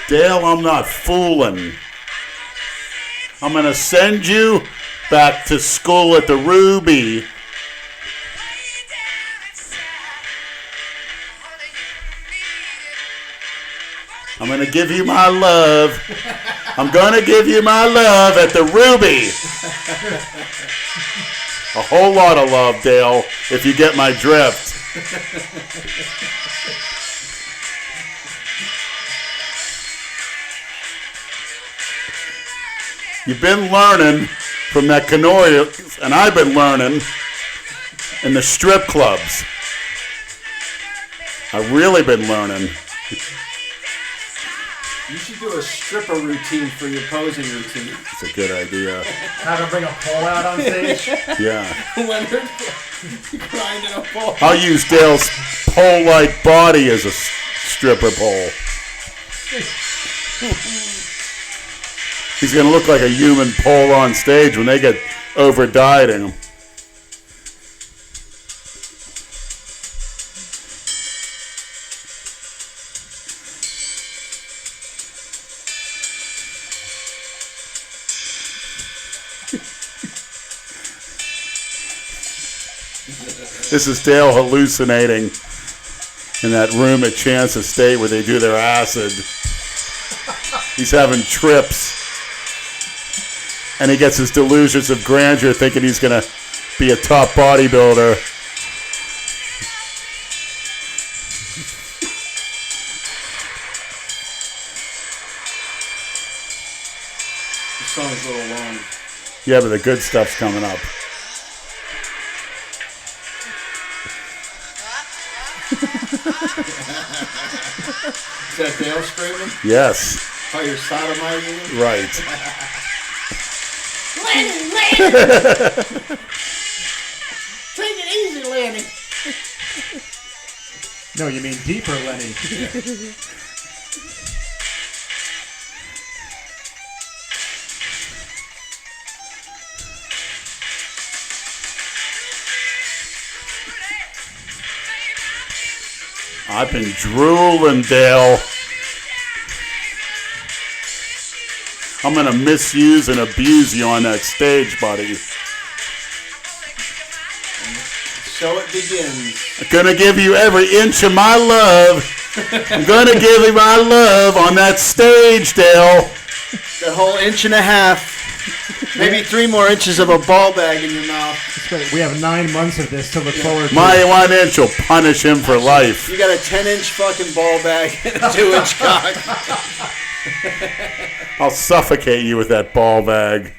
Dale, I'm not fooling. I'm going to send you back to school at the Ruby. I'm going to give you my love. I'm going to give you my love at the Ruby. A whole lot of love, Dale, if you get my drift. You've been learning from that canoe, and I've been learning in the strip clubs. I've really been learning. You should do a stripper routine for your posing routine. It's a good idea. How to bring a pole out on stage? Yeah. Leonard grinding a pole. I'll use Dale's pole-like body as a stripper pole. He's going to look like a human pole on stage when they get over-dieting him. This is Dale hallucinating in that room at Chance Estate where they do their acid. He's having trips. And he gets his delusions of grandeur thinking he's going to be a top bodybuilder. The song's a little long. Yeah, but the good stuff's coming up. Is that Dale screaming? Yes. Oh, you're sodomizing him? Right. Lenny! Take it easy, Lenny. No, you mean deeper, Lenny. I've been drooling, Dale. I'm going to misuse and abuse you on that stage, buddy. So it begins. I'm going to give you every inch of my love. I'm going to give you my love on that stage, Dale. The whole inch and a half. Maybe 3 more inches of a ball bag in your mouth. That's great. We have 9 months of this to look forward to. My 1 inch will punish him for life. You got a 10-inch fucking ball bag and a 2-inch cock. I'll suffocate you with that ball bag.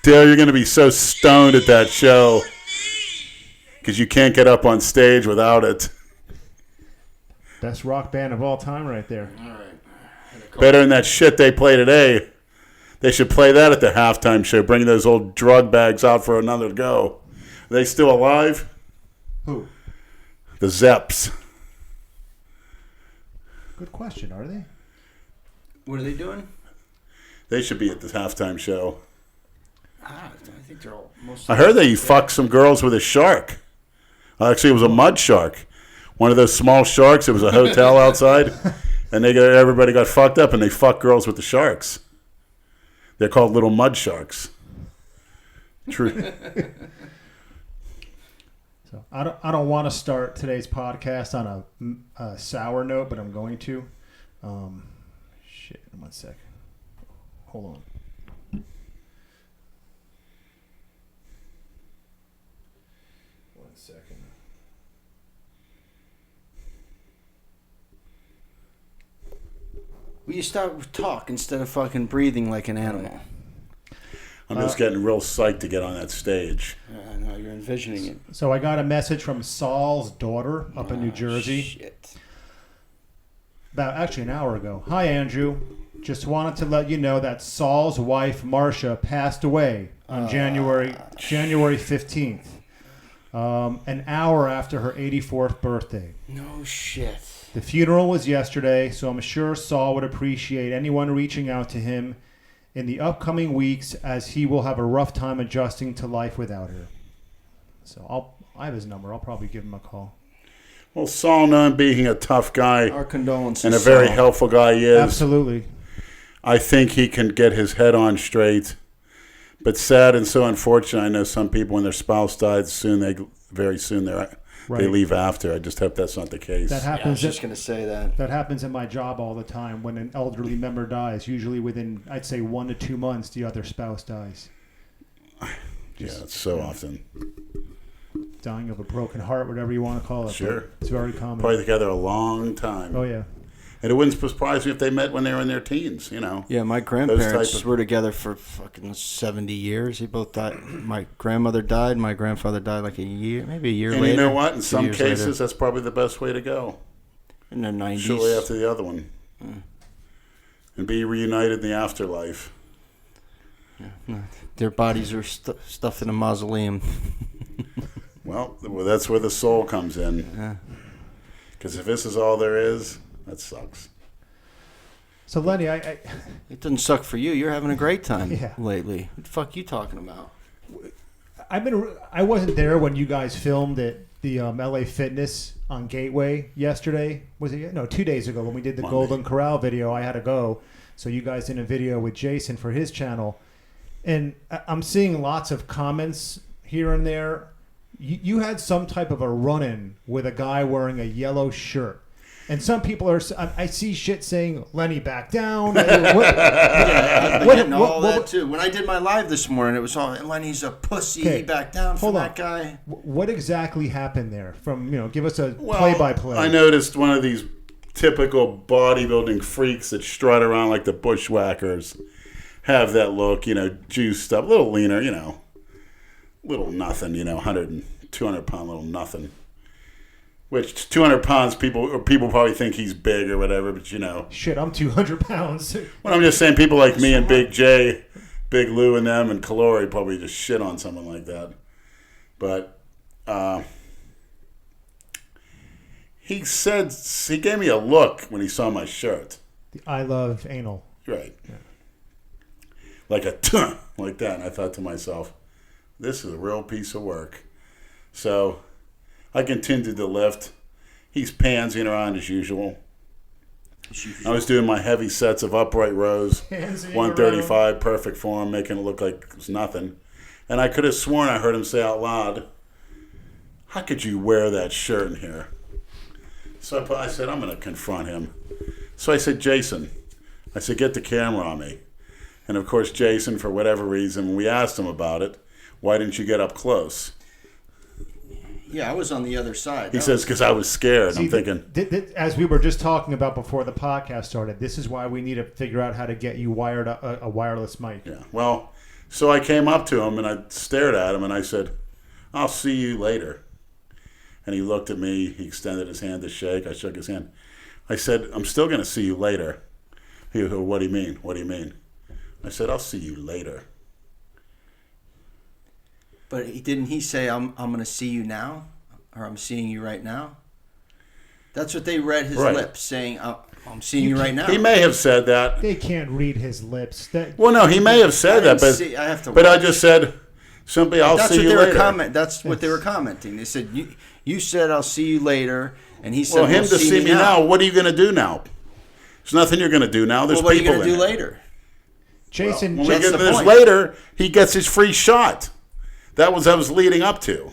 Dale, you're going to be so stoned at that show because you can't get up on stage without it. Best rock band of all time right there. All right. Better than that shit they play today. They should play that at the halftime show. Bring those old drug bags out for another go. Are they still alive? Who? The Zeps. Good question. Are they? What are they doing? They should be at the halftime show. I think they're all mostly. I heard they fucked some girls with a shark. Actually, it was a mud shark. One of those small sharks. It was a hotel outside. And everybody got fucked up, and they fucked girls with the sharks. They're called little mud sharks. True. So I don't want to start today's podcast on a sour note, but I'm going to. Shit, 1 sec. Hold on. One second. Will you start with talk instead of fucking breathing like an animal? I'm just getting real psyched to get on that stage. I know, you're envisioning it. So I got a message from Saul's daughter up in New Jersey. Shit. About an hour ago. Hi, Andrew. Just wanted to let you know that Saul's wife, Marcia, passed away on January 15th, an hour after her 84th birthday. No shit. The funeral was yesterday, so I'm sure Saul would appreciate anyone reaching out to him in the upcoming weeks as he will have a rough time adjusting to life without her. So I have his number. I'll probably give him a call. Well, Saul, knowing being a tough guy Our condolences. and a very helpful guy he is, Absolutely. I think he can get his head on straight. But sad and so unfortunate. I know some people when their spouse died very soon they leave after. I just hope that's not the case. That I happens. was just going to say that. That happens in my job all the time. When an elderly member dies, usually within, I'd say, 1 to 2 months, the other spouse dies. It's so often. Dying of a broken heart, whatever you want to call it. Sure. It's very common. Probably together a long time. Oh, yeah. And it wouldn't surprise me if they met when they were in their teens, you know. Yeah, my grandparents were together for fucking 70 years. They both died. My grandmother died. My grandfather died like maybe a year later. And you know what? In some cases, later. that's probably the best way to go. In the 90s. Shortly after the other one. And be reunited in the afterlife. Yeah. Their bodies are stuffed in a mausoleum. Well, that's where the soul comes in. Because if this is all there is, that sucks. So, Lenny, It doesn't suck for you. You're having a great time lately. What the fuck are you talking about? I wasn't there when you guys filmed at the LA Fitness on Gateway yesterday. Was it? No, 2 days ago when we did the Monday. Golden Corral video. I had to go. So you guys did a video with Jason for his channel. And I'm seeing lots of comments here and there. You had some type of a run-in with a guy wearing a yellow shirt. And some people I see shit saying, Lenny, back down. I've been getting all that too. When I did my live this morning, it was all, Lenny's a pussy, back down from that guy. What exactly happened there? Give us a play-by-play. I noticed one of these typical bodybuilding freaks that strut around like the bushwhackers have that look, juiced up, a little leaner, little nothing, 100 and 200 pound little nothing. Which 200 pounds, people probably think he's big or whatever, but Shit, I'm 200 pounds. Well, I'm just saying people like me and Big J, Big Lou and them and Calori probably just shit on someone like that. But he gave me a look when he saw my shirt. I love anal. Right. Yeah. Like like that. And I thought to myself, this is a real piece of work. So I continued to lift. He's pansing around as usual. I was doing my heavy sets of upright rows, 135, perfect form, making it look like it was nothing. And I could have sworn I heard him say out loud, how could you wear that shirt in here? So I said, I'm going to confront him. So I said, Jason, get the camera on me. And of course, Jason, for whatever reason, when we asked him about it, why didn't you get up close? Yeah, I was on the other side. He says, because I was scared. I'm thinking. As we were just talking about before the podcast started, this is why we need to figure out how to get you wired a wireless mic. Yeah. Well, so I came up to him and I stared at him and I said, I'll see you later. And he looked at me. He extended his hand to shake. I shook his hand. I said, I'm still going to see you later. He goes, what do you mean? What do you mean? I said, I'll see you later. But didn't he say, I'm going to see you now? Or I'm seeing you right now? That's what they read his lips, saying, I'm seeing you right now. He may have said that. They can't read his lips. Well, no, he may have said that, but I just said, simply, I'll see you later. That's what they were commenting. They said, you said, I'll see you later. And he said, well, him to see me now, what are you going to do now? There's nothing you're going to do now. There's what people are you going to do later? Jason, when we get to this later, he gets his free shot. That was what I was leading up to.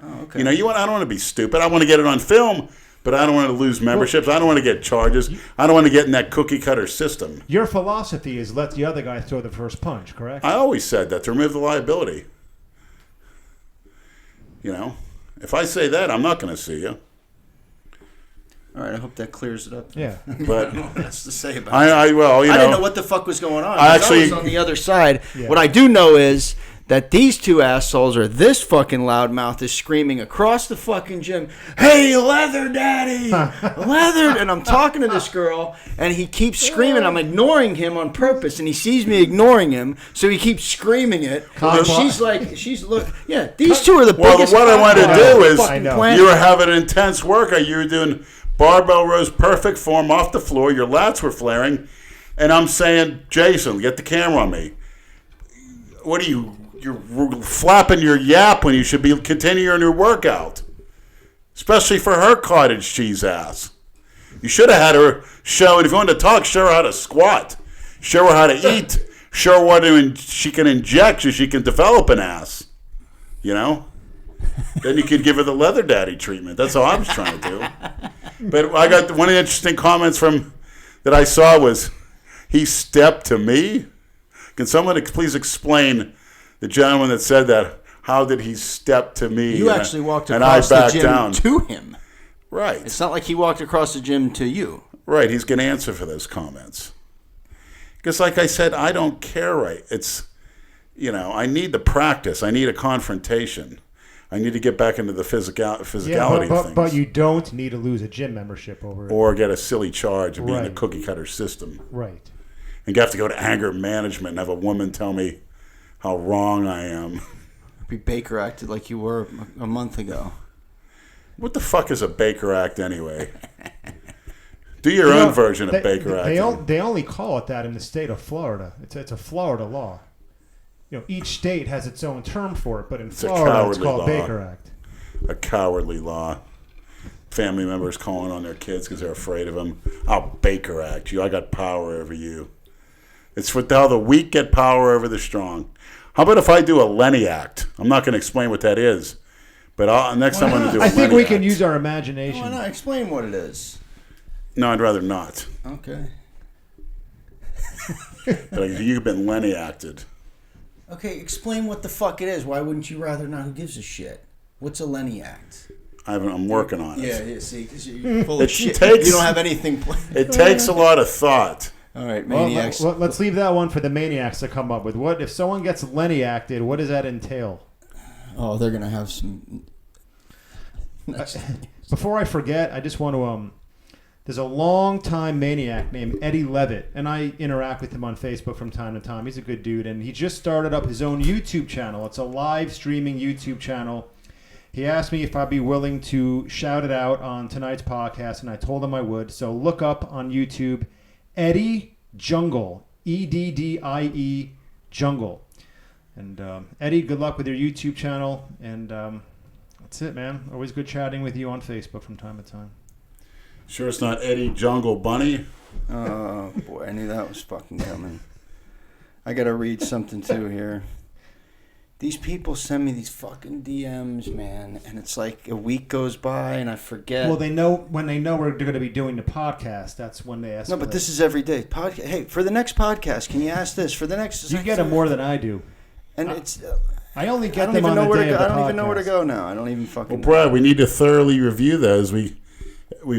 Oh, okay. I don't want to be stupid. I want to get it on film, but I don't want to lose memberships. I don't want to get charges. I don't want to get in that cookie cutter system. Your philosophy is let the other guy throw the first punch, correct? I always said that, to remove the liability. If I say that, I'm not going to see you. All right, I hope that clears it up. Yeah. But I don't know what else to say about it. I didn't know what the fuck was going on. I was on the other side. Yeah. What I do know is that these two assholes, or this fucking loudmouth, is screaming across the fucking gym, "Hey, leather daddy! Leather!" And I'm talking to this girl, and he keeps screaming. I'm ignoring him on purpose, and he sees me ignoring him, so he keeps screaming it. And she's like, these two are the biggest. Well, what I wanted to do is, planet. you were having intense workout. You were doing barbell rows, perfect form off the floor. Your lats were flaring. And I'm saying, Jason, get the camera on me. What are you? You're flapping your yap when you should be continuing your workout. Especially for her cottage cheese ass. You should have had her show, and if you want to talk, show her how to squat. Show her how to eat. Show her what she can inject so she can develop an ass. You know? Then you could give her the leather daddy treatment. That's all I was trying to do. But I got one of the interesting comments that I saw was, he stepped to me? Can someone please explain the gentleman that said that? How did he step to me? You actually walked across the gym to him. Right. It's not like he walked across the gym to you. Right. He's going to answer for those comments. Because like I said, I don't care, right? It's, I need the practice. I need a confrontation. I need to get back into the physicality of things. But you don't need to lose a gym membership over it. Or get a silly charge of being a cookie cutter system. Right. And you have to go to anger management and have a woman tell me how wrong I am. Be Baker acted like you were a month ago. What the fuck is a Baker Act anyway? Do your own version of Baker Act. They only call it that in the state of Florida. It's a Florida law. Each state has its own term for it, but in Florida it's called Baker Act. A cowardly law. Family members calling on their kids because they're afraid of them. I'll Baker Act you. I got power over you. It's for how the weak get power over the strong. How about if I do a Lenny Act? I'm not going to explain what that is. But next time I'm going to do a Lenny Act. I think we can use our imagination. Why not? Explain what it is. No, I'd rather not. Okay. But you've been Lenny acted. Okay, explain what the fuck it is. Why wouldn't you rather not? Who gives a shit? What's a Lenny Act? I'm working on it. Yeah, see, because you're full of shit. You don't have anything planned. It takes a lot of thought. All right, maniacs. Well, let's leave that one for the maniacs to come up with. What if someone gets Lenny acted? What does that entail? Oh, they're gonna have some. Before I forget, I just want to. There's a long-time maniac named Eddie Levitt, and I interact with him on Facebook from time to time. He's a good dude, and he just started up his own YouTube channel. It's a live streaming YouTube channel. He asked me if I'd be willing to shout it out on tonight's podcast, and I told him I would. So look up on YouTube, Eddie Jungle, EDDIE Jungle. And Eddie, good luck with your YouTube channel, and that's it, man. Always good chatting with you on Facebook from time to time. Sure it's not Eddie Jungle Bunny? Oh, boy, I knew that was fucking coming. I got to read something, too, here. These people send me these fucking DMs, man, and it's like a week goes by and I forget. Well, when they know we're going to be doing the podcast, that's when they ask. No, but this is every day. Hey, for the next podcast, can you ask this? For the next... You get them more than I do. And it's... I only get them on the day of the podcast. I don't even know where to go now. I don't even fucking... Well, Brad, we need to thoroughly review those. We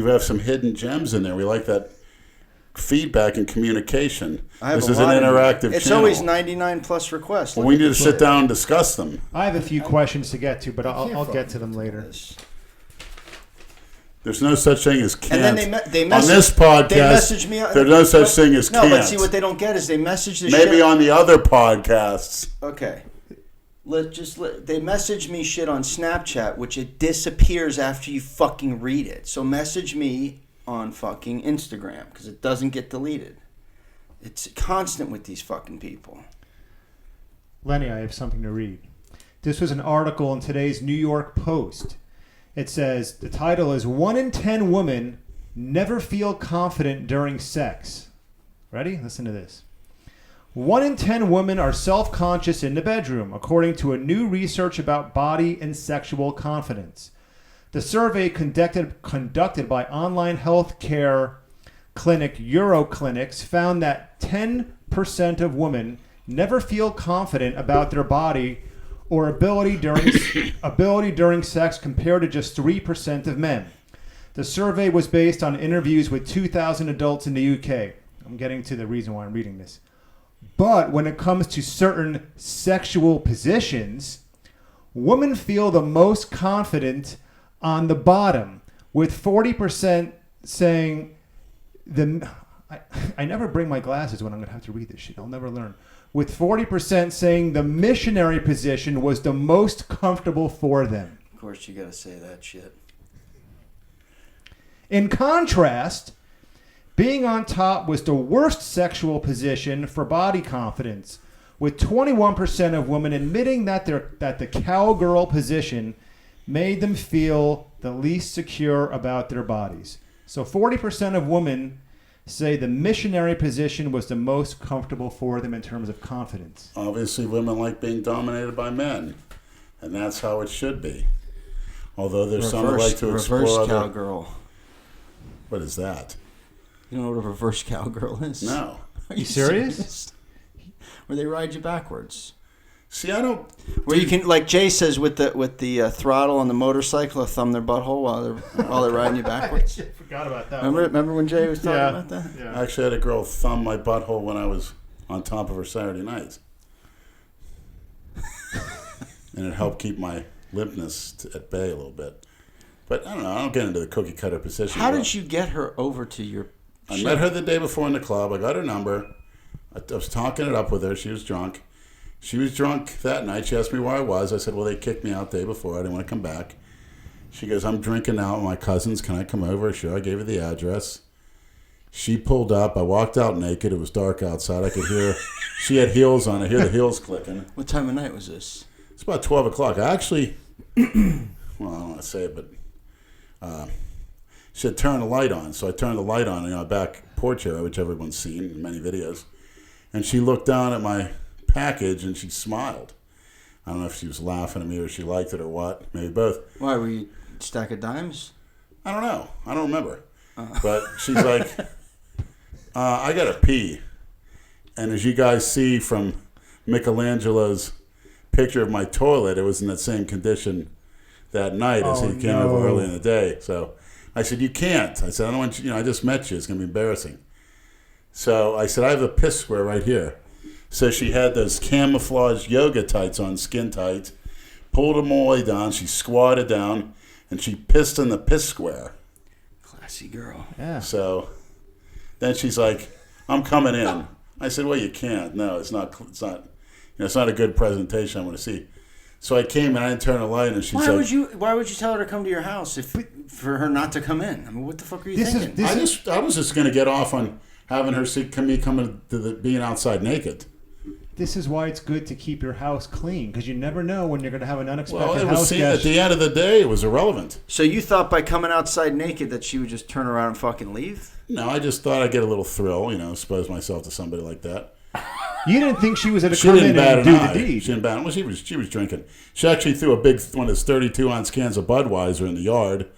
have some hidden gems in there. We like that feedback and communication. This is an interactive channel. It's always 99 plus requests. Well, we need to sit down and discuss them. I have a few questions to get to, but I'll get to them later. There's no such thing as can't. And then they message, on this podcast, they message me, there's no such thing as can't. No, but see, what they don't get is they message the Maybe shit. on the other podcasts. Okay. They message me shit on Snapchat, which it disappears after you fucking read it. So message me on fucking Instagram, because it doesn't get deleted. It's constant with these fucking people. Lenny, I have something to read. This was an article in today's New York Post. It says, the title is 1 in 10 women never feel confident during sex. Ready? Listen to this. 1 in 10 women are self-conscious in the bedroom, according to a new research about body and sexual confidence. The survey conducted by online health care clinic Euroclinics found that 10% of women never feel confident about their body or ability during sex, compared to just 3% of men. The survey was based on interviews with 2,000 adults in the UK. I'm getting to the reason why I'm reading this. But when it comes to certain sexual positions, women feel the most confident on the bottom, with 40% saying I never bring my glasses when I'm going to have to read this shit. I'll never learn. With 40% saying the missionary position was the most comfortable for them. Of course, you got to say that shit. In contrast, Being on top was the worst sexual position for body confidence, with 21% of women admitting that the cowgirl position made them feel the least secure about their bodies. So 40% of women say the missionary position was the most comfortable for them in terms of confidence. Obviously, women like being dominated by men, and that's how it should be. Although there's some who like to explore reverse other... cowgirl. What is that? You know what a reverse cowgirl is? No. Are you serious? Where they ride you backwards. See, I don't... Where you can, like Jay says, with the throttle on the motorcycle, thumb their butthole while they're riding you backwards. I forgot about that. Remember when Jay was talking about that? Yeah. I actually had a girl thumb my butthole when I was on top of her Saturday night. And it helped keep my limpness at bay a little bit. But I don't know. I don't get into the cookie cutter position. How did you get her over to your I met her the day before in the club. I got her number. I was talking it up with her. She was drunk. She was drunk that night. She asked me where I was. I said, well, they kicked me out the day before. I didn't want to come back. She goes, I'm drinking out with my cousins. Can I come over? Sure. I gave her the address. She pulled up. I walked out naked. It was dark outside. I could hear she had heels on. I hear the heels clicking. What time of night was this? It's about 12 o'clock. I actually, well, I don't want to say it, but she had turned the light on. So I turned the light on in our back porch area, which everyone's seen in many videos. And she looked down at my package and she smiled. I don't know if she was laughing at me or she liked it or what. Maybe both. Why, were you a stack of dimes? I don't know. I don't remember. But she's like, I got to pee. And as you guys see from Michelangelo's picture of my toilet, it was in that same condition that night as he came over early in the day. So I said, you can't. I said, I don't want you, I just met you. It's going to be embarrassing. So I said, I have a piss square right here. So she had those camouflage yoga tights on, skin tight, pulled them all the way down. She squatted down, and she pissed in the piss square. Classy girl. Yeah. So then she's like, I'm coming in. I said, well, you can't. No, it's not, it's not a good presentation I want to see. So I came and I didn't turn the light, and she's Why like, why would you tell her to come to your house for her not to come in? I mean, what the fuck are you thinking? I was just going to get off on having her see me coming to being outside naked. This is why it's good to keep your house clean, because you never know when you're going to have an unexpected Well, it house was guest. at the end of the day, it was irrelevant. So you thought by coming outside naked that she would just turn around and fucking leave? No, I just thought I'd get a little thrill, expose myself to somebody like that. You didn't think she was going to She come didn't in bat and an do eye. the deed. She didn't bat. Well, she was drinking. She actually threw a big one of those 32-ounce cans of Budweiser in the yard.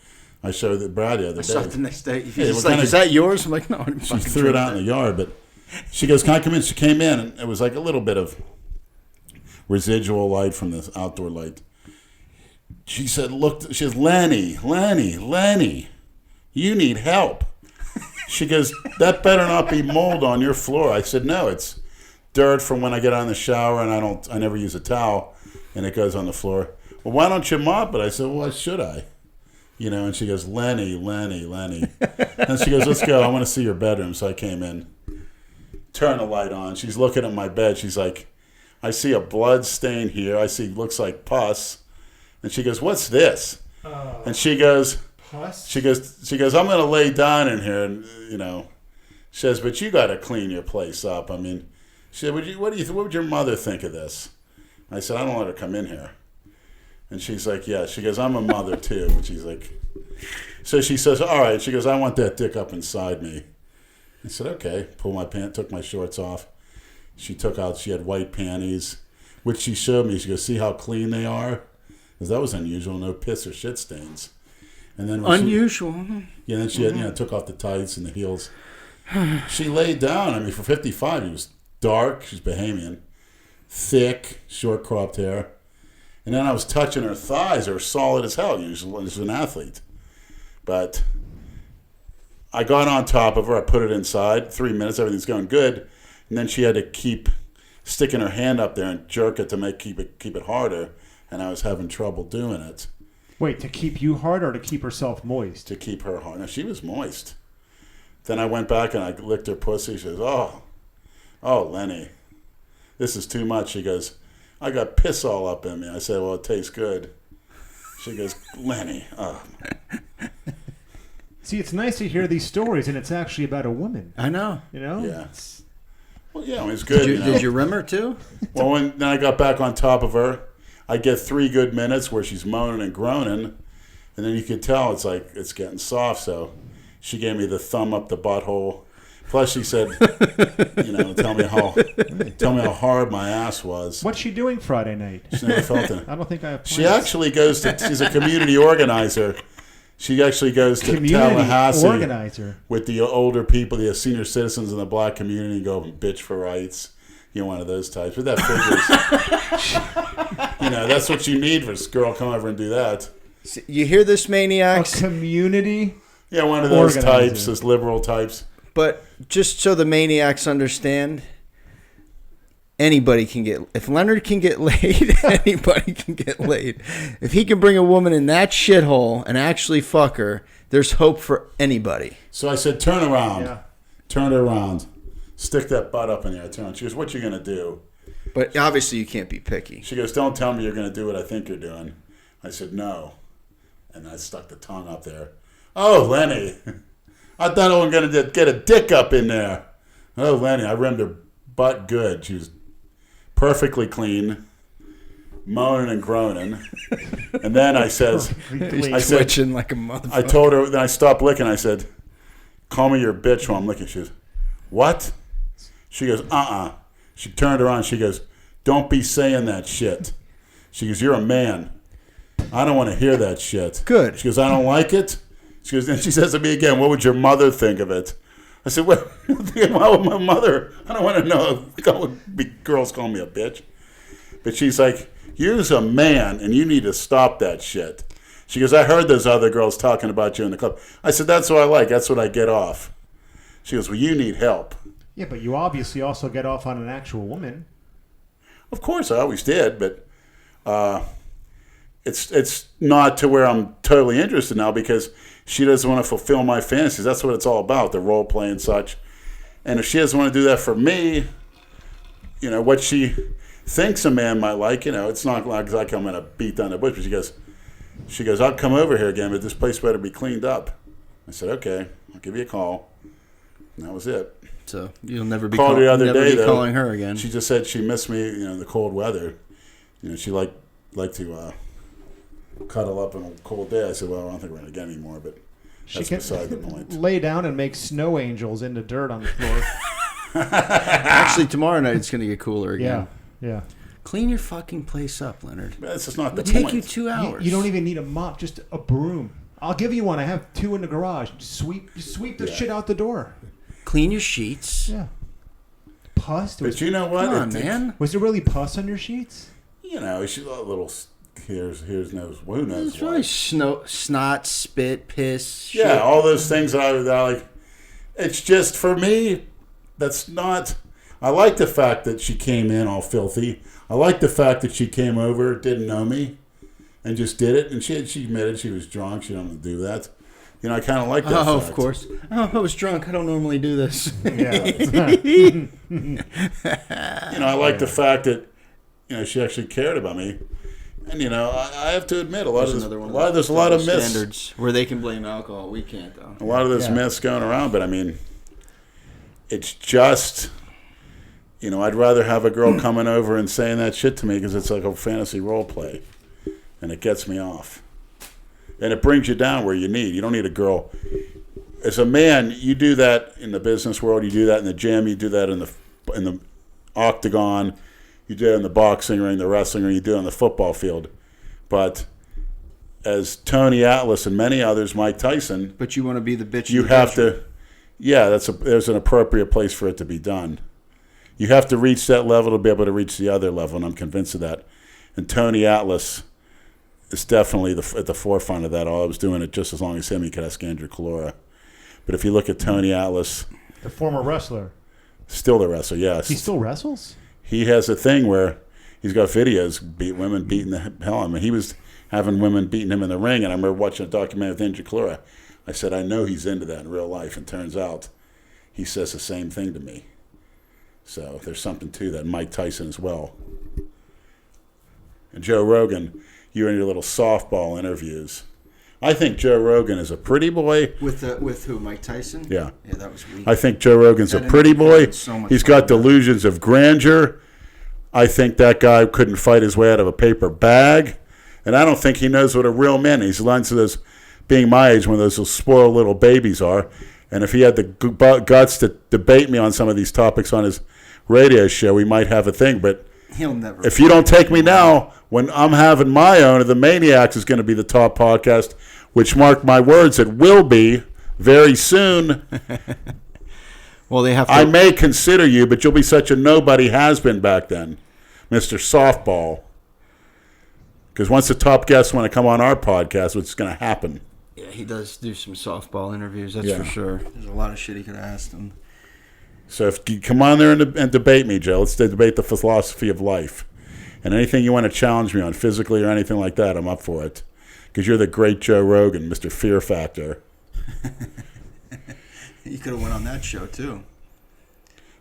I showed Brad the other I saw day. it the next day. Yeah, He's like, is that yours? I'm like, no. I didn't She fucking threw it drink out in that. the yard, but she goes, can I come in? She came in, and it was like a little bit of residual light from this outdoor light. She said, look, she says, Lenny, you need help. She goes, that better not be mold on your floor. I said, no, it's dirt from when I get out in the shower and I never use a towel and it goes on the floor. Well, why don't you mop it? I said, well, why should I? And she goes, Lenny. And she goes, let's go. I want to see your bedroom. So I came in, turned the light on. She's looking at my bed. She's like, I see a blood stain here. I see, looks like pus. And she goes, what's this? And she goes, Pus? She goes, I'm going to lay down in here. And, she says, but you got to clean your place up. I mean, she said, what would your mother think of this? I said, I don't let her come in here. And she's like, yeah. She goes, I'm a mother too. And she's like, so she says, all right. She goes, I want that dick up inside me. I said, okay. Pulled my pants, took my shorts off. She had white panties, which she showed me. She goes, see how clean they are? Because that was unusual. No piss or shit stains. And then Unusual. Then she had, took off the tights and the heels. She laid down. I mean, for 55, he was dark. She's Bahamian. Thick, short cropped hair. And then I was touching her thighs. They were solid as hell. Usually, she's an athlete. But I got on top of her. I put it inside. 3 minutes, everything's going good. And then she had to keep sticking her hand up there and jerk it to keep it harder. And I was having trouble doing it. Wait, to keep you hard or to keep herself moist? To keep her hard. Now, she was moist. Then I went back and I licked her pussy. She goes, oh, Lenny, this is too much. She goes, I got piss all up in me. I said, well, it tastes good. She goes, Lenny, See, it's nice to hear these stories, and it's actually about a woman. I know. You know? Yeah. Well, yeah, I mean, it's good. Did you rim her too? Well, then I got back on top of her. I get 3 good minutes where she's moaning and groaning, and then you can tell it's like it's getting soft. So she gave me the thumb up the butthole. Plus, she said, tell me how hard my ass was. What's she doing Friday night? She's never felt it. I don't think I have plans. She actually goes to. She's a community organizer. She actually goes to Community Tallahassee organizer with the older people, the senior citizens in the black community, and go and bitch for rights. You're one of those types. But that figures. That's what you need for this girl. Come over and do that. You hear this, maniacs? A community. Yeah, one of those organizer. types, those liberal types. But just so the maniacs understand, anybody can get. If Leonard can get laid, anybody can get laid. If he can bring a woman in that shithole and actually fuck her, there's hope for anybody. So I said, turn around. Yeah. Turn it around. Stick that butt up in the air. Turn. She goes, what you going to do? But obviously you can't be picky. She goes, don't tell me you're going to do what I think you're doing. I said, no. And I stuck the tongue up there. Oh, Lenny. I thought I was going to get a dick up in there. Oh, Lenny, I rimmed her butt good. She was perfectly clean, moaning and groaning. And then I says, Twitching like a motherfucker. I told her, then I stopped licking. I said, call me your bitch while I'm licking. She goes, what? She goes, She turned around. She goes, don't be saying that shit. She goes, you're a man. I don't want to hear that shit. Good. She goes, I don't like it. She goes, then she says to me again, what would your mother think of it? I said, well, why would my mother? I don't want to know. Girls call me a bitch. But she's like, you're a man, and you need to stop that shit. She goes, I heard those other girls talking about you in the club. I said, that's what I like. That's what I get off. She goes, well, you need help. Yeah, but you obviously also get off on an actual woman. Of course, I always did, but it's not to where I'm totally interested now because she doesn't want to fulfill my fantasies. That's what it's all about, the role play and such. And if she doesn't want to do that for me, what she thinks a man might like, it's not like I'm going to beat down the bush. But she goes, I'll come over here again, but this place better be cleaned up. I said, okay, I'll give you a call. And that was it. So you'll never be, Called her the other day, though. Calling her again. She just said she missed me, in the cold weather. She liked to cuddle up on a cold day. I said, well, I don't think we're going to get any more, but that's beside the point. Lay down and make snow angels in the dirt on the floor. Actually, tomorrow night it's going to get cooler again. Yeah. Clean your fucking place up, Leonard. That's just not the It'll point. take you 2 hours. You don't even need a mop, just a broom. I'll give you one. I have 2 in the garage. Just sweep the shit out the door. Clean your sheets. Yeah. Pus? But you know what? Come on, man. Was there really pus on your sheets? She's a little... Here's knows who knows It's really snot, spit, piss. Shit. Yeah, all those things that I like. It's just for me. That's not. I like the fact that she came in all filthy. I like the fact that she came over, didn't know me, and just did it. And she admitted she was drunk. She don't do that. I kind of like that. Oh, fact. Of course. Oh, I was drunk. I don't normally do this. Yeah. I like the fact that she actually cared about me. And I have to admit, there's a lot of myths. Standards where they can blame alcohol, we can't though. A lot of those myths going around, but I mean, it's just, I'd rather have a girl coming over and saying that shit to me because it's like a fantasy role play, and it gets me off, and it brings you down where you need. You don't need a girl. As a man, you do that in the business world. You do that in the gym. You do that in the octagon. You do it in the boxing ring, the wrestling ring, you do it on the football field. But as Tony Atlas and many others, Mike Tyson... But you want to be the bitch. You have to... Yeah, there's an appropriate place for it to be done. You have to reach that level to be able to reach the other level, and I'm convinced of that. And Tony Atlas is definitely at the forefront of that. I was doing it just as long as him. You could ask Andrew Calora. But if you look at Tony Atlas... The former wrestler. Still the wrestler, yes. He still wrestles? He has a thing where he's got videos women beating the hell out of him. He was having women beating him in the ring, and I remember watching a documentary with Andrew Calora. I said, I know he's into that in real life, and turns out he says the same thing to me. So there's something to that. Mike Tyson as well. And Joe Rogan, you and your little softball interviews I think Joe Rogan is a pretty boy. With who? Mike Tyson? Yeah. Yeah, that was weak. I think Joe Rogan's a pretty boy. He's got delusions of grandeur. I think that guy couldn't fight his way out of a paper bag. And I don't think he knows what a real man is. He learns to those, being my age, when those little spoiled little babies are. And if he had the guts to debate me on some of these topics on his radio show, we might have a thing. But he'll never. If you don't take me now, when I'm having my own, The Maniacs is going to be the top podcast, which, mark my words, it will be very soon. Well, they have to. I may consider you, but you'll be such a nobody has-been back then, Mr. Softball. Because once the top guests want to come on our podcast, what's going to happen? Yeah, he does do some softball interviews, that's for sure. There's a lot of shit he could have asked him. So if you come on there and debate me, Joe. Let's debate the philosophy of life. And anything you want to challenge me on, physically or anything like that, I'm up for it. Because you're the great Joe Rogan, Mr. Fear Factor. You could have went on that show, too.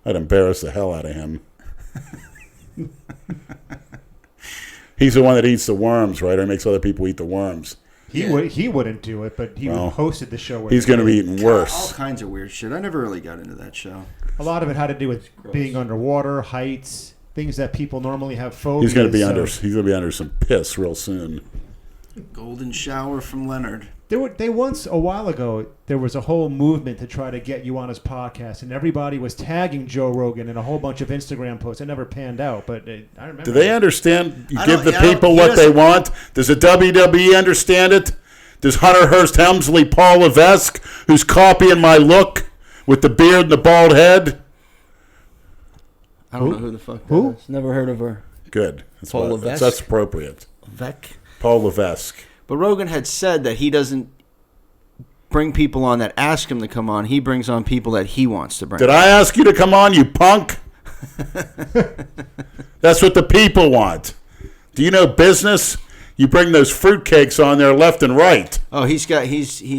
I'd embarrass the hell out of him. He's the one that eats the worms, right? Or makes other people eat the worms. He wouldn't do it, but he hosted the show. He's going to be eating worse. All kinds of weird shit. I never really got into that show. A lot of it had to do with being underwater, heights, things that people normally have phobias. He's going to be under some piss real soon. Golden shower from Leonard. They once, a while ago, there was a whole movement to try to get you on his podcast, and everybody was tagging Joe Rogan in a whole bunch of Instagram posts. It never panned out, but I remember. Do they understand? You give the people what they want. Does the WWE understand it? Does Hunter Hearst Helmsley, Paul Levesque, who's copying my look with the beard and the bald head? I don't know who the fuck that is. Never heard of her. Good. Paul Levesque? That's appropriate. Levesque? Paul Levesque. But Rogan had said that he doesn't bring people on that ask him to come on. He brings on people that he wants to bring. Did I ask you to come on, you punk? That's what the people want. Do you know business? You bring those fruitcakes on there left and right. Oh, he's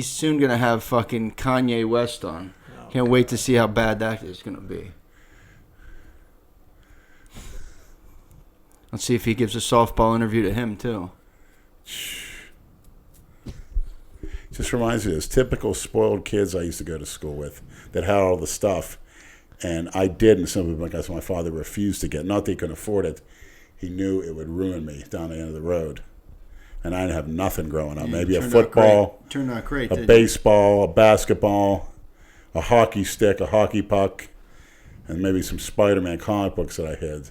soon gonna have fucking Kanye West on. Can't wait to see how bad that is gonna be. Let's see if he gives a softball interview to him too. Just reminds me of those typical spoiled kids I used to go to school with that had all the stuff. And I did, and some of them, because my father refused to get. Not that he couldn't afford it. He knew it would ruin me down the end of the road. And I didn't have nothing growing up. Maybe a football, turned out great, a baseball, a basketball, a hockey stick, a hockey puck, and maybe some Spider-Man comic books that I hid.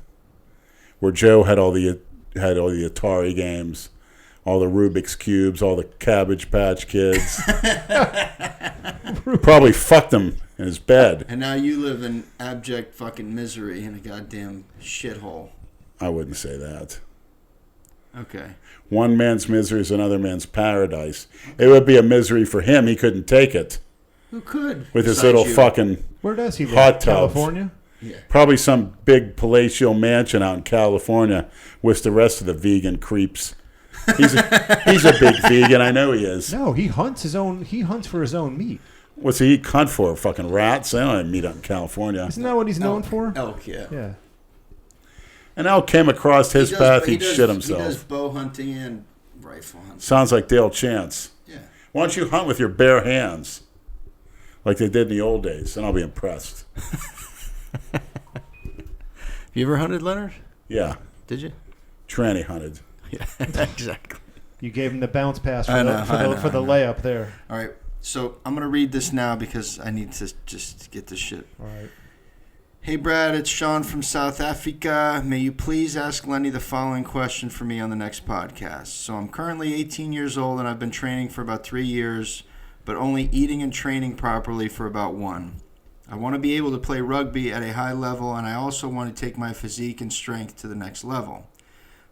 Where Joe had all the Atari games, all the Rubik's Cubes, all the Cabbage Patch Kids. Probably fucked him in his bed. And now you live in abject fucking misery in a goddamn shithole. I wouldn't say that. Okay. One man's misery is another man's paradise. It would be a misery for him. He couldn't take it. Who could? With his little fucking Where does he live? hot tubs. California? Yeah. Probably some big palatial mansion out in California with the rest of the vegan creeps. He's a big vegan. I know he is. No, he hunts for his own meat. What's he hunt for? Fucking rats? They don't have meat out in California. Isn't that what he's known for? Elk, yeah. Yeah. And Al came across his path, he'd shit himself. He does bow hunting and rifle hunting. Sounds like Dale Chance. Yeah. Why don't you hunt with your bare hands? Like they did in the old days, and I'll be impressed. Have you ever hunted, Leonard? Yeah. Did you? Tranny hunted. Yeah, exactly. You gave him the bounce pass for the layup there. All right, so I'm going to read this now because I need to just get this shit. All right. Hey, Brad, it's Sean from South Africa. May you please ask Lenny the following question for me on the next podcast. So I'm currently 18 years old, and I've been training for about 3 years, but only eating and training properly for about 1. I want to be able to play rugby at a high level, and I also want to take my physique and strength to the next level.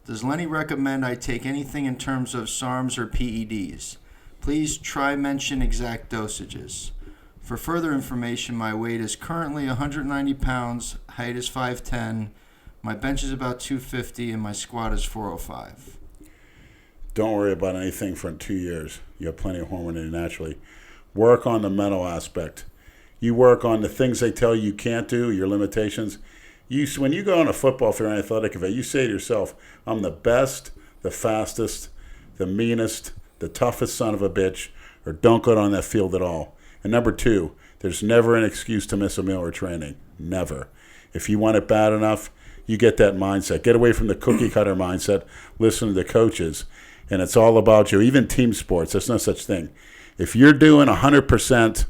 Does Lenny recommend I take anything in terms of SARMs or PEDs? Please try mention exact dosages. For further information, my weight is currently 190 pounds, height is 5'10", my bench is about 250, and my squat is 405. Don't worry about anything for 2 years. You have plenty of hormone in you naturally. Work on the mental aspect. You work on the things they tell you can't do, your limitations. When you go on a football field or an athletic event, you say to yourself, I'm the best, the fastest, the meanest, the toughest son of a bitch, or don't go on that field at all. And number 2, there's never an excuse to miss a meal or training. Never. If you want it bad enough, you get that mindset. Get away from the cookie cutter mindset. Listen to the coaches. And it's all about you. Even team sports, there's no such thing. If you're doing 100%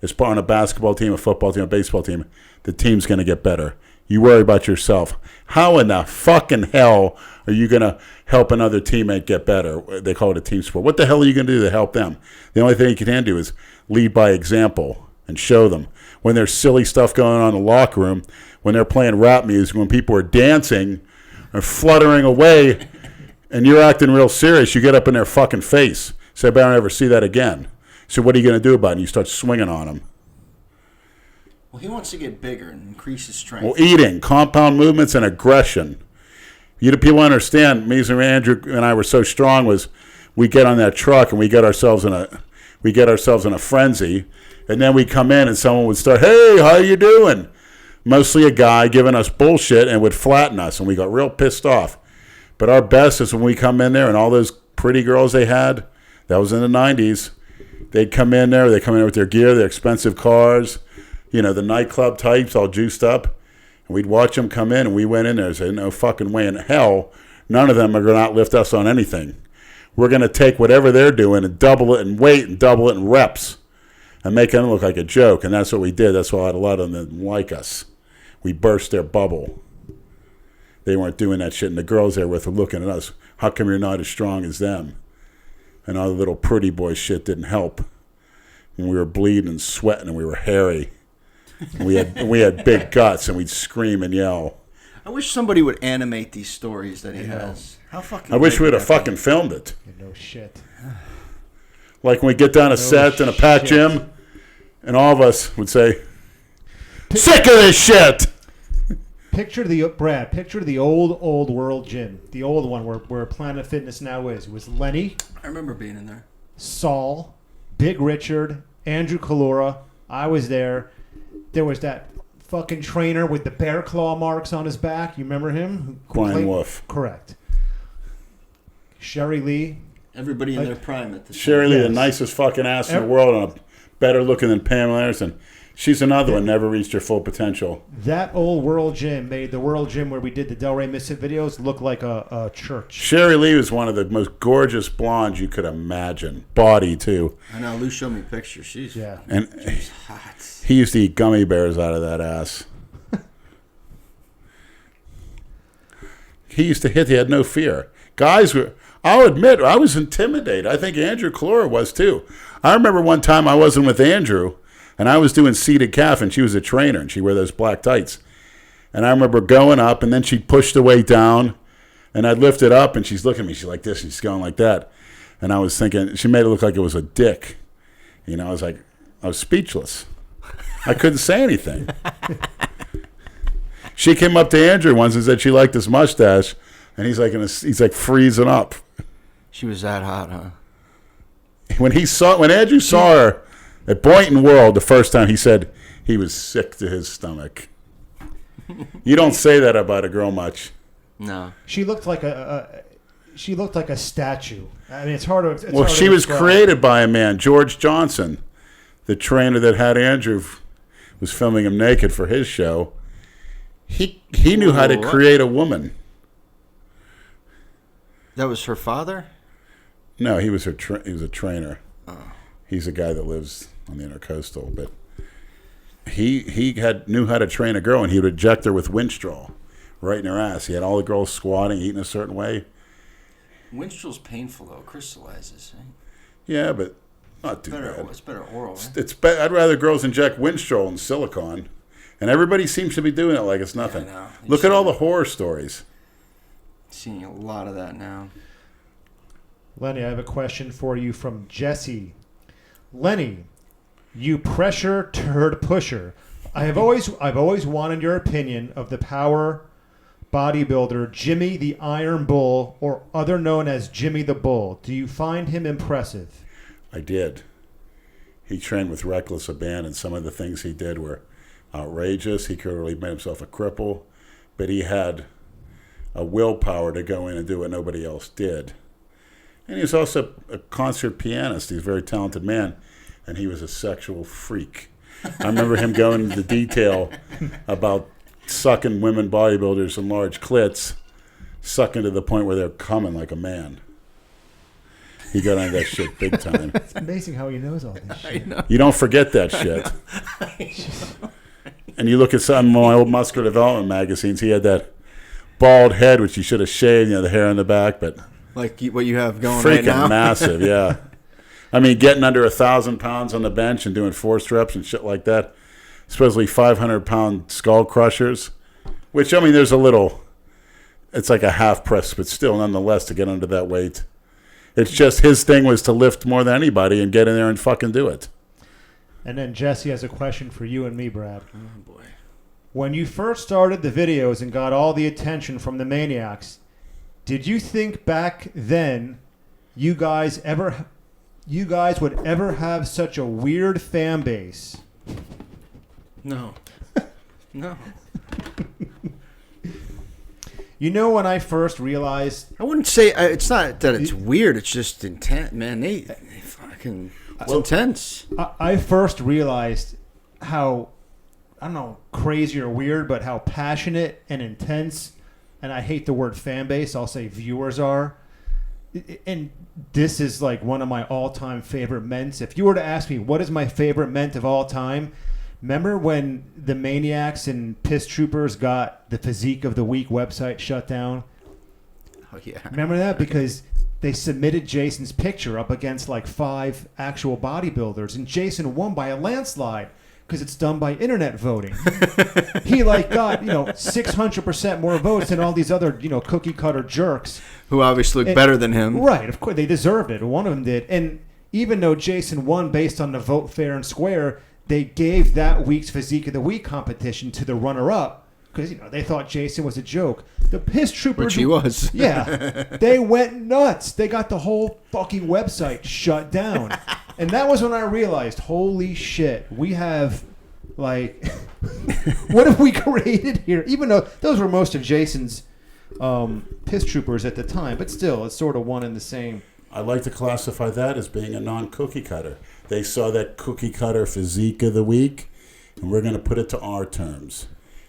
as part on a basketball team, a football team, a baseball team, the team's going to get better. You worry about yourself. How in the fucking hell are you going to help another teammate get better? They call it a team sport. What the hell are you going to do to help them? The only thing you can do is lead by example and show them. When there's silly stuff going on in the locker room, when they're playing rap music, when people are dancing or fluttering away and you're acting real serious, you get up in their fucking face. Say, I better never see that again. So what are you going to do about it? And you start swinging on them. Well, he wants to get bigger and increase his strength. Well, eating, compound movements, and aggression. People understand. Me and Andrew and I were so strong. Was we get on that truck and we get ourselves in a frenzy, and then we come in and someone would start, "Hey, how you doing?" Mostly a guy giving us bullshit and would flatten us, and we got real pissed off. But our best is when we come in there and all those pretty girls they had. That was in the 90s. They'd come in there. They come in with their gear, their expensive cars. The nightclub types all juiced up. And we'd watch them come in, and we went in there and said, no fucking way in hell, none of them are going to outlift us on anything. We're going to take whatever they're doing and double it in weight and double it in reps and make them look like a joke. And that's what we did. That's why a lot of them didn't like us. We burst their bubble. They weren't doing that shit. And the girls there were looking at us. How come you're not as strong as them? And all the little pretty boy shit didn't help. And we were bleeding and sweating, and we were hairy. And we had big guts, and we'd scream and yell. I wish somebody would animate these stories that he has. How fucking? I wish we would have fucking filmed it. No shit. Like when we get down a set in a packed gym, and all of us would say, "Sick of this shit." Picture the old world gym, the old one where Planet Fitness now is. It was Lenny. I remember being in there. Saul, Big Richard, Andrew Kalora. I was there. There was that fucking trainer with the bear claw marks on his back. You remember him? Brian Wolf. Correct. Sherry Lee. Everybody in their prime at the Sherry Lee, the nicest fucking ass in the world, and better looking than Pamela Anderson. She's another one, never reached her full potential. That old world gym made the world gym where we did the Delray Misfits videos look like a church. Sherry Lee was one of the most gorgeous blondes you could imagine. Body, too. I know, Lou showed me pictures. She's hot. He used to eat gummy bears out of that ass. He used to hit, he had no fear. Guys were, I'll admit, I was intimidated. I think Andrew Clora was, too. I remember one time I wasn't with Andrew, and I was doing seated calf, and she was a trainer, and she wore those black tights. And I remember going up, and then she'd push the weight down, and I'd lift it up, and she's looking at me. She's like this, and she's going like that. And I was thinking, she made it look like it was a dick. I was speechless. I couldn't say anything. She came up to Andrew once and said she liked his mustache, and he's like freezing up. She was that hot, huh? When Andrew saw her at Boynton World the first time, he said he was sick to his stomach. You don't say that about a girl much. No. She looked like a statue. I mean, it's hard to. Well, she was created by a man, George Johnson, the trainer that had Andrew was filming him naked for his show. He knew how to create a woman. That was her father? No, he was a trainer. Oh. He's a guy that lives on the Intercoastal, but he knew how to train a girl, and he would eject her with Winstrol right in her ass. He had all the girls squatting, eating a certain way. Winstrol's painful though, crystallizes. Right? Yeah, but not too bad. It's better oral. Right? I'd rather girls inject Winstrol than silicone, and everybody seems to be doing it like it's nothing. Yeah, Look at all the horror stories. Seeing a lot of that now. Lenny, I have a question for you from Jesse. Lenny, you pressure turd pusher. I've always wanted your opinion of the power bodybuilder Jimmy the Iron Bull, or other known as Jimmy the Bull. Do you find him impressive? I did. He trained with reckless abandon. Some of the things he did were outrageous. He could really made himself a cripple, but he had a willpower to go in and do what nobody else did. And he was also a concert pianist. He's a very talented man, and he was a sexual freak. I remember him going into detail about sucking women bodybuilders and large clits, sucking to the point where they're coming like a man. He got on that shit big time. It's amazing how he knows all this shit. You don't forget that shit. And you look at some of my old muscular development magazines, he had that bald head, which he should have shaved, the hair in the back, but Like what you have going freaking right now. massive, yeah. I mean, getting under 1,000 pounds on the bench and doing force reps and shit like that. Supposedly 500-pound skull crushers, which, I mean, there's a little, it's like a half press, but still, nonetheless, to get under that weight. It's just his thing was to lift more than anybody and get in there and fucking do it. And then Jesse has a question for you and me, Brad. Oh, boy. When you first started the videos and got all the attention from the maniacs, did you think back then you guys would ever have such a weird fan base? No. No. You know, when I first realized... I wouldn't say it's not that it's weird. It's just intense, man. They fucking intense. I first realized how, I don't know, crazy or weird, but how passionate and intense, and I hate the word fan base, I'll say viewers are. And this is like one of my all-time favorite ments. If you were to ask me what is my favorite ment of all time, remember when the Maniacs and Piss Troopers got the Physique of the Week website shut down? Oh yeah. Remember that? Because they submitted Jason's picture up against like 5 actual bodybuilders, and Jason won by a landslide because it's done by internet voting. He like got 600% more votes than all these other cookie cutter jerks Who obviously look better than him. Right, of course they deserved it. One of them did, and even though Jason won based on the vote fair and square, they gave that week's Physique of the Week competition to the runner-up because they thought Jason was a joke. The Piss Troopers, Which he was. Yeah, they went nuts. They got the whole fucking website shut down, and that was when I realized, holy shit, we have like, what have we created here? Even though those were most of Jason's Piss Troopers at the time, but still, it's sort of one and the same. I like to classify that as being a non-cookie cutter. They saw that cookie cutter Physique of the Week, and we're going to put it to our terms.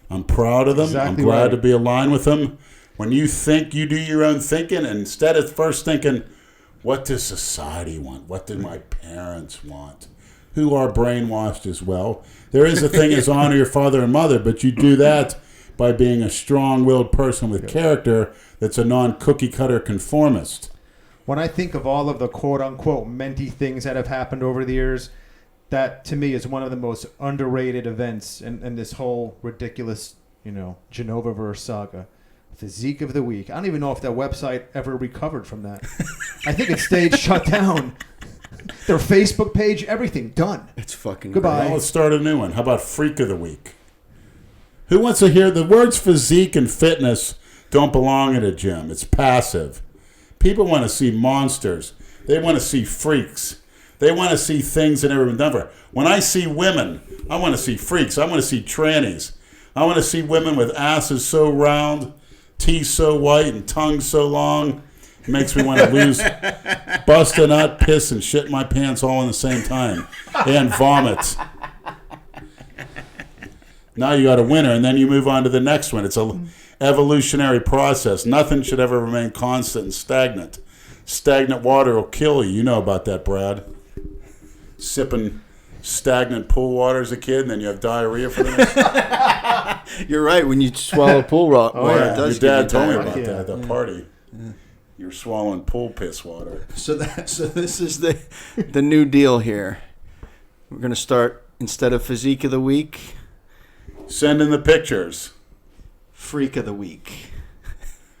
I'm proud of them. Exactly I'm glad right. to be aligned with them. When you think, you do your own thinking, and instead of first thinking, what does society want? What do my parents want? Who are brainwashed as well. There is a thing as honor your father and mother, but you do that by being a strong-willed person with character that's a non-cookie cutter conformist. When I think of all of the quote-unquote mentee things that have happened over the years, that to me is one of the most underrated events in this whole ridiculous, Genovaverse saga. Physique of the Week. I don't even know if that website ever recovered from that. I think it stayed shut down. Their Facebook page, everything, done. It's fucking Goodbye. great. Well, let's start a new one. How about Freak of the Week? Who wants to hear the words physique and fitness don't belong at a gym? It's passive. People want to see monsters. They want to see freaks. They want to see things that never been done before. When I see women, I want to see freaks. I want to see trannies. I want to see women with asses so round, teeth so white, and tongues so long. It makes me want to lose, bust a nut, piss, and shit my pants all in the same time. And vomit. Now you got a winner, and then you move on to the next one. It's a evolutionary process. Nothing should ever remain constant and stagnant. Stagnant water will kill you. You know about that, Brad. Sipping stagnant pool water as a kid, and then you have diarrhea for the next. You're right. When you swallow pool water, it does Your dad give you told me diarrhea. about that at the party. You're swallowing pool piss water. So this is the new deal here. We're gonna start, instead of Physique of the Week, Send in the pictures. Freak of the Week.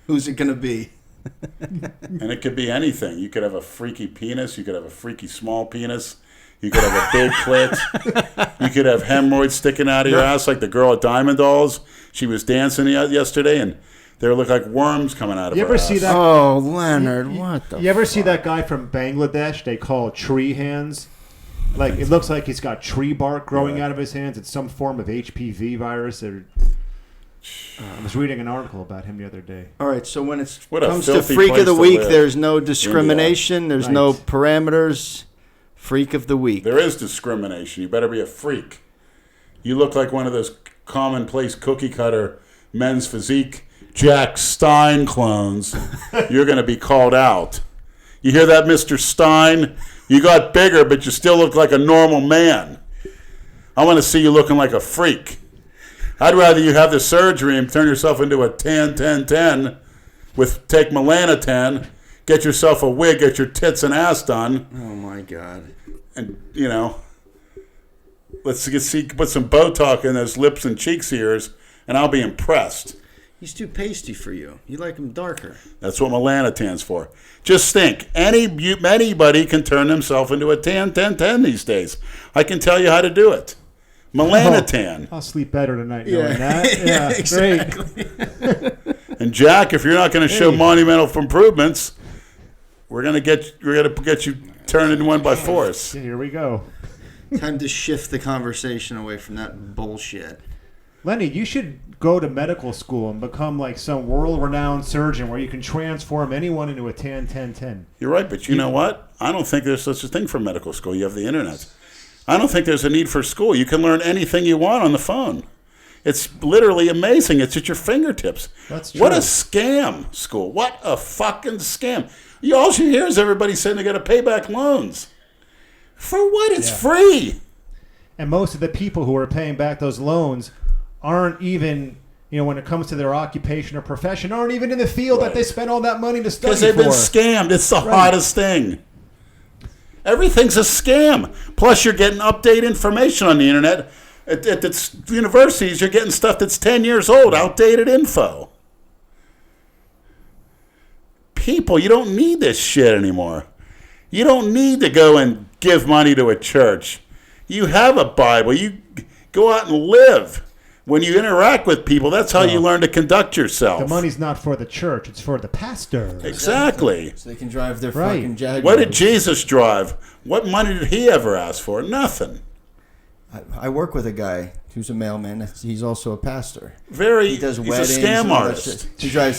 Who's it gonna be? And it could be anything. You could have a freaky penis. You could have a freaky small penis. You could have a big clit. You could have hemorrhoids sticking out of your ass like the girl at Diamond Dolls. She was dancing yesterday, and they look like worms coming out of You her ever ass. see that? Oh, Leonard, what the? You ever see that guy from Bangladesh they call tree hands? Like, it looks like he's got tree bark growing out of his hands. It's some form of HPV virus. Or I was reading an article about him the other day. All right, so when it What a comes to filthy Freak of place the to Week, live. there's no discrimination. There's no Right. parameters. Freak of the Week. There is discrimination. You better be a freak. You look like one of those commonplace cookie cutter men's physique Jack Stein clones. You're going to be called out. You hear that, Mr. Stein? You got bigger, but you still look like a normal man. I want to see you looking like a freak. I'd rather you have the surgery and turn yourself into a 10-10-10 with take Melanotan, get yourself a wig, get your tits and ass done. Oh, my God. And, you know, let's see, put some Botox in those lips and cheeks of yours, and I'll be impressed. He's too pasty for you. You like him darker. That's what Melanotan's for. Just think, anybody can turn themselves into a 10-10-10 these days. I can tell you how to do it. Melanotan. I'll sleep better tonight knowing that. Yeah, exactly. Great. And Jack, if you're not going to show monumental improvements, we're going to get you turned into one by force. Here we go. Time to shift the conversation away from that bullshit. Lenny, you should go to medical school and become like some world-renowned surgeon where you can transform anyone into a 10-10-10. You're right, but you know what? I don't think there's such a thing for medical school. You have the internet. I don't think there's a need for school. You can learn anything you want on the phone. It's literally amazing. It's at your fingertips. That's true. What a scam, school. What a fucking scam. All you hear is everybody saying they got to pay back loans. For what? It's free. And most of the people who are paying back those loans aren't even, when it comes to their occupation or profession, aren't even in the field that they spent all that money to study for. Because they've been scammed. It's the hottest thing. Everything's a scam. Plus, you're getting updated information on the internet. At the universities, you're getting stuff that's 10 years old, outdated info. People, you don't need this shit anymore. You don't need to go and give money to a church. You have a Bible. You go out and live. When you interact with people, that's how you learn to conduct yourself. The money's not for the church, it's for the pastor. Exactly. So they can drive their fucking Jaguars. What did Jesus drive? What money did he ever ask for? Nothing. I work with a guy who's a mailman. He's also a pastor. He does he's weddings. a scam artist.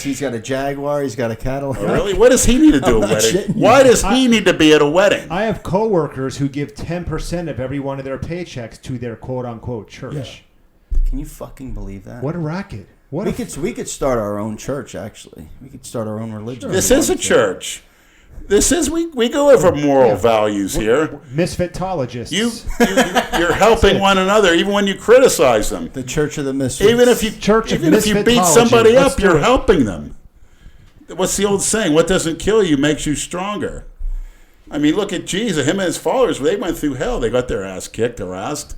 He's got a Jaguar. He's got a Cadillac. Oh, really? What does he need to do at a wedding? Why does he need to be at a wedding? I have coworkers who give 10% of every one of their paychecks to their quote-unquote church. Yeah. Can you fucking believe that? What a racket. We could start our own church, actually. We could start our own religion. This is a church. We go over moral values here. Misfitologists. You're helping one another, even when you criticize them. The Church of the Misfits. Even if you beat somebody up, you're helping them. What's the old saying? What doesn't kill you makes you stronger. I mean, look at Jesus. Him and his followers, they went through hell. They got their ass kicked, harassed.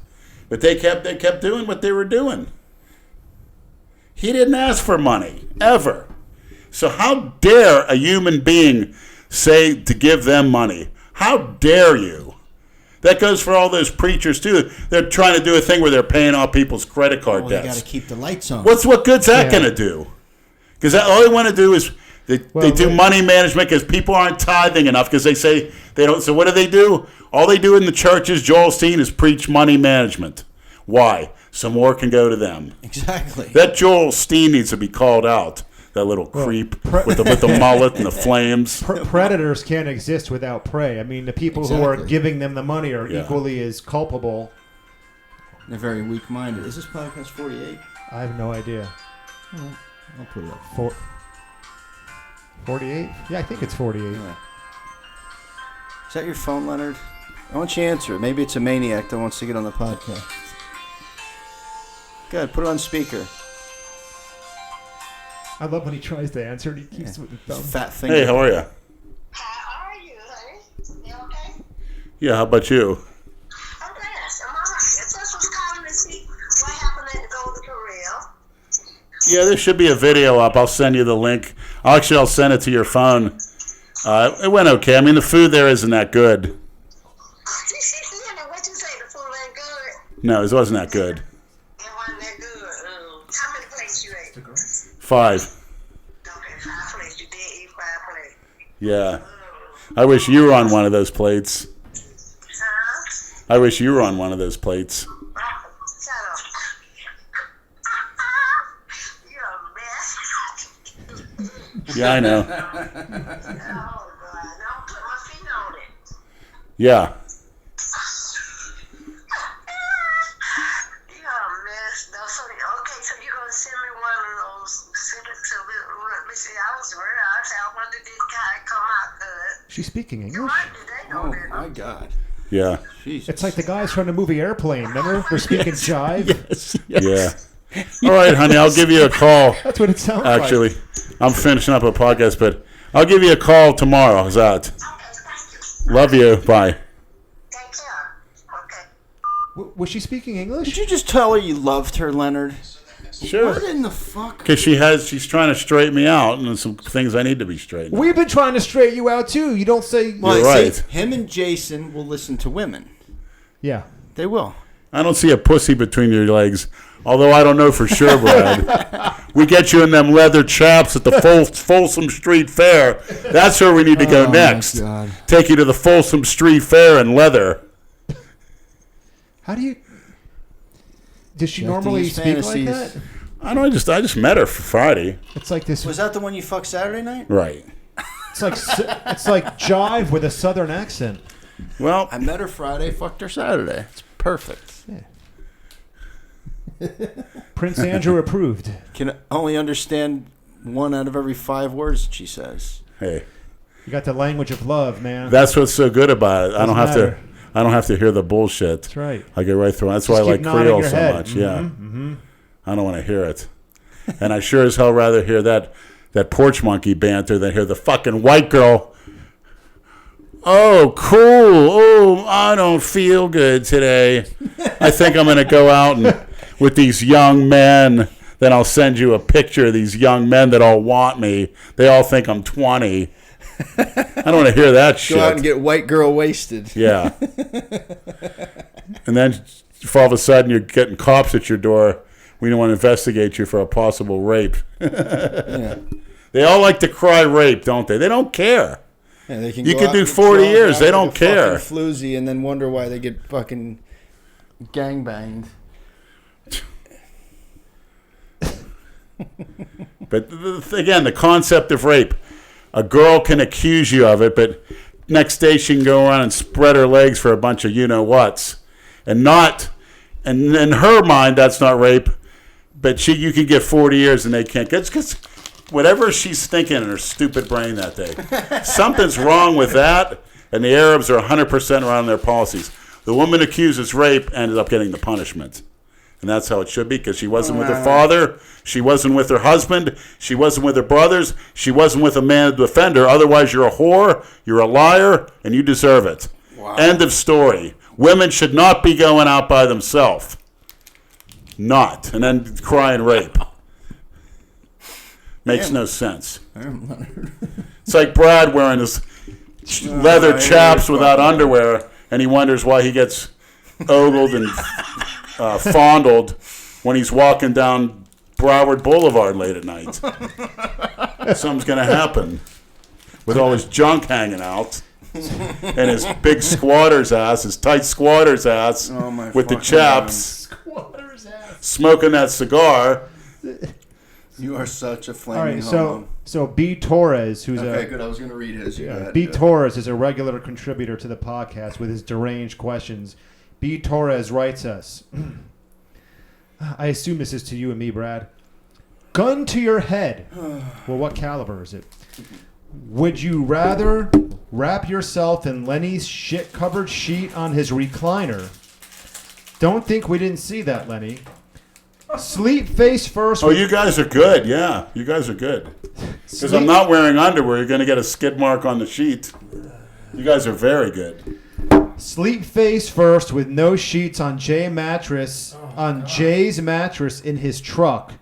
But they kept doing what they were doing. He didn't ask for money, ever. So how dare a human being say to give them money? How dare you? That goes for all those preachers, too. They're trying to do a thing where they're paying off people's credit card debts. They got to keep the lights on. What good's that going to do? Because all they want to do is they do money management because people aren't tithing enough because they say they don't. So what do? All they do in the churches, Joel Osteen, is preach money management. Why? So more can go to them. Exactly. That Joel Osteen needs to be called out. That little creep with the mullet and the flames. Predators can't exist without prey. I mean, the people who are giving them the money are equally as culpable. They're very weak-minded. Is this podcast 48? I have no idea. I'll put it up. 48? Yeah, I think it's 48. Yeah. Is that your phone, Leonard? I want you to answer it. Maybe it's a maniac that wants to get on the podcast. Good. Put it on speaker. I love when he tries to answer and he keeps with the thumb. Fat finger. Hey, how are you? How are you, honey? You okay? Yeah, how about you? I'm blessed. I'm all right. I just was calling to see what happened at the Golden Corral. Yeah, there should be a video up. I'll send you the link. I'll send it to your phone. It went okay. I mean, the food there isn't that good. What you say? The food ain't good? No, it wasn't that good. It wasn't that good. How many plates you ate? 5. Okay, 5 plates. You did eat 5 plates. Yeah. I wish you were on one of those plates. Huh? I wish you were on one of those plates. Shut up. Yeah, I know. Oh, God. I'll put my feet on it. Yeah. You're a mess. No, so, okay, so you're going to send me one of those. Let me see. I was worried. I wonder did it come out good. She's speaking You English. right, did they know Oh that? my God. Yeah. Jesus. It's like the guys from the movie Airplane. Remember? They're speaking jive. Yes. Yeah. All right, honey. I'll give you a call. That's what it sounds like. Actually, I'm finishing up a podcast, but I'll give you a call tomorrow. How's that? Okay, thank you. Love you. Bye. Take care. Okay. Was she speaking English? Did you just tell her you loved her, Leonard? Sure. What in the fuck? Because she's trying to straighten me out, and there's some things I need to be straightened. We've been trying to straighten you out too. You don't say. Well, You're right. see, him and Jason will listen to women. Yeah. They will. I don't see a pussy between your legs, although I don't know for sure, Brad. We get you in them leather chaps at the Folsom Street Fair. That's where we need to go next. God. Take you to the Folsom Street Fair in leather. How do you? Does she Got normally these speak like fantasies. that? I don't. I just met her for Friday. It's like this. Was that the one you fucked Saturday night? Right. It's like jive with a southern accent. Well, I met her Friday, fucked her Saturday. It's perfect. Yeah. Prince Andrew approved. Can only understand 1 out of every 5 words that she says. hey, You got the language of love, man. that's what's so good about it. I don't have Doesn't matter. to. I don't have to hear the bullshit. That's right. I get right through it. That's Just why I like keep nodding Creole your so head. much. Yeah. I don't want to hear it. And I sure as hell rather hear that porch monkey banter than hear the fucking white girl. Oh, cool. Oh, I don't feel good today. I think I'm going to go out and with these young men. Then I'll send you a picture of these young men that all want me. They all think I'm 20. I don't want to hear that shit. Go out and get white girl wasted. Yeah. And then if all of a sudden you're getting cops at your door, we don't want to investigate you for a possible rape. Yeah. They all like to cry rape, don't they? They don't care. Yeah, they can You go could out do and 40 jog years. out They with don't a fucking care. Floozy and then wonder why they get fucking gangbanged. But again, the concept of rape. A girl can accuse you of it, but next day she can go around and spread her legs for a bunch of you-know-whats. And in her mind, that's not rape, but you can get 40 years and they can't. Because whatever she's thinking in her stupid brain that day, something's wrong with that, and the Arabs are 100% around their policies. The woman accuses rape ended up getting the punishment. And that's how it should be, because she wasn't with her father, she wasn't with her husband, she wasn't with her brothers, she wasn't with a man to defend her. Otherwise, you're a whore, you're a liar, and you deserve it. Wow. End of story. Women should not be going out by themselves. Not. And then crying rape. Makes no sense. It's like Brad wearing his leather chaps without underwear, and he wonders why he gets ogled and fondled when he's walking down Broward Boulevard late at night. Something's going to happen with all his junk hanging out and his big squatter's ass, his tight squatter's ass with the chaps, smoking that cigar. You are such a All flaming right, homo. so B. Torres, who's Okay, good. I was going to read his. B. Torres is a regular contributor to the podcast with his deranged questions. B. Torres writes us, I assume this is to you and me, Brad. Gun to your head. Well, what caliber is it? Would you rather wrap yourself in Lenny's shit-covered sheet on his recliner? Don't think we didn't see that, Lenny. Sleep face first. Oh, you guys are good. Yeah, you guys are good. Because I'm not wearing underwear, you're going to get a skid mark on the sheet. You guys are very good. Sleep face first with no sheets on Jay's mattress in his truck.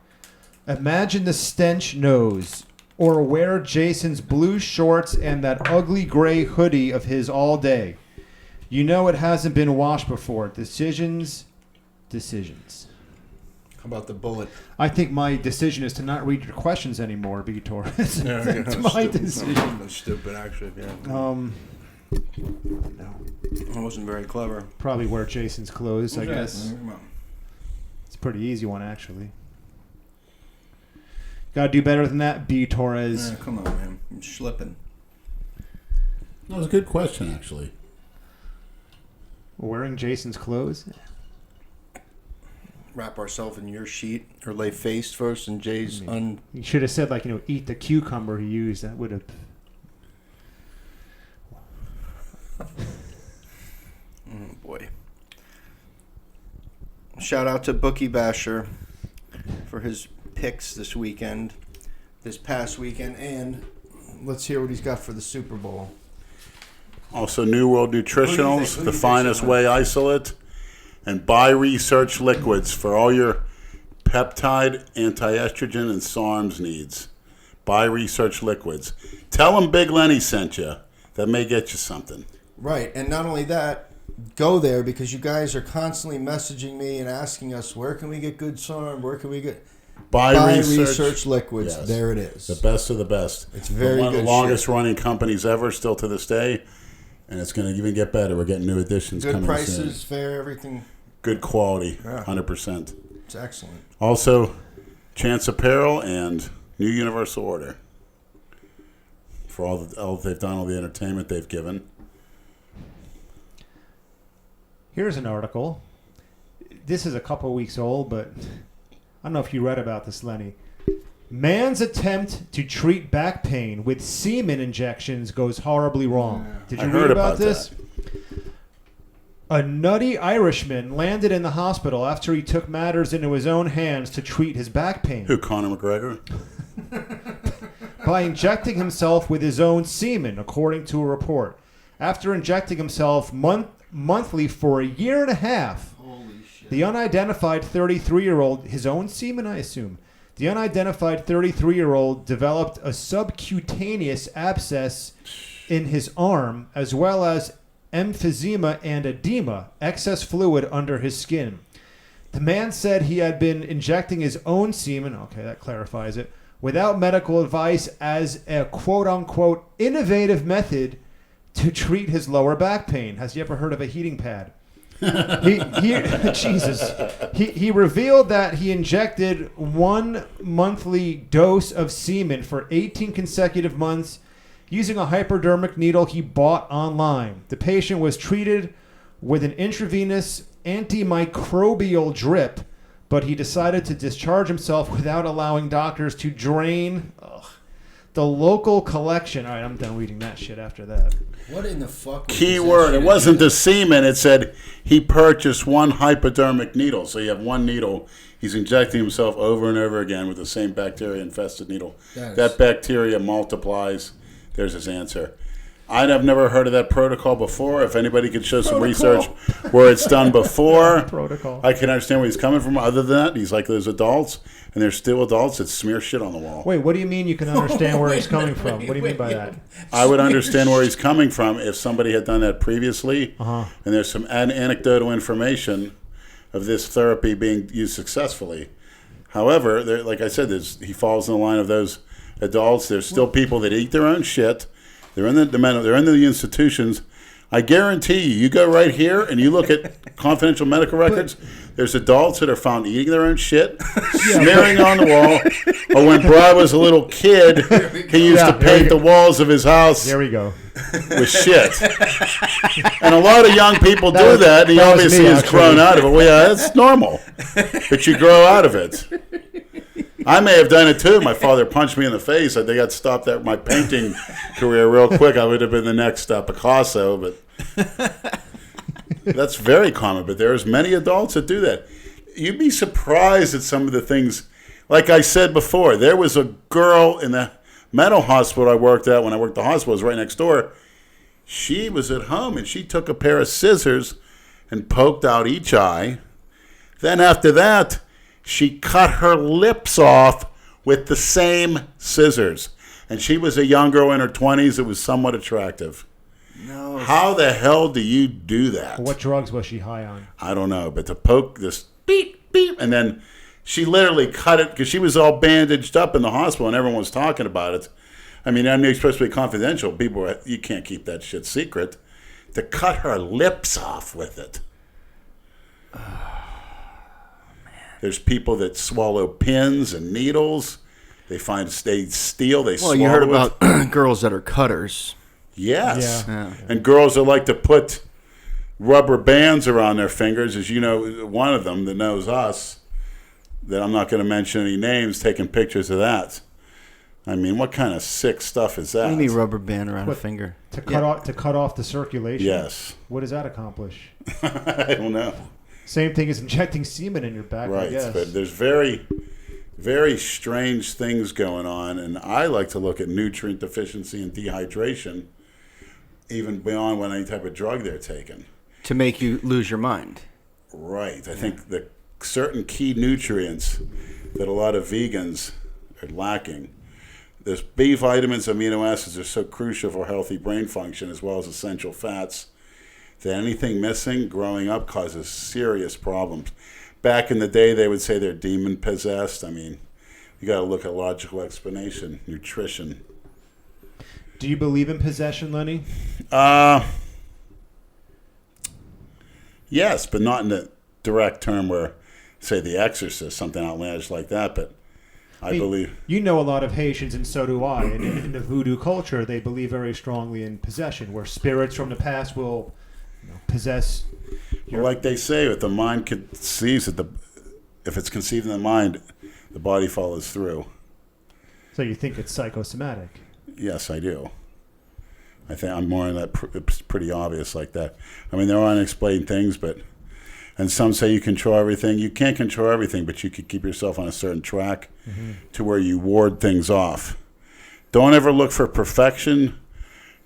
Imagine the stench nose. Or wear Jason's blue shorts and that ugly gray hoodie of his all day. You know it hasn't been washed before. Decisions. How about the bullet? I think my decision is to not read your questions anymore, B. Torres. That's my decision. That's stupid, actually. Yeah. No. I wasn't very clever. Probably wear Jason's clothes, I guess. Come on. It's a pretty easy one, actually. Gotta do better than that, B. Torres. Come on, man. I'm slipping. That was a good question, actually. Wearing Jason's clothes? Wrap ourselves in your sheet or lay face first and Jay's You should have said, like, eat the cucumber he used. That would have... Oh, boy. Shout out to Bookie Basher for his picks this past weekend, and let's hear what he's got for the Super Bowl. Also, New World Nutritionals, the finest whey isolate, and Buy Research liquids for all your peptide, anti-estrogen, and SARMs needs. Buy Research liquids. Tell them Big Lenny sent you. That may get you something. Right, and not only that, go there because you guys are constantly messaging me and asking us, where can we get good SARM? Where can we get... Buy Research liquids. Yes. There it is. The best of the best. It's very one good. One of the longest running companies ever, still to this day, and it's going to even get better. We're getting new additions coming soon. Good prices, fair, everything. Good quality, 100%. It's excellent. Also, Chance Apparel and New Universal Order for all they've done, all the entertainment they've given. Here's an article. This is a couple weeks old, but I don't know if you read about this, Lenny. Man's attempt to treat back pain with semen injections goes horribly wrong. Did you read about this? That. A nutty Irishman landed in the hospital after he took matters into his own hands to treat his back pain. Who, Conor McGregor? By injecting himself with his own semen, according to a report. After injecting himself monthly for a year and a half, the unidentified 33-year-old, his own semen, I assume, the unidentified 33-year-old developed a subcutaneous abscess in his arm, as well as emphysema and edema, excess fluid under his skin. The man said he had been injecting his own semen, okay, that clarifies it, without medical advice as a quote-unquote innovative method to treat his lower back pain. Has he ever heard of a heating pad? He revealed that he injected 1 monthly dose of semen for 18 consecutive months using a hypodermic needle he bought online. The patient was treated with an intravenous antimicrobial drip, but he decided to discharge himself without allowing doctors to drain the local collection. All right, I'm done reading that shit after that. What in the fuck? Key word. It wasn't the semen. It said he purchased 1 hypodermic needle. So you have 1 needle. He's injecting himself over and over again with the same bacteria-infested needle. That bacteria multiplies. There's his answer. I've never heard of that protocol before. If anybody could show some research where it's done before, protocol. I can understand where he's coming from. Other than that, he's like those adults, and there's still adults that smear shit on the wall. Wait, what do you mean you can understand where he's coming from? What do you mean by that? I would understand where he's coming from if somebody had done that previously, and there's some anecdotal information of this therapy being used successfully. However, like I said, he falls in the line of those adults. There's still people that eat their own shit. They're in the institutions. I guarantee you go right here and you look at confidential medical records, there's adults that are found eating their own shit, smearing on the wall. Or when Brad was a little kid, he used to paint the walls of his house with shit. And a lot of young people do that, and he obviously has grown out of it. Well, yeah, that's normal. But you grow out of it. I may have done it too. My father punched me in the face. I think I'd stopped my painting career real quick. I would have been the next Picasso, but that's very common. But there's many adults that do that. You'd be surprised at some of the things. Like I said before, there was a girl in the mental hospital I worked at when I worked at the hospital. It was right next door. She was at home, and she took a pair of scissors and poked out each eye. Then after that, she cut her lips off with the same scissors. And she was a young girl in her 20s. It was somewhat attractive. No. How the hell do you do that? What drugs was she high on? I don't know. But to poke this beep, beep, and then she literally cut it because she was all bandaged up in the hospital and everyone was talking about it. I mean, I'm supposed to be confidential. You can't keep that shit secret. To cut her lips off with it. There's people that swallow pins and needles. They steal, they Well, swallow you heard it. about girls that are cutters. Yes. Yeah. And girls that like to put rubber bands around their fingers, as you know, one of them that knows us, that I'm not going to mention any names, taking pictures of that. I mean, what kind of sick stuff is that? You need rubber band around a finger. To cut off the circulation? Yes. What does that accomplish? I don't know. Same thing as injecting semen in your back, Right, I guess. but there's very, very strange things going on, and I like to look at nutrient deficiency and dehydration, even beyond what any type of drug they're taking. To make you lose your mind. Right. I think the certain key nutrients that a lot of vegans are lacking. There's B vitamins, amino acids are so crucial for healthy brain function, as well as essential fats, that anything missing growing up causes serious problems. Back in the day, they would say they're demon possessed. I mean, you got to look at logical explanation, nutrition. Do you believe in possession, Lenny? Yes, but not in the direct term where, say, The Exorcist, something outlandish like that. But I believe... You know a lot of Haitians, and so do I. And in the voodoo culture, they believe very strongly in possession, where spirits from the past will possess... Well, like they say, if the mind conceives it, if it's conceived in the mind, the body follows through. So you think it's psychosomatic? Yes, I do. I think I'm more in that. It's pretty obvious like that. I mean, there are unexplained things, and some say you control everything. You can't control everything, but you could keep yourself on a certain track to where you ward things off. Don't ever look for perfection.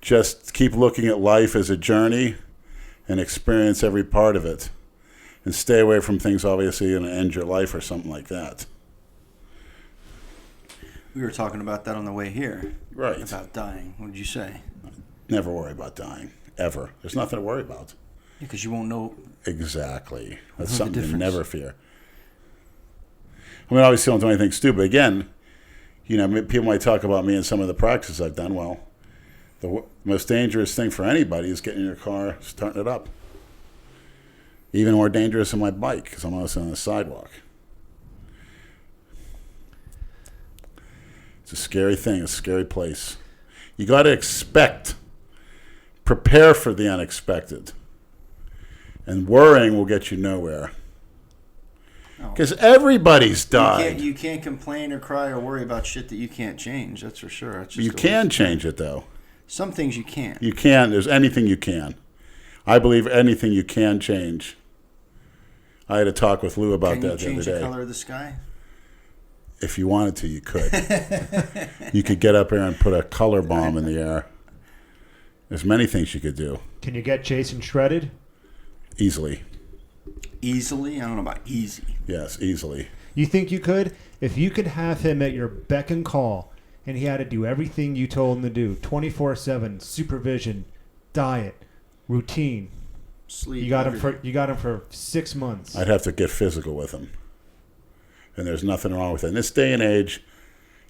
Just keep looking at life as a journey and experience every part of it. And stay away from things obviously going to end your life or something like that. We were talking about that on the way here. Right. About dying. What did you say? Never worry about dying, ever. There's nothing to worry about. Because you won't know. Exactly. That's something to never fear. I mean, obviously, don't do anything stupid. Again, people might talk about me and some of the practices I've done. Well, the most dangerous thing for anybody is getting in your car, starting it up. Even more dangerous than my bike, because I'm always on the sidewalk. It's a scary thing, a scary place. You got to prepare for the unexpected. And worrying will get you nowhere. Because everybody's died. You can't complain or cry or worry about shit that you can't change. That's for sure. You can change it, though. Some things you can't. You can. There's anything you can. I believe anything you can change. I had a talk with Lou about that the other day. Can you change the color of the sky? If you wanted to, you could. You could get up here and put a color bomb in the air. There's many things you could do. Can you get Jason shredded? Easily. Easily? I don't know about easy. Yes, easily. You think you could? If you could have him at your beck and call, and he had to do everything you told him to do, 24/7, supervision, diet, routine. Sleep. You got him for 6 months. I'd have to get physical with him. And there's nothing wrong with it. In this day and age,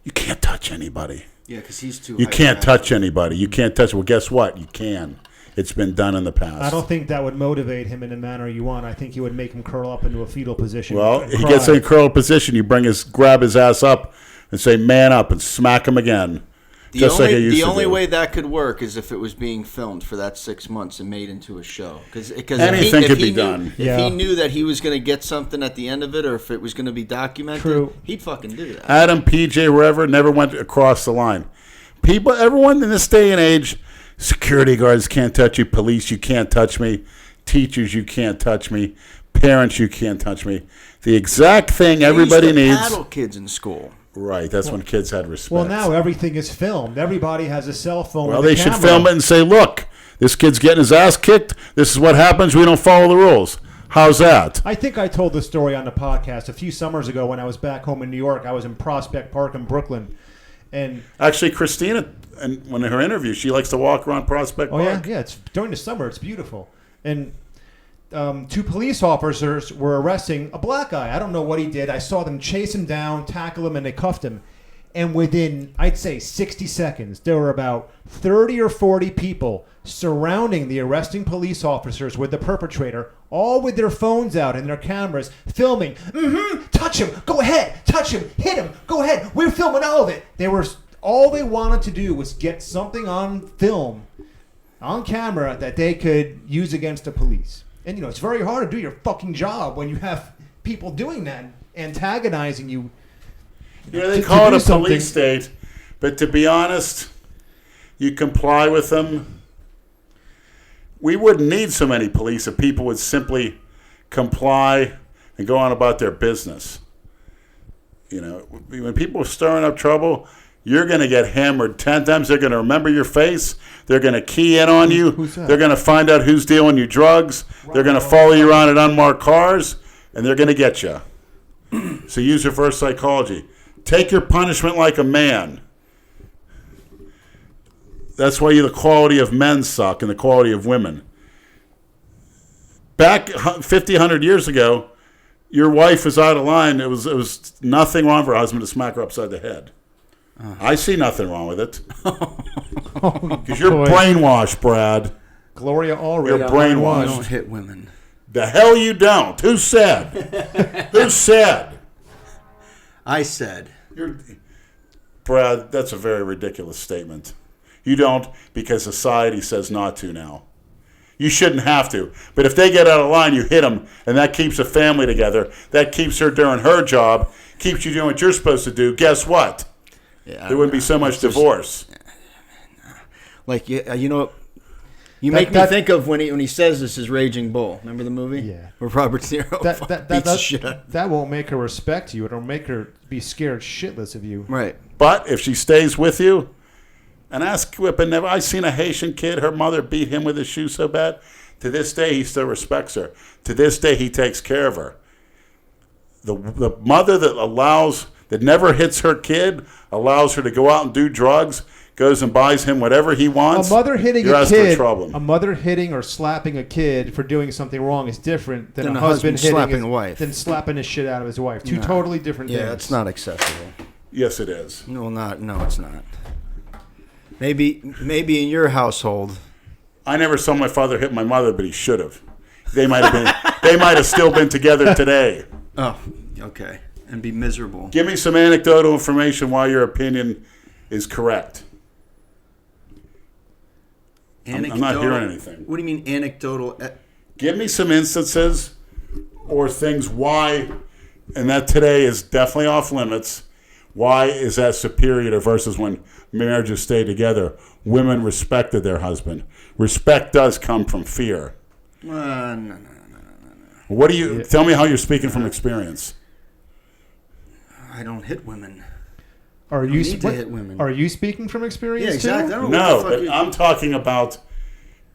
you can't touch anybody. Yeah, because he's too. You can't touch anybody. You can't touch. Well, guess what? You can. It's been done in the past. I don't think that would motivate him in the manner you want. I think you would make him curl up into a fetal position. Well, he gets in a curl position. You grab his ass up and say, man up, and smack him again. The only way that could work is if it was being filmed for that 6 months and made into a show. Because anything could be done. If he knew that he was going to get something at the end of it, or if it was going to be documented, he'd fucking do that. Adam, PJ, wherever, never went across the line. Everyone in this day and age, security guards can't touch you, police, you can't touch me, teachers, you can't touch me, parents, you can't touch me. The exact thing everybody needs. Paddle kids in school. Right, that's when kids had respect. Well, now everything is filmed. Everybody has a cell phone. Well, they should film it and say, look, this kid's getting his ass kicked. This is what happens. We don't follow the rules. How's that? I think I told the story on the podcast a few summers ago when I was back home in New York. I was in Prospect Park in Brooklyn. And actually, Christina, and when in her interview, she likes to walk around Prospect Park. Oh, yeah. It's during the summer. It's beautiful. And 2 police officers were arresting a black guy. I don't know what he did. I saw them chase him down, tackle him, and they cuffed him. And within, I'd say, 60 seconds, there were about 30 or 40 people surrounding the arresting police officers with the perpetrator, all with their phones out and their cameras, filming. Touch him. Go ahead. Touch him. Hit him. Go ahead. We're filming all of it. All they wanted to do was get something on film, on camera, that they could use against the police. And, it's very hard to do your fucking job when you have people doing that, antagonizing you. They call it a police state, but to be honest, you comply with them. We wouldn't need so many police if people would simply comply and go on about their business. When people are stirring up trouble, you're going to get hammered 10 times. They're going to remember your face. They're going to key in on you. Who's that? They're going to find out who's dealing you drugs. They're going to follow you around in unmarked cars, and they're going to get you. So use reverse psychology. Take your punishment like a man. That's why the quality of men suck and the quality of women. Back 50, 100 years ago, your wife was out of line. It was nothing wrong for a husband to smack her upside the head. I see nothing wrong with it. Because you're brainwashed, Brad. Gloria already. You're brainwashed. I don't hit women. The hell you don't. Who said? Who said? I said. Brad, that's a very ridiculous statement. You don't because society says not to now. You shouldn't have to. But if they get out of line, you hit them, and that keeps a family together. That keeps her doing her job, keeps you doing what you're supposed to do. Guess what? Yeah, There wouldn't be so much divorce. Like, you make me think of when he says this is Raging Bull. Remember the movie? Yeah. Where Robert De Niro beats the shit out. That won't make her respect you. It'll make her be scared shitless of you. Right. But if she stays with you, and ask Whippin, I seen a Haitian kid, her mother beat him with his shoe so bad. To this day, he still respects her. To this day, he takes care of her. The mother that never hits her kid, allows her to go out and do drugs, goes and buys him whatever he wants. A mother hitting you're a asking kid, for trouble. a mother hitting or slapping a kid for doing something wrong is different than a husband hitting slapping a wife. Than slapping his shit out of his wife. Two totally different things. Yeah, it's not acceptable. Yes, it is. No, it's not. Maybe in your household. I never saw my father hit my mother, but he should have. They might have still been together today. Oh, okay. And be miserable. Give me some anecdotal information why your opinion is correct. I'm not hearing anything. What do you mean anecdotal? Give me some instances or things why, and that today is definitely off limits. Why is that superior versus when marriages stay together? Women respected their husband. Respect does come from fear. No. What do you tell me how you're speaking from experience? I don't hit women. Are you hit women. Are you speaking from experience? Yeah, exactly. Too? No, but I'm talking about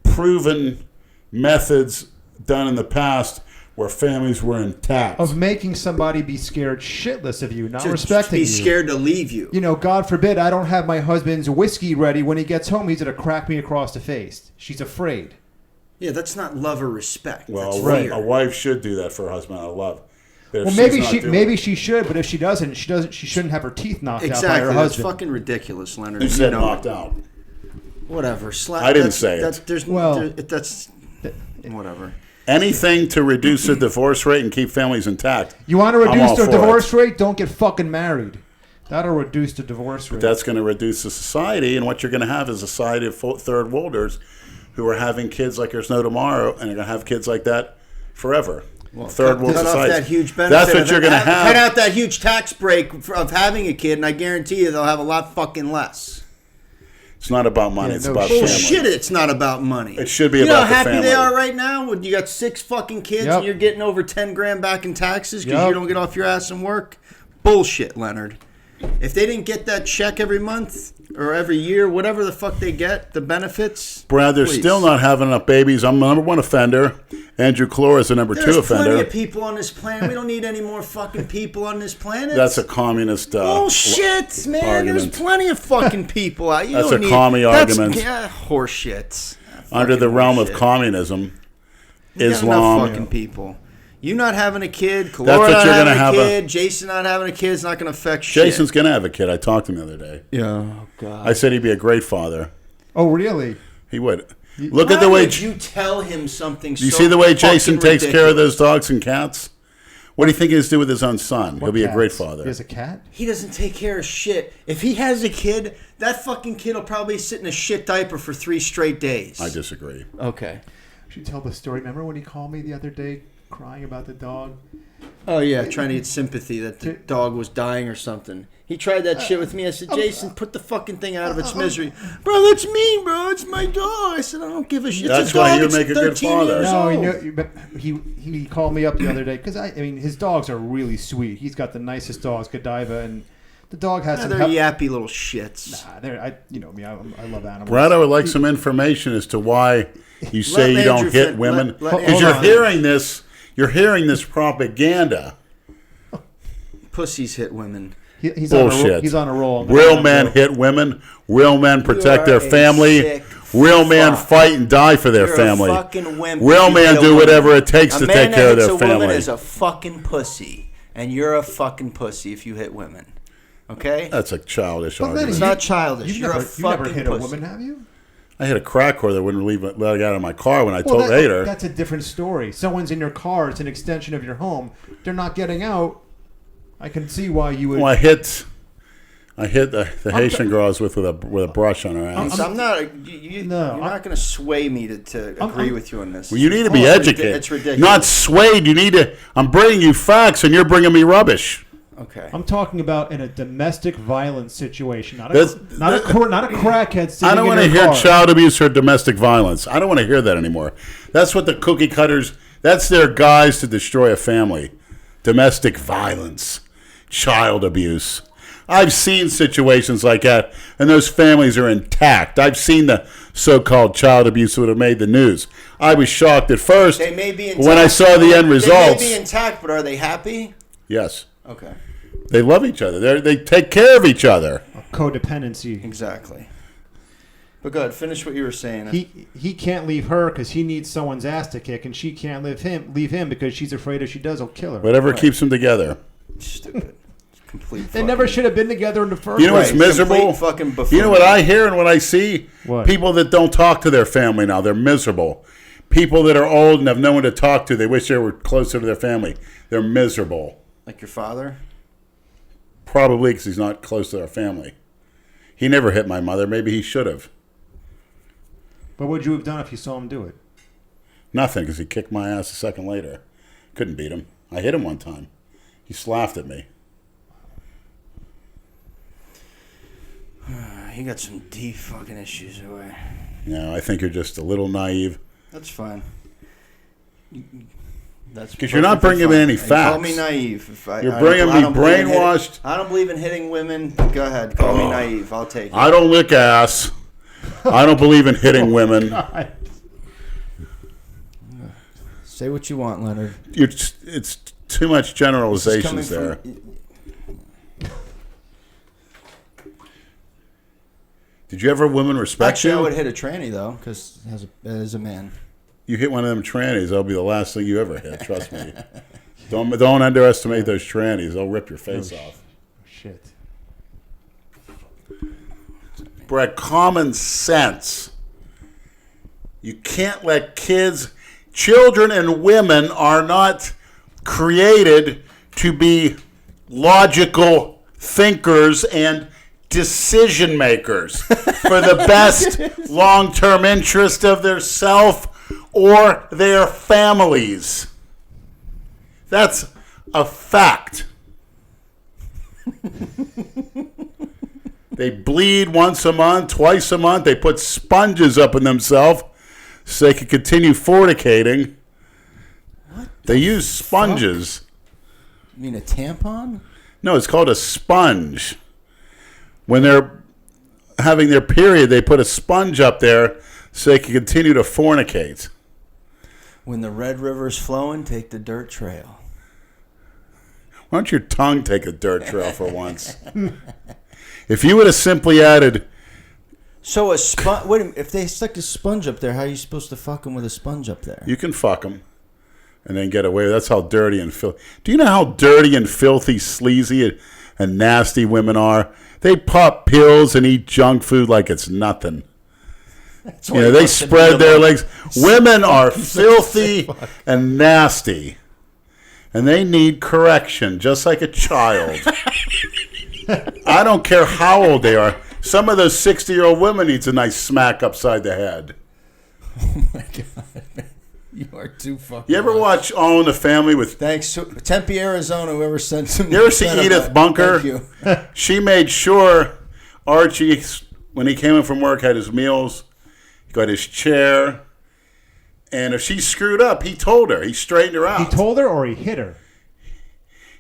proven methods done in the past where families were intact. Of making somebody be scared shitless of you, not respecting you. Be scared to leave you. God forbid I don't have my husband's whiskey ready when he gets home. He's going to crack me across the face. She's afraid. Yeah, that's not love or respect. Well, that's a wife should do that for her husband out of love. Well, maybe she should, but if she doesn't, she shouldn't have her teeth knocked out by her Exactly. That's husband. fucking ridiculous, Leonard. Who said knocked out? Whatever. I didn't say it. That's whatever. Anything to reduce the divorce rate and keep families intact. You want to reduce the divorce it. rate? Don't get fucking married. That'll reduce the divorce rate. But that's going to reduce the society, and what you're going to have is a society of third worlders who are having kids like there's no tomorrow, and they're going to have kids like that forever. Well, third world society. Cut off that huge benefit. That's what you're going to have. Cut out that huge tax break of having a kid, and I guarantee you they'll have a lot fucking less. It's not about money. It's about family. Bullshit, it's not about money. It should be about the family. You know how happy they are right now when you got 6 fucking kids and you're getting over 10 grand back in taxes because you don't get off your ass and work? Bullshit, Leonard. If they didn't get that check every month or every year, whatever the fuck they get, the benefits. Brad, they're still not having enough babies. I'm the number 1 offender. Andrew Clore is the number 2 offender. There's plenty of people on this planet. We don't need any more fucking people on this planet. That's a communist bullshit, man. Argument. There's plenty of fucking people out. That's a commie argument. Yeah, horseshit. Under the realm of communism, Islam. Islam. Fucking people. You not having a kid, Kalora That's what not you're having gonna a have kid, Jason not having a kid, it's not going to affect shit. Jason's going to have a kid. I talked to him the other day. Yeah, oh, God. I said he'd be a great father. Oh, really? He would. Look at Why the way... would you tell him something Do you so see the way Jason fucking takes care of ridiculous? those dogs and cats? What do you think he's do with his own son? He'll What be a cats? great father. He has a cat? He doesn't take care of shit. If he has a kid, that fucking kid will probably sit in a shit diaper for 3 straight days. I disagree. Okay. Should tell the story. Remember when he called me the other day crying about the dog? Oh, yeah, trying to get sympathy that the dog was dying or something. He tried that shit with me. I said, Jason, put the fucking thing out of its misery. Bro, that's me, bro. It's my dog. I said, I don't give a shit. That's it's a dog. why you It's make a good 13 father. years No, old. but he called me up the other day because I mean his dogs are really sweet. He's got the nicest dogs, Godiva, and the dog has some They're help. yappy little shits. Nah, you know me. I love animals. Brad, I would like some information as to why you say you don't Andrew hit fin- women. let Because Andrew you're fin- hearing this. You're hearing this propaganda. Pussies hit women. He's Bullshit. He's on a roll. Real men hit women. Real men protect are their a family. sick Real men fuck. fight and die for their You're family. a fucking wimp. Real if you men hit a do woman. whatever it takes to take care of their A man that hits a woman family. is a fucking pussy, and you're a fucking pussy if you hit women. Okay? That's a childish But argument. It's not childish. You're a you never fucking hit pussy. a woman, have you? I hit a crack whore that wouldn't let it out of my car when I Well, told ate her. that's a different story. Someone's in your car. It's an extension of your home. They're not getting out. I can see why you would. Well, I hit the Haitian girl I was with a brush on her ass. I'm not. You're not going to sway me to agree with you on this. Well, you need to be It's educated. It's ridiculous. Not swayed. You need to. I'm bringing you facts, and you're bringing me rubbish. Okay. I'm talking about in a domestic violence situation, not a That's- crackhead sitting I don't in want to your hear car. child abuse or domestic violence. I don't want to hear that anymore. That's what the cookie cutters. That's their guise to destroy a family. Domestic violence, child abuse. I've seen situations like that, and those families are intact. I've seen the so-called child abuse that would have made the news. I was shocked at first. They may be intact. When I saw the end results. They may be intact, but are they happy? Yes. Okay. They love each other. They take care of each other. Codependency. Exactly. But go ahead, finish what you were saying. He can't leave her because he needs someone's ass to kick, and she can't leave him because she's afraid if she does, he'll kill her. Whatever keeps them together. Stupid. Complete. They fucking- never should have been together in the first You know what's place. miserable? Complete fucking buffoon. You know what I hear and what I see? What? People that don't talk to their family now. They're miserable. People that are old and have no one to talk to. They wish they were closer to their family. They're miserable. Like your father? Probably because he's not close to our family. He never hit my mother. Maybe he should have. What would you have done if you saw him do it? Nothing, because he kicked my ass a second later. Couldn't beat him. I hit him one time. He slapped at me. You got some deep fucking issues away. No, I think you're just a little naive. That's fine. That's 'Cause you're not perfectly bringing me fine. any And Call facts. me naive. If I, You're I bringing don't- me I don't believe in brainwashed. I don't believe in hitting women. Go ahead. Call me naive. I'll take it. I don't lick ass. I don't believe in hitting women. Say what you want, Leonard. It's too much generalizations there. Did you ever have women respect Actually, I you? would hit a tranny, though, because as a man. You hit one of them trannies, that'll be the last thing you ever hit. Trust me. Don't underestimate those trannies. They'll rip your face off. Shit. Brett, common sense. You can't let children and women are not created to be logical thinkers and decision makers for the best long-term interest of their self or their families. That's a fact. They bleed once a month, twice a month. They put sponges up in themselves so they can continue fornicating. What? They use sponges. You mean a tampon? No, it's called a sponge. When they're having their period, they put a sponge up there so they can continue to fornicate. When the Red River's flowing, take the dirt trail. Why don't your tongue take a dirt trail for once? If you would have simply added... So a sponge. Wait a minute. If they stuck a sponge up there, how are you supposed to fuck them with a sponge up there? You can fuck them. and then get away. That's how dirty and filthy. Do you know how dirty and filthy, sleazy, and nasty women are? They pop pills and eat junk food like it's nothing. They spread their legs. Women are filthy and nasty, and they need correction, just like a child. I don't care how old they are. Some of those 60-year-old women needs a nice smack upside the head. Oh my God, man. You are too fucking. You ever watch All in the Family with? Thanks, Tempe, Arizona. Whoever sent some. You ever see Edith Bunker? Thank you. She made sure Archie, when he came in from work, had his meals, he got his chair, and if she screwed up, he told her. He straightened her out. He told her, or he hit her?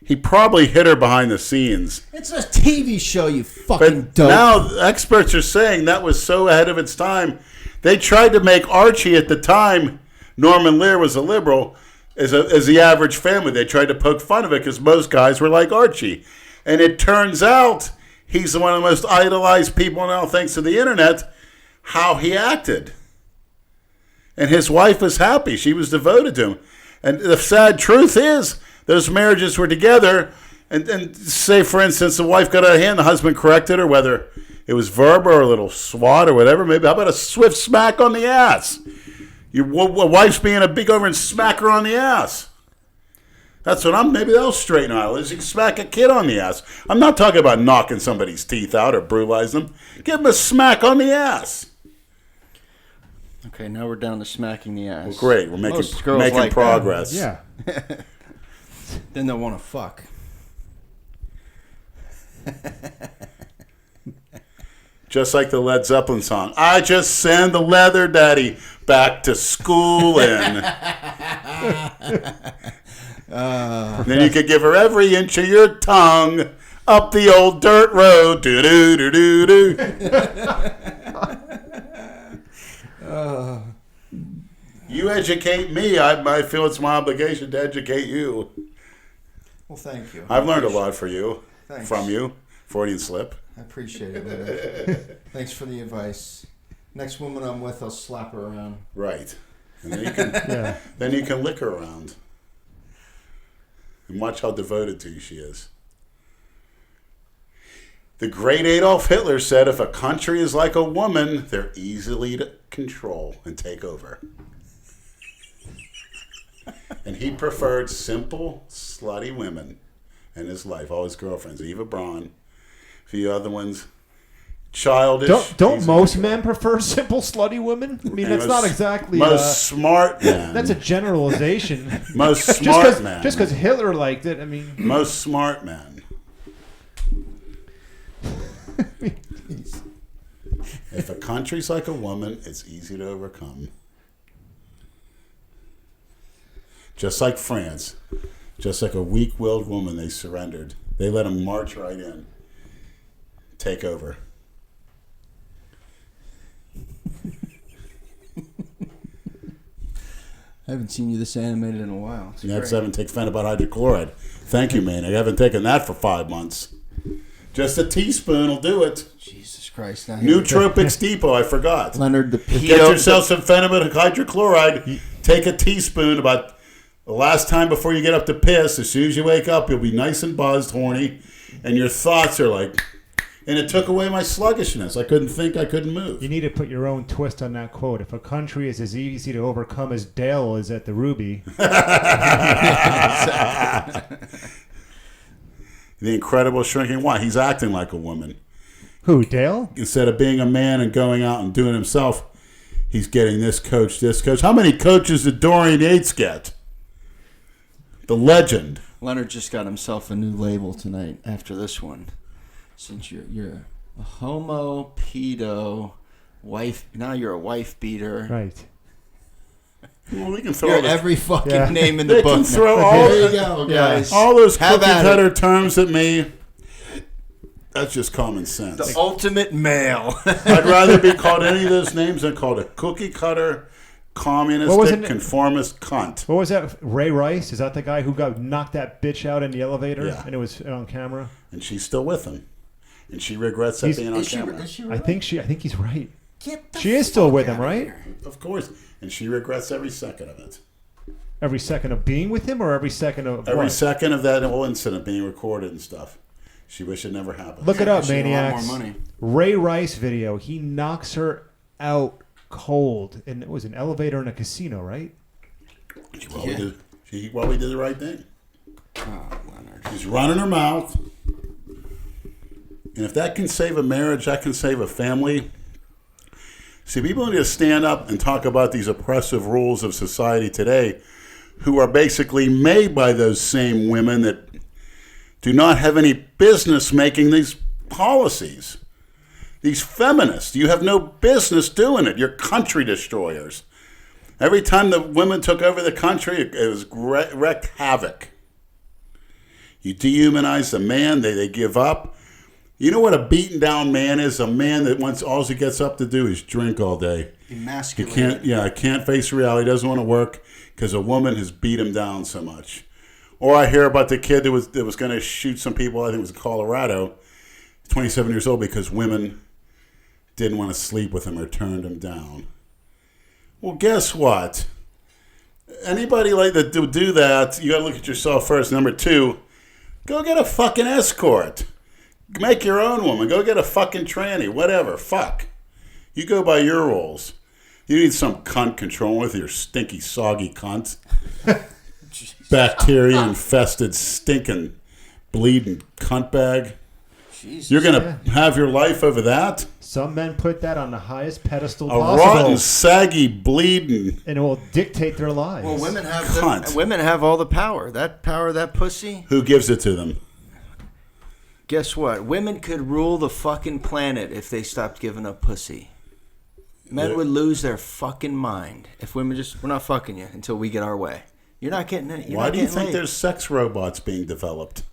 He probably hit her behind the scenes. It's a TV show, you fucking But dope. now experts are saying that was so ahead of its time. They tried to make Archie at the time. Norman Lear was a liberal, as the average family. They tried to poke fun of it because most guys were like Archie. And it turns out he's one of the most idolized people now, thanks to the internet, how he acted. And his wife was happy. She was devoted to him. And the sad truth is, those marriages were together, and say, for instance, the wife got out of hand, the husband corrected her, whether it was verbal or a little swat or whatever. Maybe, how about a swift smack on the ass? Your wife's being a big over and smack her on the ass. That's what maybe they'll straighten out. Is you smack a kid on the ass. I'm not talking about knocking somebody's teeth out or brutalizing them. Give them a smack on the ass. Okay, now we're down to smacking the ass. Well, great. We're making like progress. Yeah. Then they'll want to fuck. Just like the Led Zeppelin song, I just send the leather daddy back to school and then you could give her every inch of your tongue up the old dirt road. Do do do do do. You educate me, I feel it's my obligation to educate you. Well, thank you. I've learned a lot from you. Freudian slip. I appreciate it, man. Thanks for the advice. Next woman I'm with, I'll slap her around. Right. And then you can, then you can lick her around. And watch how devoted to you she is. The great Adolf Hitler said, if a country is like a woman, they're easily to control and take over. And he preferred simple, slutty women in his life. All his girlfriends, Eva Braun, a few other ones, childish. Don't most men prefer simple, slutty women? I mean, that's not exactly... Most smart men. That's a generalization. Most smart men. Just because Hitler liked it, I mean... Most smart men. If a country's like a woman, it's easy to overcome. Just like France. Just like a weak-willed woman, they surrendered. They let them march right in. Take over. I haven't seen you this animated in a while. You haven't taken phenibut hydrochloride. Thank you, man. I haven't taken that for 5 months. Just a teaspoon will do it. Jesus Christ. Nootropics Depot, I forgot. Leonard, the Get yourself some phenibut hydrochloride. Take a teaspoon about the last time before you get up to piss. As soon as you wake up, you'll be nice and buzzed, horny, and your thoughts are like... And it took away my sluggishness. I couldn't think, I couldn't move. You need to put your own twist on that quote. If a country is as easy to overcome as Dale is at the Ruby. The Incredible Shrinking. Why? He's acting like a woman. Who, Dale? Instead of being a man and going out and doing himself, he's getting this coach, this coach. How many coaches did Dorian Yates get? The legend. Leonard just got himself a new label tonight after this one. Since you're a homo, pedo, wife, now you're a wife beater. Right. Well, we can throw You're every fucking name in the they book. Can throw all, there you go, guys. All those Have cookie at cutter it. terms at me. That's just common sense. The ultimate male. I'd rather be called any of those names than called a cookie cutter, communistic, conformist cunt. What was that? Ray Rice? Is that the guy who got knocked that bitch out in the elevator? Yeah. And it was on camera? And she's still with him. And she regrets that being on camera. I think he's right. Get the She is still fuck with him, outta right? here. Of course. And she regrets every second of it. Every second of being with him, or every second of Every what? second of that whole incident being recorded and stuff. She wished it never happened. Look it up, She had a lot maniacs. more money. Ray Rice video. He knocks her out cold, and it was an elevator in a casino, right? She probably did the right thing. Oh, Leonard. She's running her mouth. And if that can save a marriage, that can save a family. See, people need to stand up and talk about these oppressive rules of society today, who are basically made by those same women that do not have any business making these policies. These feminists, you have no business doing it. You're country destroyers. Every time the women took over the country, it was wreaked havoc. You dehumanize the man, they give up. You know what a beaten down man is? A man that wants all he gets up to do is drink all day. Emasculated. Can't face reality. Doesn't want to work because a woman has beat him down so much. Or I hear about the kid that was going to shoot some people. I think it was in Colorado, 27 years old, because women didn't want to sleep with him or turned him down. Well, guess what? Anybody like that do that, you got to look at yourself first. Number two, go get a fucking escort. Make your own woman. Go get a fucking tranny. Whatever. Fuck. You go by your rules. You need some cunt controlling with your stinky, soggy cunt. Bacteria-infested, stinking, bleeding cunt bag. Jesus. You're going to have your life over that? Some men put that on the highest pedestal A possible, rotten, saggy, bleeding. and it will dictate their lives. Well, women have Cunt. women have all the power. That power, that pussy. Who gives it to them? Guess what? Women could rule the fucking planet if they stopped giving up pussy. Men would lose their fucking mind if women just, we're not fucking you until we get our way. You're not getting it. Why do you think there's sex robots being developed?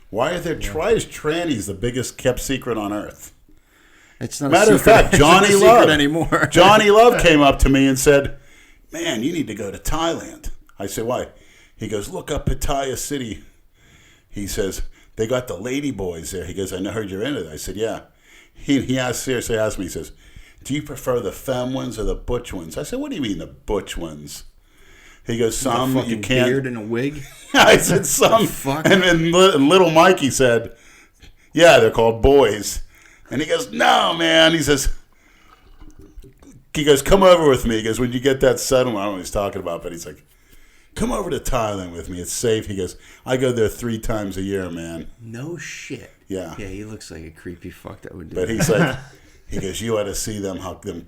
Why are there trannies the biggest kept secret on earth? It's not Matter a of secret. fact, It's not a Johnny secret Love anymore. Johnny Love came up to me and said, "Man, you need to go to Thailand." I said, "Why?" He goes, "Look up Pattaya City." He says, "They got the lady boys there." He goes, "I heard you're into that." I said, "Yeah." He seriously asked me, he says, "Do you prefer the femme ones or the butch ones?" I said, "What do you mean the butch ones?" He goes, "Some you can't." Beard and a wig. I said, "Some." Fuck? And then little Mikey said, "Yeah, they're called boys." And he goes, "No, man." He goes, "Come over with me." He goes, "When you get that settlement," I don't know what he's talking about, but he's like, "Come over to Thailand with me. It's safe." He goes, "I go there 3 times a year, man." No shit. Yeah. Yeah, he looks like a creepy fuck that would do But that. he's like, he goes, "You ought to see them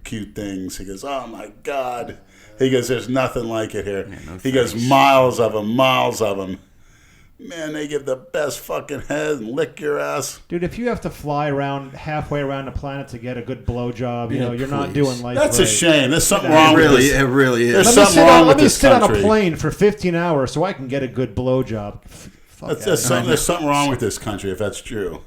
cute things." He goes, "Oh my God." He goes, "There's nothing like it here." Yeah, no He goes, thanks. miles of them. Man, they give the best fucking head and lick your ass. Dude, if you have to fly around halfway around the planet to get a good blowjob, you know, you're not please. doing life That's right. a shame. There's something It wrong with really, this. it really There's is. something wrong with let me this sit on a country. plane for 15 hours so I can get a good blowjob. Fuck There's something wrong with this country if that's true.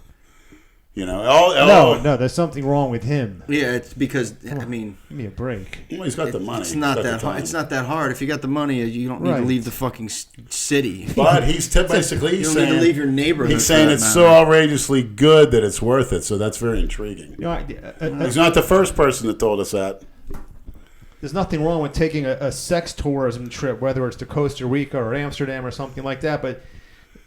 You know, No, there's something wrong with him. Yeah, it's because I mean, Give me a break. Well, he's got the money. it's not He's got that the hard. time. It's not that hard. If you got the money, you don't need to Right. leave the fucking city. But he's basically You don't saying need to leave your neighborhood. he's for saying that it's matter. so outrageously good that it's worth it. So that's very intriguing. You know, He's not the first person that told us that. there's nothing wrong with taking a sex tourism trip, whether it's to Costa Rica or Amsterdam or something like that, but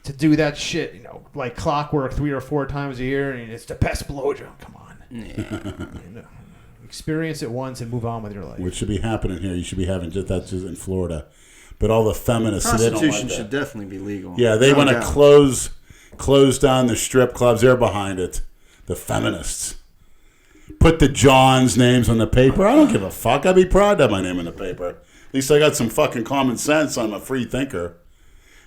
to do that shit, you know, like clockwork 3 or 4 times a year, and it's the best blowjob. Come on. Yeah. You know, experience it once and move on with your life. Which should be happening here. You should be having that's just in Florida. But all the feminists, they don't Prostitution like should that. definitely be legal. Yeah, they No want to doubt. close down the strip clubs. They're behind it. The feminists. Put the Johns' names on the paper. I don't give a fuck. I'd be proud to have my name in the paper. At least I got some fucking common sense. I'm a free thinker.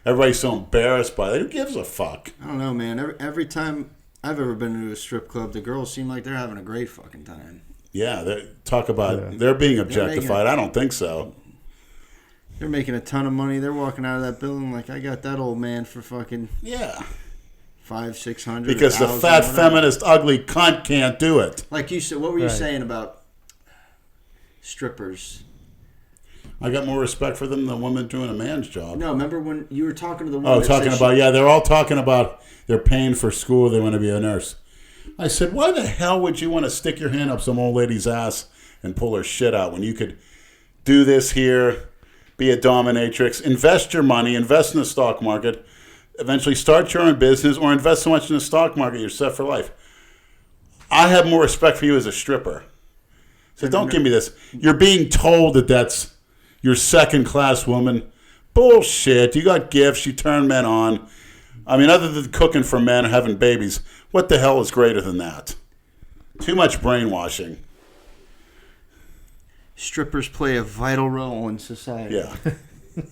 Everybody's so embarrassed by it. Who gives a fuck? I don't know, man. Every time I've ever been to a strip club, the girls seem like they're having a great fucking time. Yeah, they're being objectified. I don't think so. They're making a ton of money. They're walking out of that building like, I got that old man for fucking Yeah. $500-$600. Because the 1,000, fat, whatever. feminist, ugly cunt can't do it. Like you said, what were you Right. saying about strippers? I got more respect for them than women doing a man's job. No, remember when you were talking to the woman? Oh, that talking said about, yeah, they're all talking about they're paying for school, they want to be a nurse. I said, why the hell would you want to stick your hand up some old lady's ass and pull her shit out when you could do this here, be a dominatrix. Invest your money. Invest in the stock market. Eventually start your own business or invest so much in the stock market you're set for life. I have more respect for you as a stripper. So don't give me this. You're being told that that's your second-class woman. Bullshit. You got gifts. You turn men on. I mean, other than cooking for men and having babies, what the hell is greater than that? Too much brainwashing. Strippers play a vital role in society. Yeah.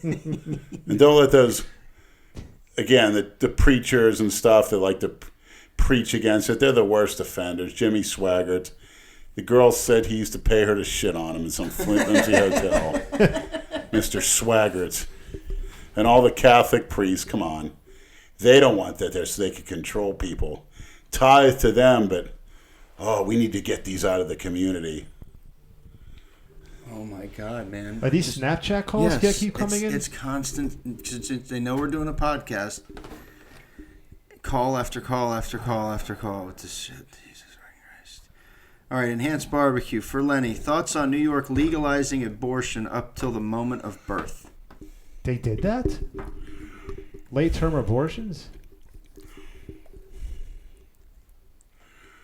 And don't let those, again, the preachers and stuff that like to preach against it, they're the worst offenders. Jimmy Swaggart. The girl said he used to pay her to shit on him in some flimsy hotel. Mr. Swaggart. And all the Catholic priests, come on. They don't want that there so they can control people. Tithe to them, but, we need to get these out of the community. Oh my God, man! Are these Snapchat calls keep coming in? It's constant. They know we're doing a podcast. Call after call after call after call with this shit. Jesus Christ! All right, enhanced barbecue for Lenny. Thoughts on New York legalizing abortion up till the moment of birth? They did that? Late-term abortions?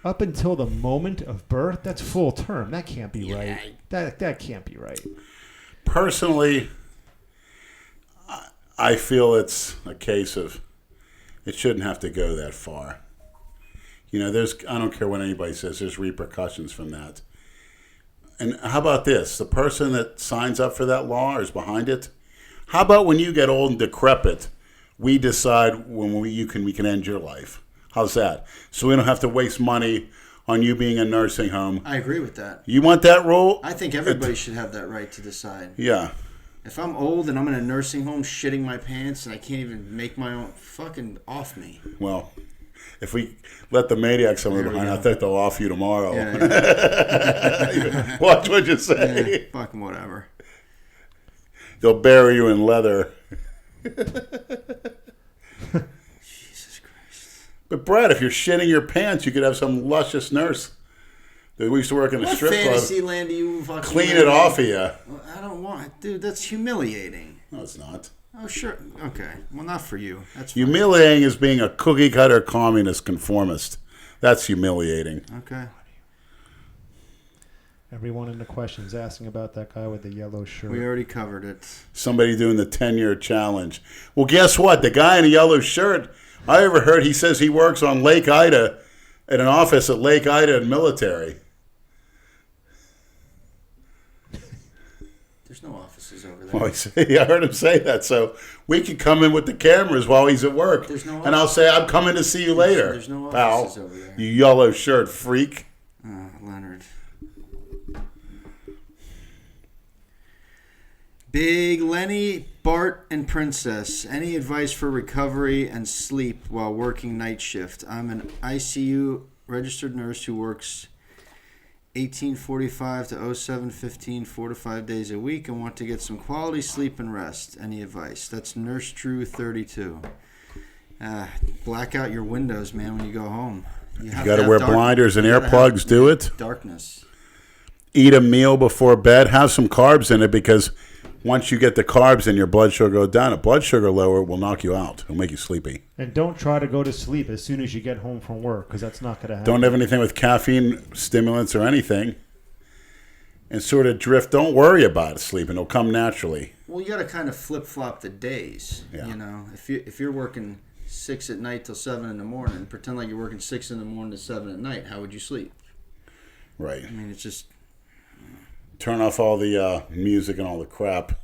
Up until the moment of birth? That's full term. That can't be right. That can't be right. Personally, I feel it's a case of it shouldn't have to go that far. You know, I don't care what anybody says, there's repercussions from that. And how about this? The person that signs up for that law or is behind it, how about when you get old and decrepit, we decide when we can end your life? How's that? So we don't have to waste money on you being in a nursing home. I agree with that. You want that rule? I think everybody should have that right to decide. Yeah. If I'm old and I'm in a nursing home shitting my pants and I can't even make my own, fucking off me. Well, if we let the maniacs somewhere behind, I think they'll off you tomorrow. Yeah. Watch what you say. Yeah, fucking whatever. They'll bury you in leather. Jesus Christ. But Brad, if you're shitting your pants, you could have some luscious nurse that we used to work in a strip club. Fantasy land do you fucking Clean it off of you. Well, I don't want, dude. That's humiliating. No, it's not. Oh, sure. Okay. Well, not for you. That's fine. Humiliating is being a cookie cutter communist conformist. That's humiliating. Okay. Everyone in the questions asking about that guy with the yellow shirt. We already covered it. Somebody doing the 10-year challenge. Well, guess what? The guy in the yellow shirt, I overheard he says he works on Lake Ida at an office at Lake Ida and military. There's no offices over there. Well, I heard him say that. So we could come in with the cameras while he's at work. There's no and I'll say, I'm coming to see you later. There's no pal, offices over there. You yellow shirt freak. Leonard. Big Lenny, Bart, and Princess. Any advice for recovery and sleep while working night shift? I'm an ICU registered nurse who works 1845 to 0715, 4 to 5 days a week, and want to get some quality sleep and rest. Any advice? That's Nurse Drew 32. Black out your windows, man, when you go home. You got to wear blinders and earplugs. Do it. Darkness. Eat a meal before bed. Have some carbs in it because once you get the carbs in, your blood sugar go down. A blood sugar lower will knock you out. It'll make you sleepy. And don't try to go to sleep as soon as you get home from work because that's not going to happen. Don't have anything with caffeine, stimulants, or anything. And sort of drift. Don't worry about it sleeping. It'll come naturally. Well, you got to kind of flip-flop the days. Yeah. You know, if you're working 6 at night till 7 in the morning, pretend like you're working 6 in the morning to 7 at night. How would you sleep? Right. I mean, it's just... Turn off all the music and all the crap.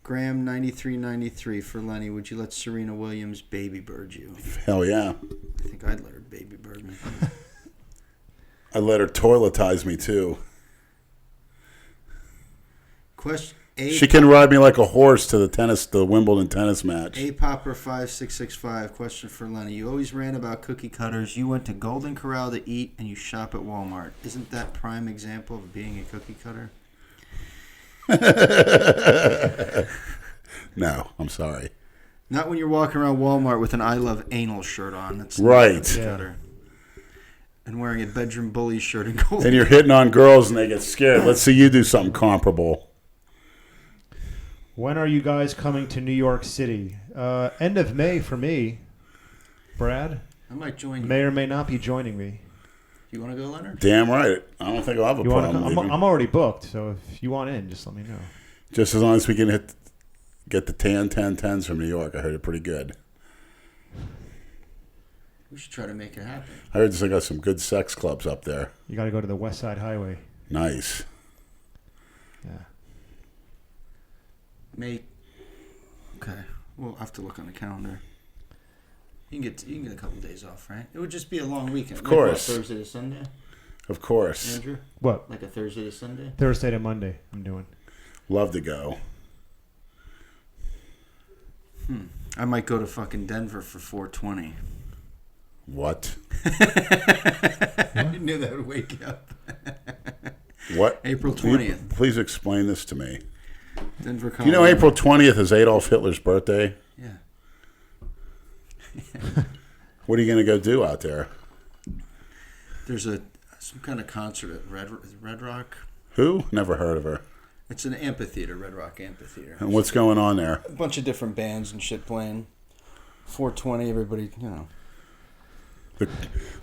Graham 9393 for Lenny. Would you let Serena Williams baby bird you? Hell yeah. I think I'd let her baby bird me. I let her toiletize me too. Question. She can ride me like a horse to the Wimbledon tennis match. Popper 5665. Question for Lenny. You always ran about cookie cutters. You went to Golden Corral to eat, and you shop at Walmart. Isn't that prime example of being a cookie cutter? No, I'm sorry. Not when you're walking around Walmart with an I Love Anal shirt on. That's right. Not a cookie cutter. And wearing a bedroom bully shirt and Golden. And you're hitting on girls, and they get scared. Let's see you do something comparable. When are you guys coming to New York City? End of May for me. Brad? I might join you. May or may not be joining me. You want to go, Leonard? Damn right. I don't think I'll have a problem leaving. I'm already booked, so if you want in, just let me know. Just as long as we can get the 10-10-10s from New York. I heard it pretty good. We should try to make it happen. I heard they got some good sex clubs up there. You got to go to the West Side Highway. Nice. Yeah. May. Okay, we'll have to look on the calendar. You can get a couple days off, right? It would just be a long weekend. Of course. Like what, Thursday to Sunday, Of course. Andrew? What? Like a Thursday to Sunday? Thursday to Monday I'm doing. Love to go. I might go to fucking Denver for 420. What? I knew that would wake you up. What? April Can you 20th. Please explain this to me. Denver, Do you know Colorado. April 20th is Adolf Hitler's birthday? Yeah. What are you going to go do out there? There's some kind of concert at Red Rock. Who? Never heard of her. It's an amphitheater, Red Rock Amphitheater. And what's going on there? A bunch of different bands and shit playing. 420, everybody,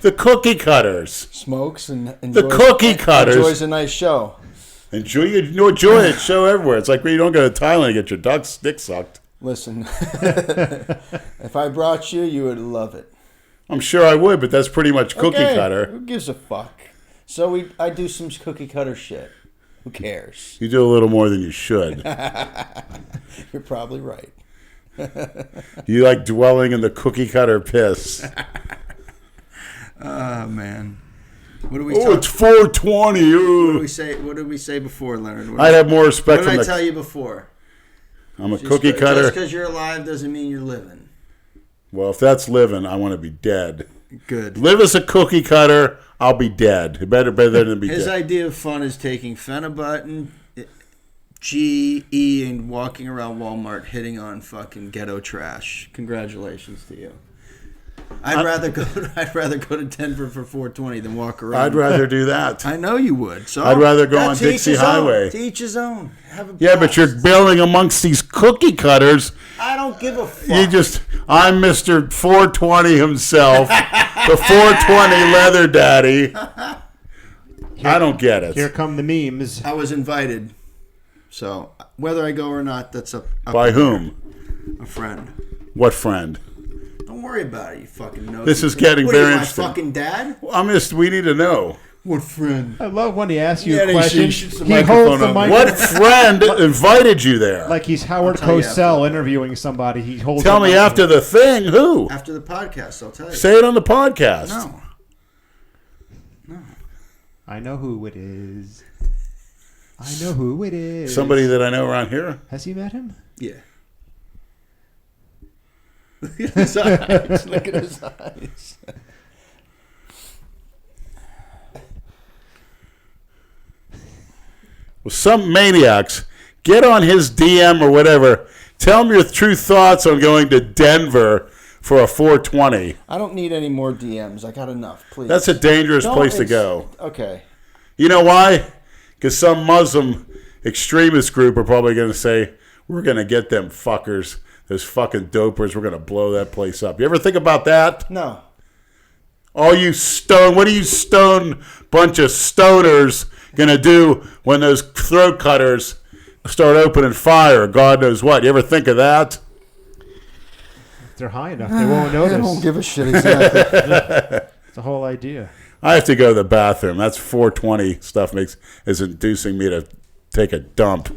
The cookie cutters. smokes and enjoys, The cookie cutters. enjoys a nice show. Enjoy it. Show everywhere. It's like when you don't go to Thailand and get your dick sucked. Listen, if I brought you, you would love it. I'm sure I would, but that's pretty much cookie Okay, cutter. Who gives a fuck? So I do some cookie cutter shit. Who cares? You do a little more than you should. You're probably right. You like dwelling in the cookie cutter piss. Oh man, what do we? Oh, it's 420. What Ooh. did we say? What did we say before, Leonard? I'd have more respect What from did I the. tell you before? I'm a cookie cutter. Just because you're alive doesn't mean you're living. Well, if that's living, I want to be dead. Good. Live as a cookie cutter, I'll be dead. Better than be His dead. idea of fun is taking Phenibutton, GE, and walking around Walmart hitting on fucking ghetto trash. Congratulations to you. I'd rather go to Denver for 420 than walk around. I'd rather do that. I know you would. So I'd rather go on to each Dixie his own. Highway. To each his own. Have a Yeah, but blast. you're building amongst these cookie cutters. I don't give a fuck. I'm Mr. 420 himself, the 420 leather daddy. I don't get it. Here come the memes. I was invited. So whether I go or not, that's up By to whom? a friend. What friend? Don't worry about it, you fucking know. This is getting what very are you, interesting. my fucking dad? We need to know. What friend? I love when he asks you Yeah, a they question. shoot the He microphone holds the up. mic What friend invited you there? like he's Howard I'll tell you Cosell after. interviewing somebody. He holds. Tell the me mic- after the thing. Who? After the podcast, I'll tell you. Say it on the podcast. No. I know who it is. I know who it is. Somebody that I know around here. Has he met him? Yeah. Look at his eyes. Look at his eyes. Well, some maniacs get on his DM or whatever. Tell him your true thoughts on going to Denver for a 420. I don't need any more DMs. I got enough, please. That's a dangerous Don't place to ins- go. Okay. You know why? Because some Muslim extremist group are probably going to say, we're going to get them fuckers, those fucking dopers, we're going to blow that place up. You ever think about that? No. All you what are you stone bunch of stoners going to do when those throat cutters start opening fire? God knows what. You ever think of that? If they're high enough, they won't notice. I don't give a shit exactly. It's the whole idea. I have to go to the bathroom. That's 420 stuff is inducing me to take a dump.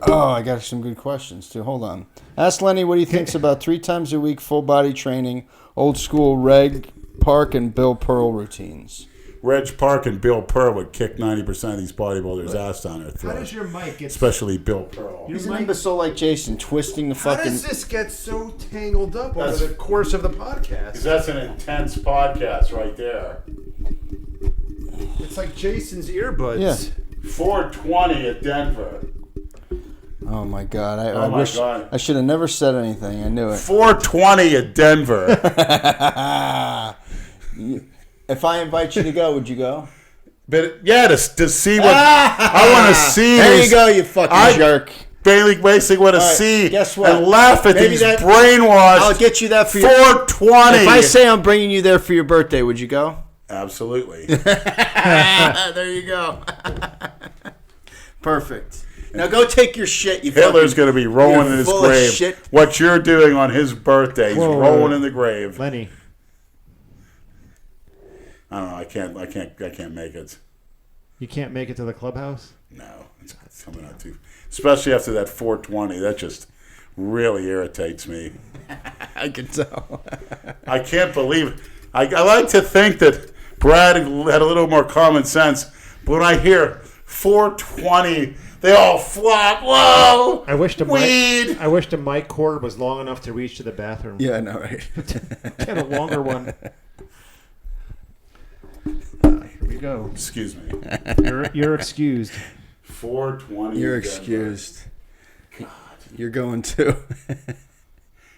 Oh, I got some good questions, too. Hold on. Ask Lenny what he thinks about 3 times a week full body training, old school Reg Park and Bill Pearl routines. Reg Park and Bill Pearl would kick 90% of these bodybuilders' ass down their How throat. does your mic get? Especially Bill Pearl. He's an imbecile like Jason, twisting the How fucking... does this get so tangled up over That's- the course of the podcast? Because that's an intense podcast right there. It's like Jason's earbuds. Yeah. 420 at Denver. Oh, my God. I Oh, my wish God. I should have never said anything. I knew it. 420 at Denver. If I invite you to go, would you go? But yeah, to see what I want to see. There these- you go, you fucking jerk. basically want to see guess what? and laugh at Maybe these that- brainwashed I'll get you that for your 420. If I say I'm bringing you there for your birthday, would you go? Absolutely. There you go. Perfect. Now go take your shit. You Hitler's going to be rolling in his full of grave. shit. What you're doing on his birthday, he's Whoa, rolling in the grave. Lenny. I don't know. I can't make it. You can't make it to the clubhouse? No, it's coming out too. Especially after that 420, that just really irritates me. I can tell. I can't believe. I like to think that Brad had a little more common sense, but when I hear 420, they all flop. Whoa! I wish the weed. mic cord was long enough to reach to the bathroom. Yeah, I know, right? Get a longer one. Here we go. Excuse me. You're excused. 420. You're excused. God. You're going too.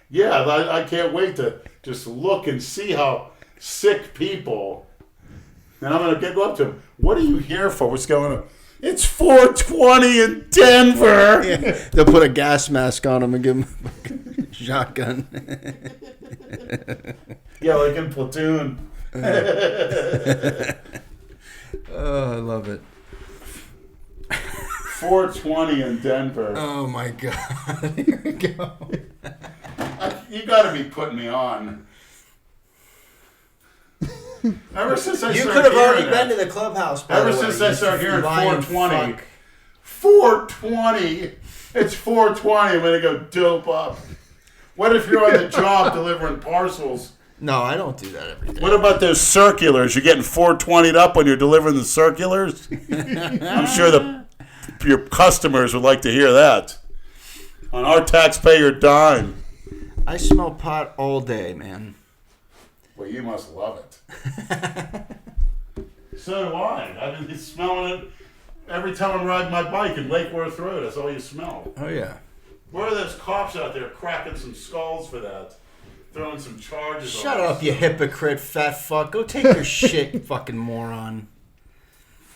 Yeah, I can't wait to just look and see how sick people. And I'm going to go up to them. What are you here for? What's going on? It's 420 in Denver. Yeah, they'll put a gas mask on him and give him a shotgun. Yeah, like in Platoon. Oh, I love it. 420 in Denver. Oh my God! Here we go. You got to be putting me on. Ever since I You started could have already hearing that, been to the clubhouse. By Ever the way. since I You started hearing lying 420, fuck. 420, it's 420. I'm gonna go dope up. What if you're on the job delivering parcels? No, I don't do that every day. What about those circulars? You're getting 420'd up when you're delivering the circulars? I'm sure your customers would like to hear that. On our taxpayer dime. I smell pot all day, man. Well, you must love it. So do I. I've been smelling it every time I'm riding my bike in Lake Worth Road. That's all you smell. Oh yeah. Where are those cops out there cracking some skulls for that? Throwing some charges on Shut us? up, you hypocrite, fat fuck. Go take your shit, you fucking moron.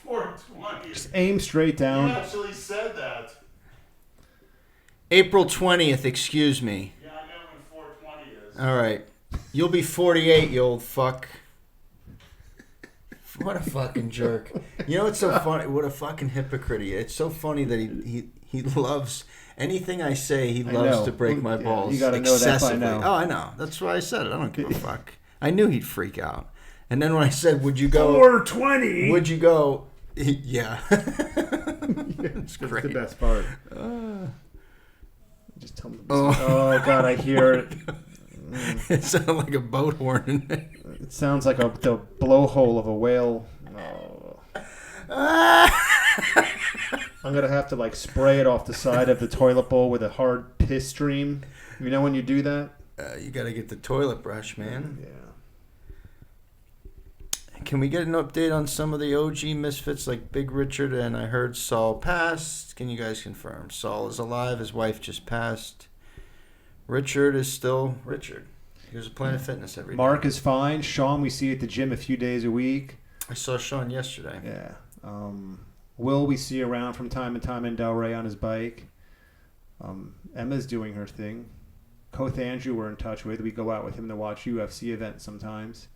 420. Aim straight You down. actually said that. April 20th, excuse me. Yeah, I know when 420 is. All right. You'll be 48, you old fuck. What a fucking jerk. You know what's so funny? What a fucking hypocrite he is. It's so funny that he loves anything I say. He loves know. to break my Yeah, balls you gotta know that by excessively. now. Oh, I know. That's why I said it. I don't give a fuck. I knew he'd freak out. And then when I said, would you go? 420. Would you go? Yeah. It's That's great. the best part. Just tell me. Oh God, I hear it. It sounded like a boat horn. It sounds like the blowhole of a whale. Oh. I'm gonna have to like spray it off the side of the toilet bowl with a hard piss stream. You know when you do that? You got to get the toilet brush, man. Yeah. Can we get an update on some of the OG Misfits like Big Richard and I heard Saul passed? Can you guys confirm? Saul is alive. His wife just passed. Richard is still Richard. He was at Planet Fitness every day. Mark is fine. Sean, we see at the gym a few days a week. I saw Sean yesterday. Yeah. Will we see around from time to time in Delray on his bike. Emma's doing her thing. Koth Andrew we're in touch with. We go out with him to watch UFC events sometimes.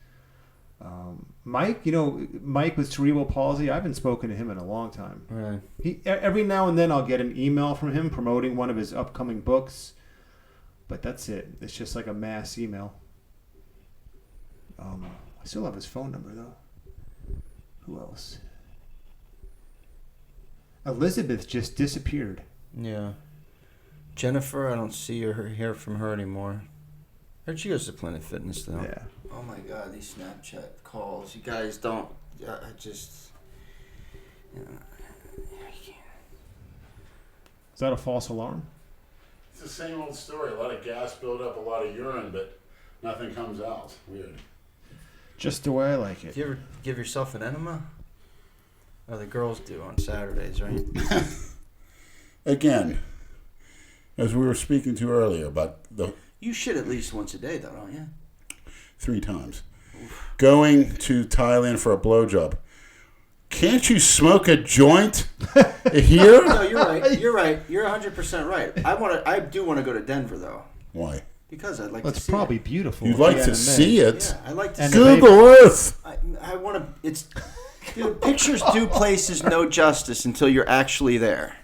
Mike, Mike with cerebral palsy. I haven't spoken to him in a long time. Right. Every now and then I'll get an email from him promoting one of his upcoming books. But that's it. It's just like a mass email. I still have his phone number, though. Who else? Elizabeth just disappeared. Yeah. Jennifer, I don't see or hear from her anymore. Heard she goes to Planet Fitness, though. Yeah. Oh, my God, these Snapchat calls. You guys don't... I just... I can't. Is that a false alarm? It's the same old story. A lot of gas build up, a lot of urine, but nothing comes out. Weird. Just the way I like it. Do you ever give yourself an enema? Oh, the girls do on Saturdays, right? Again, as we were speaking to earlier about the You shit at least once a day, though, don't you? 3 times. Going to Thailand for a blowjob. Can't you smoke a joint here? No, you're right. You're right. You're 100% right. I do want to go to Denver though. Why? Because I'd like Well, to it's see probably it. beautiful. You'd if like you to hadn't see been. it. Yeah, I like to And see the it. Google Earth. I want to. Dude, pictures do places no justice until you're actually there.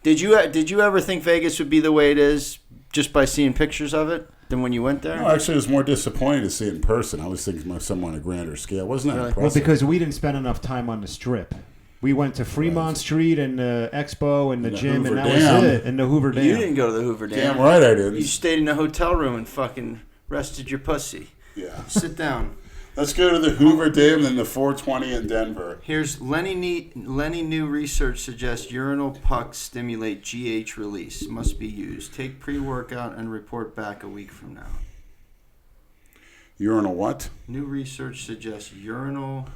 Did you ever think Vegas would be the way it is just by seeing pictures of it than when you went there? No, actually, it was more disappointing to see it in person. I was thinking of someone on a grander scale. Wasn't that Really? Well, impressive? because we didn't spend enough time on the Strip. We went to Fremont Street and the Expo and the And the gym, Hoover and that Dam. was it. And the Hoover Dam. You didn't go to the Hoover Dam. Damn right I did. You stayed in a hotel room and fucking rested your pussy. Yeah. Sit down. Let's go to the Hoover Dam and the 420 in Denver. Here's Lenny new research suggests urinal pucks stimulate GH release. Must be used. Take pre-workout and report back a week from now. Urinal what? New research suggests urinal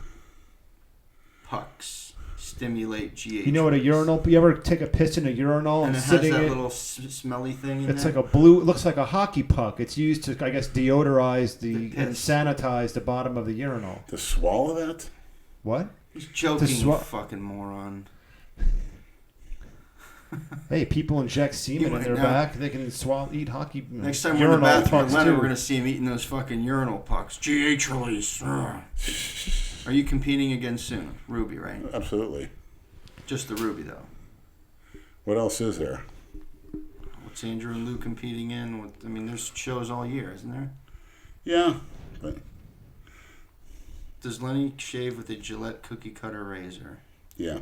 pucks stimulate GH. You know what a release. urinal? You ever take a piss in a urinal And and it has sitting that it? little smelly thing in It's there. like a blue. It looks like a hockey puck. It's used to, I guess, deodorize The and piss. sanitize the bottom of the urinal. To swallow that? What? He's joking, to you fucking moron. Hey, people inject semen in might their know. back. They can eat hockey. Next time we're in the urinal bathroom with pucks Leonard, too. we're going to see him eating those fucking urinal pucks. GH release. Ugh. Are you competing again soon? Ruby, right? Absolutely. Just the Ruby, though. What else is there? What's Andrew and Lou competing in? I mean, there's shows all year, isn't there? Yeah, but Does Lenny shave with a Gillette cookie cutter razor? yeah.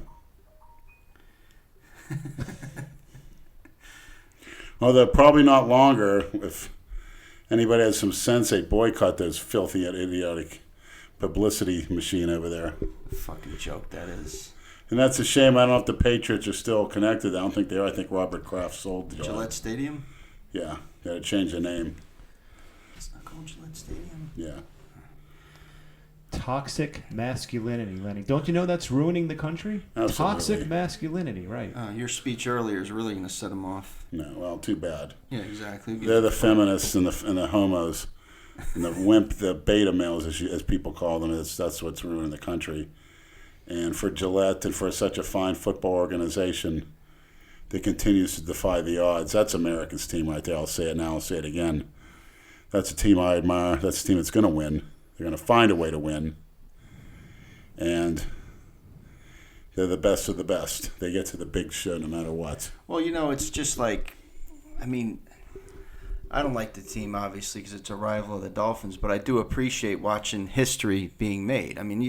Although probably not longer. If anybody has some sense, they boycott those filthy, idiotic publicity machine over there. Fucking joke that is. And that's a shame. I don't know if the Patriots are still connected. I don't think they are. I think Robert Kraft sold the Gillette Stadium? Yeah, got to change the name. It's not called Gillette Stadium. Yeah. Toxic masculinity, Lenny. Don't you know that's ruining the country? Absolutely. Toxic masculinity, right? Your speech earlier is really going to set him off. No, well, too bad. Yeah, exactly. They're the feminists and the homos and the wimp, the beta males, as people call them. That's what's ruining the country. And for Gillette and for such a fine football organization that continues to defy the odds, that's America's team right there. I'll say it now. I'll say it again. That's a team I admire. That's a team that's going to win. They're going to find a way to win. And they're the best of the best. They get to the big show no matter what. Well, it's just like, I mean, I don't like the team, obviously, because it's a rival of the Dolphins, but I do appreciate watching history being made. I mean,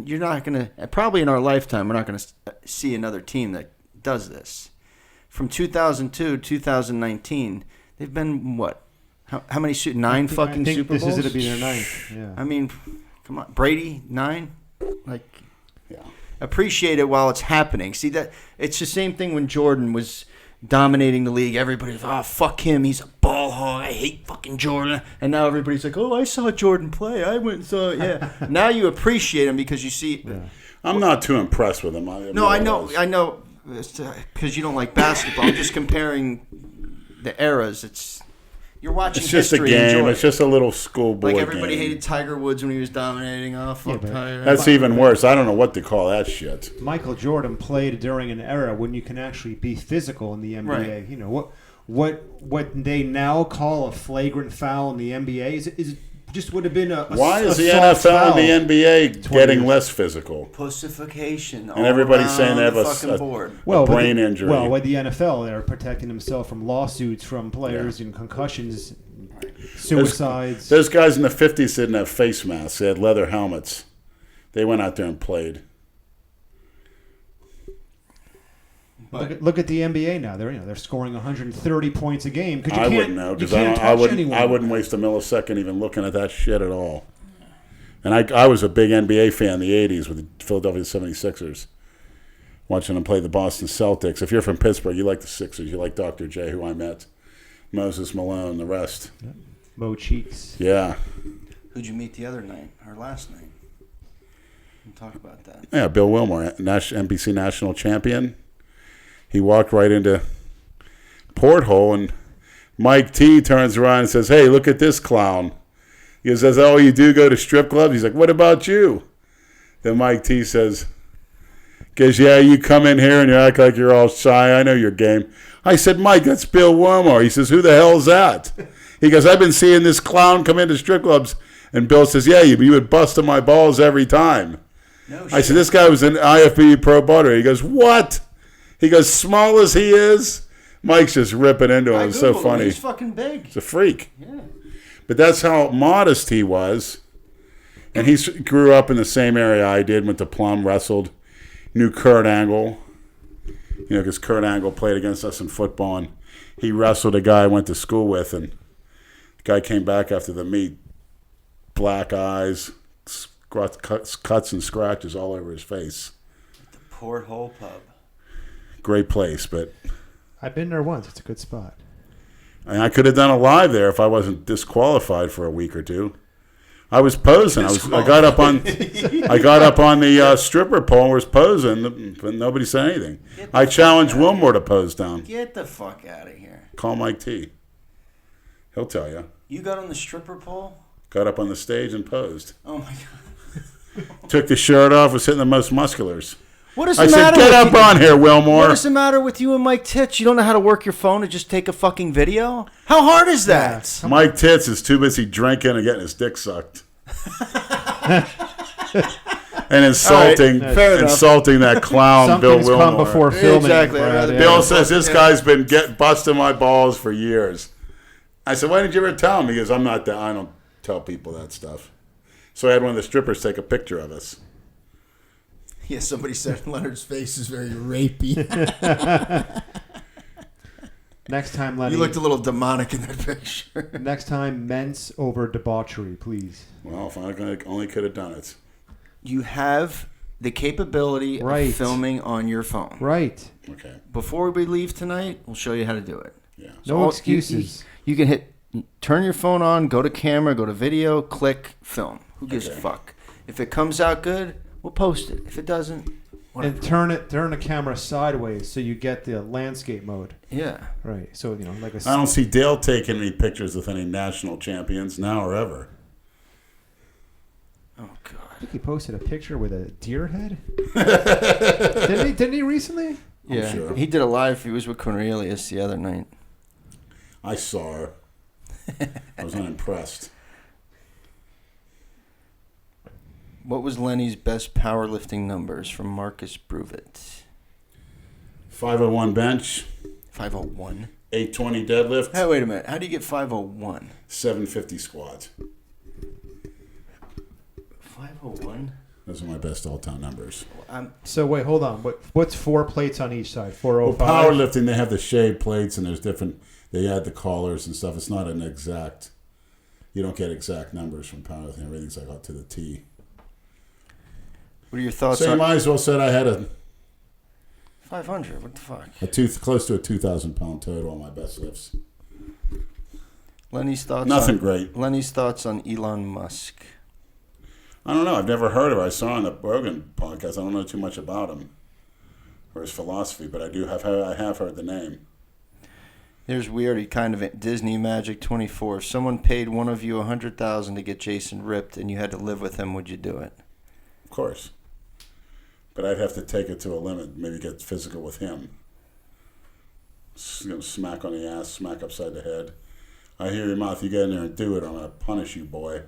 you're not going to, probably in our lifetime, we're not going to see another team that does this. From 2002 to 2019, they've been, what? How many? Nine fucking Super Bowls? This is going to be their ninth. Yeah. I mean, come on. Brady, 9? Like, Yeah. appreciate it while it's happening. See, that it's the same thing when Jordan was dominating the league. Everybody's, fuck him. He's a ball hog. I hate fucking Jordan. And now everybody's like, I saw Jordan play. I went and saw it. Yeah. Now you appreciate him because you see. Yeah. I'm not too impressed with him. No, I know. Because you don't like basketball. I'm just comparing the eras. You're watching It's just a history. game. Enjoy It's it. just a little schoolboy Like everybody game. hated Tiger Woods when he was dominating. Oh, fuck but Tiger. That's even worse. I don't know what to call that shit. Michael Jordan played during an era when you can actually be physical in the NBA. Right. You know what they now call a flagrant foul in the NBA is just would have been a Why is the soft NFL foul. and the NBA 20 getting years. less physical? Pussification. And everybody's all saying they have around a the fucking board. Well, with brain the, injury. Well, with the NFL, they're protecting themselves from lawsuits from players and concussions, suicides. Those guys in the 50s didn't have face masks. They had leather helmets. They went out there and played. Look at the NBA now. They're scoring 130 points a game. I wouldn't know because I wouldn't waste a millisecond even looking at that shit at all. And I was a big NBA fan in the 80s with the Philadelphia 76ers, watching them play the Boston Celtics. If you're from Pittsburgh, you like the Sixers. You like Dr. J, who I met, Moses Malone, the rest. Mo Cheeks. Yeah. Who'd you meet the other night, or last night? We'll talk about that. Yeah, Bill Wilmore, NBC national champion. He walked right into porthole, and Mike T turns around and says, "Hey, look at this clown." He says, "Oh, you do go to strip clubs?" He's like, "What about you?" Then Mike T says, Goes, yeah, you come in here and you act like you're all shy. I know your game. I said, Mike, that's Bill Wilmore. He says, who the hell is that? He goes, I've been seeing this clown come into strip clubs. And Bill says, yeah, you would bust on my balls every time. No I said, this guy was an IFBB pro butter. He goes, what? He goes, small as he is. Mike's just ripping into him. It's so funny. He's fucking big. He's a freak. Yeah. But that's how modest he was. And he grew up in the same area I did, went to Plum, wrestled, knew Kurt Angle. You know, because Kurt Angle played against us in football, and he wrestled a guy I went to school with, and the guy came back after the meet, black eyes, cuts and scratches all over his face. The Porthole Pub. Great place, but I've been there once. It's a good spot. I could have done a live there if I wasn't disqualified for a week or two. I was posing. I got up on the stripper pole and was posing, but nobody said anything. I challenged Wilmore to pose down. Get the fuck out of here. Call Mike T. He'll tell you. You got on the stripper pole? Got up on the stage and posed. Oh my god. Took the shirt off, was hitting the most musculars. What is I the said, matter get with up you? on here, Wilmore. What is the matter with you and Mike Tits? You don't know how to work your phone and just take a fucking video? How hard is that? Mike Tits is too busy drinking and getting his dick sucked. And insulting that clown, Some Bill things Wilmore. come before filming. Exactly. Brad, yeah. Bill says this guy's been busting my balls for years. I said, why didn't you ever tell him? He goes, I don't tell people that stuff. So I had one of the strippers take a picture of us. Yeah, somebody said Leonard's face is very rapey. Next time, Lenny. You looked a little demonic in that picture. Next time, men's over debauchery, please. Well, if I only could have done it. You have the capability of filming on your phone. Right. Okay. Before we leave tonight, we'll show you how to do it. Yeah. No excuses. You can turn your phone on, go to camera, go to video, click, film. Who gives a fuck? If it comes out good, we'll post it. If it doesn't, whatever. And turn the camera sideways so you get the landscape mode. Yeah. Right. So, like a... I don't see Dale taking any pictures with any national champions now or ever. Oh, God. I think he posted a picture with a deer head. Didn't he recently? Yeah. Sure. He did a live. He was with Cornelius the other night. I saw her. I was unimpressed. What was Lenny's best powerlifting numbers from Marcus Bruvit? 501 bench. 501. 820 deadlift. Hey, wait a minute. How do you get 501? 750 squat. 501? Those are my best all-time numbers. So wait, hold on. What's 4 plates on each side? Well, 405. powerlifting, they have the shaved plates and there's different. They add the collars and stuff. It's not an exact. You don't get exact numbers from powerlifting. Everything's like up to the T. What are your thoughts So you on might as well said I had a 500? What the fuck? close to a 2,000-pound total on my best lifts. Lenny's thoughts Nothing on, great. Lenny's thoughts on Elon Musk. I don't know. I've never heard of it. I saw on the Rogan podcast. I don't know too much about him or his philosophy, but I have heard the name. Here's weird, kind of Disney Magic 24. If someone paid one of you $100,000 to get Jason ripped and you had to live with him, would you do it? Of course. But I'd have to take it to a limit, maybe get physical with him. Smack on the ass, smack upside the head. I hear your mouth, you get in there and do it, I'm going to punish you, boy.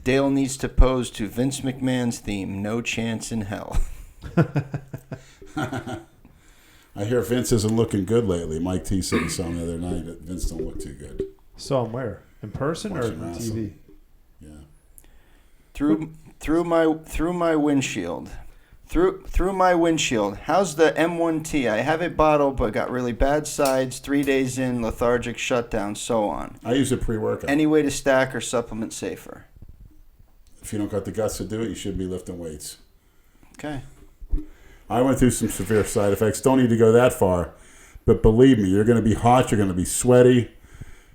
Dale needs to pose to Vince McMahon's theme, No Chance in Hell. I hear Vince isn't looking good lately. Mike T said he saw him the other night that Vince don't look too good. Saw him where? In person or Watching on wrestling. TV? Yeah. Through my windshield. Through my windshield. How's the M1T? I have it bottled, but got really bad sides. 3 days in, lethargic shutdown, so on. I use a pre-workout. Any way to stack or supplement safer? If you don't got the guts to do it, you shouldn't be lifting weights. Okay. I went through some severe side effects. Don't need to go that far. But believe me, you're going to be hot. You're going to be sweaty.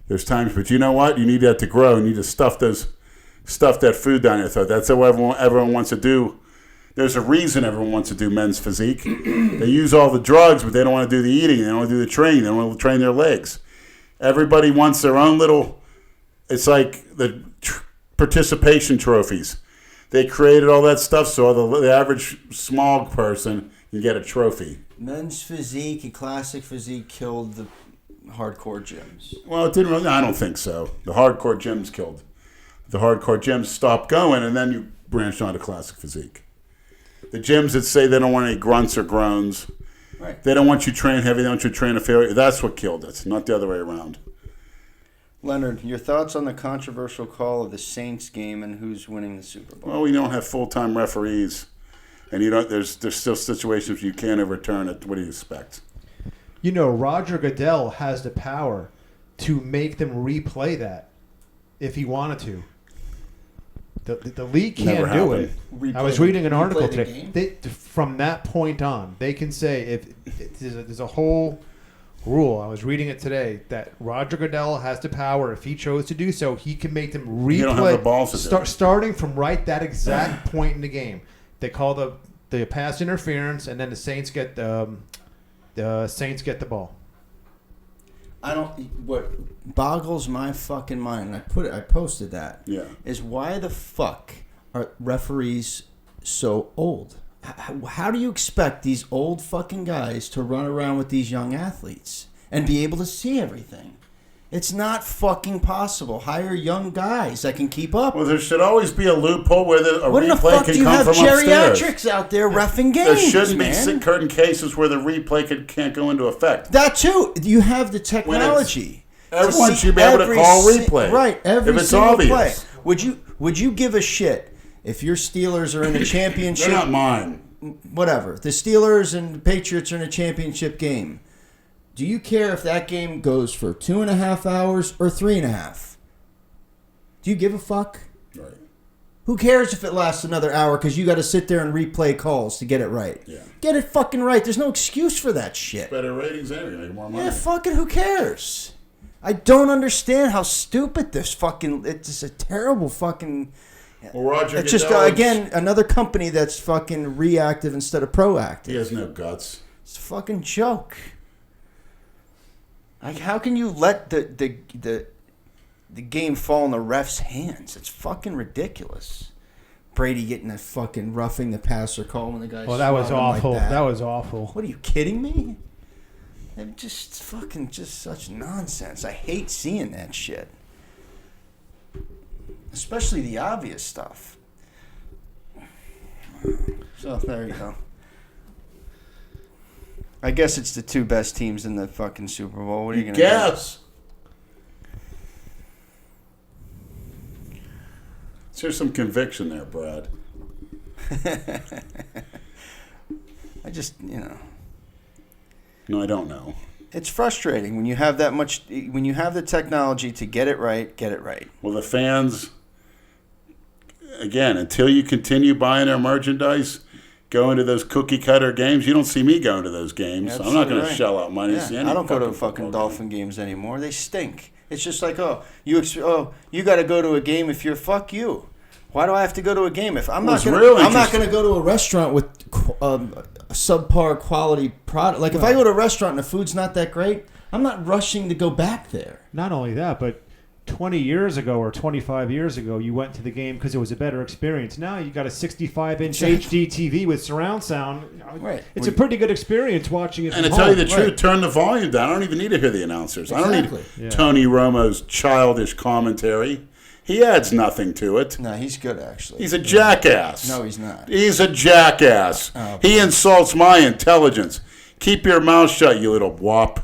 There's times, but you know what? You need that to grow. You need to stuff that food down your throat. That's what everyone wants to do. There's a reason everyone wants to do men's physique. They use all the drugs, but they don't want to do the eating. They don't want to do the training. They don't want to train their legs. Everybody wants their own little, it's like the participation trophies. They created all that stuff so the average small person can get a trophy. Men's physique and classic physique killed the hardcore gyms. Well, it didn't really. I don't think so. The hardcore gyms killed. The hardcore gyms stopped going, and then you branched on to classic physique. The gyms that say they don't want any grunts or groans. Right. They don't want you to train heavy. They want you to train a failure. That's what killed it, not the other way around. Leonard, your thoughts on the controversial call of the Saints game and who's winning the Super Bowl? Well, we don't have full-time referees, and you don't. There's still situations you can't overturn it. What do you expect? You know, Roger Goodell has the power to make them replay that if he wanted to. The league can't do it. I was reading an article today. From that point on, they can say if there's a whole rule. I was reading it today that Roger Goodell has the power, if he chose to do so, he can make them replay. You don't have the balls to do it. Starting from that exact point in the game. They call the pass interference, and then the Saints get the the ball. What boggles my fucking mind, and I posted that, is why the fuck are referees so old? How do you expect these old fucking guys to run around with these young athletes and be able to see everything? It's not fucking possible. Hire young guys that can keep up. Well, there should always be a loophole where a what in the replay fuck can do you come have from upstairs. geriatrics out there reffing games? There shouldn't be man. certain cases where the replay can't go into effect. That too. You have the technology. Everyone should be able to call replay. Right. Every if it's single obvious. play. Would you give a shit if your Steelers are in a championship? They're not mine. Whatever. The Steelers and the Patriots are in a championship game. Do you care if that game goes for 2.5 hours or 3.5? Do you give a fuck? Right. Who cares if it lasts another hour because you got to sit there and replay calls to get it right? Yeah. Get it fucking right. There's no excuse for that shit. Better ratings anyway. Make more money. Yeah, fucking who cares? I don't understand how stupid this fucking... It's just a terrible fucking... Well, Roger it's just, again, another company that's fucking reactive instead of proactive. He has no guts. It's a fucking joke. Like, how can you let the game fall in the ref's hands? It's fucking ridiculous. Brady getting that fucking roughing the passer call when the guy. Oh, that was awful. Like that was awful. What are you kidding me? It's just fucking such nonsense. I hate seeing that shit. Especially the obvious stuff. So there you go. I guess it's the two best teams in the fucking Super Bowl. What are you going to guess? There's some conviction there, Brad. I just, No, I don't know. It's frustrating when you have that much, when you have the technology to get it right, get it right. Well, the fans, again, until you continue buying their merchandise, going to those cookie cutter games, you don't see me going to those games. Yeah, I'm not going to right. shell out money to see any I don't go to fucking Dolphin games anymore. They stink. It's just like, you got to go to a game if you're fuck you. Why do I have to go to a game if I'm not going to go to a restaurant with subpar quality product? Like if I go to a restaurant and the food's not that great, I'm not rushing to go back there. Not only that, but 20 years ago or 25 years ago, you went to the game because it was a better experience. Now you got a 65-inch HD TV with surround sound. Right. It's a pretty good experience watching it from And to home. tell you the truth, turn the volume down. I don't even need to hear the announcers. Exactly. I don't need Tony Romo's childish commentary. He adds nothing to it. No, he's good, actually. He's a jackass. No, he's not. He's a jackass. Oh, he insults my intelligence. Keep your mouth shut, you little wop.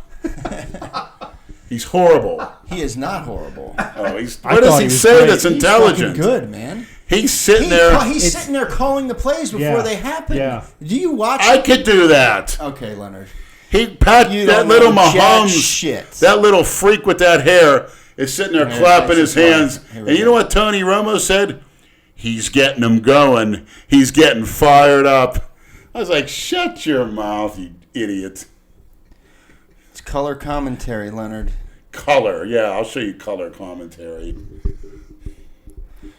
He's horrible. He is not horrible. Oh, what does he say that's intelligent? He's fucking good, man. He's sitting there. He's sitting there calling the plays before they happen. Yeah. Do you watch? I could do that. Okay, Leonard. That little Mahomes, shit. that little freak with that hair is sitting there clapping his hands. And you know what Tony Romo said? He's getting them going. He's getting fired up. I was like, shut your mouth, you idiot. It's color commentary, Leonard. Color, yeah, I'll show you color commentary.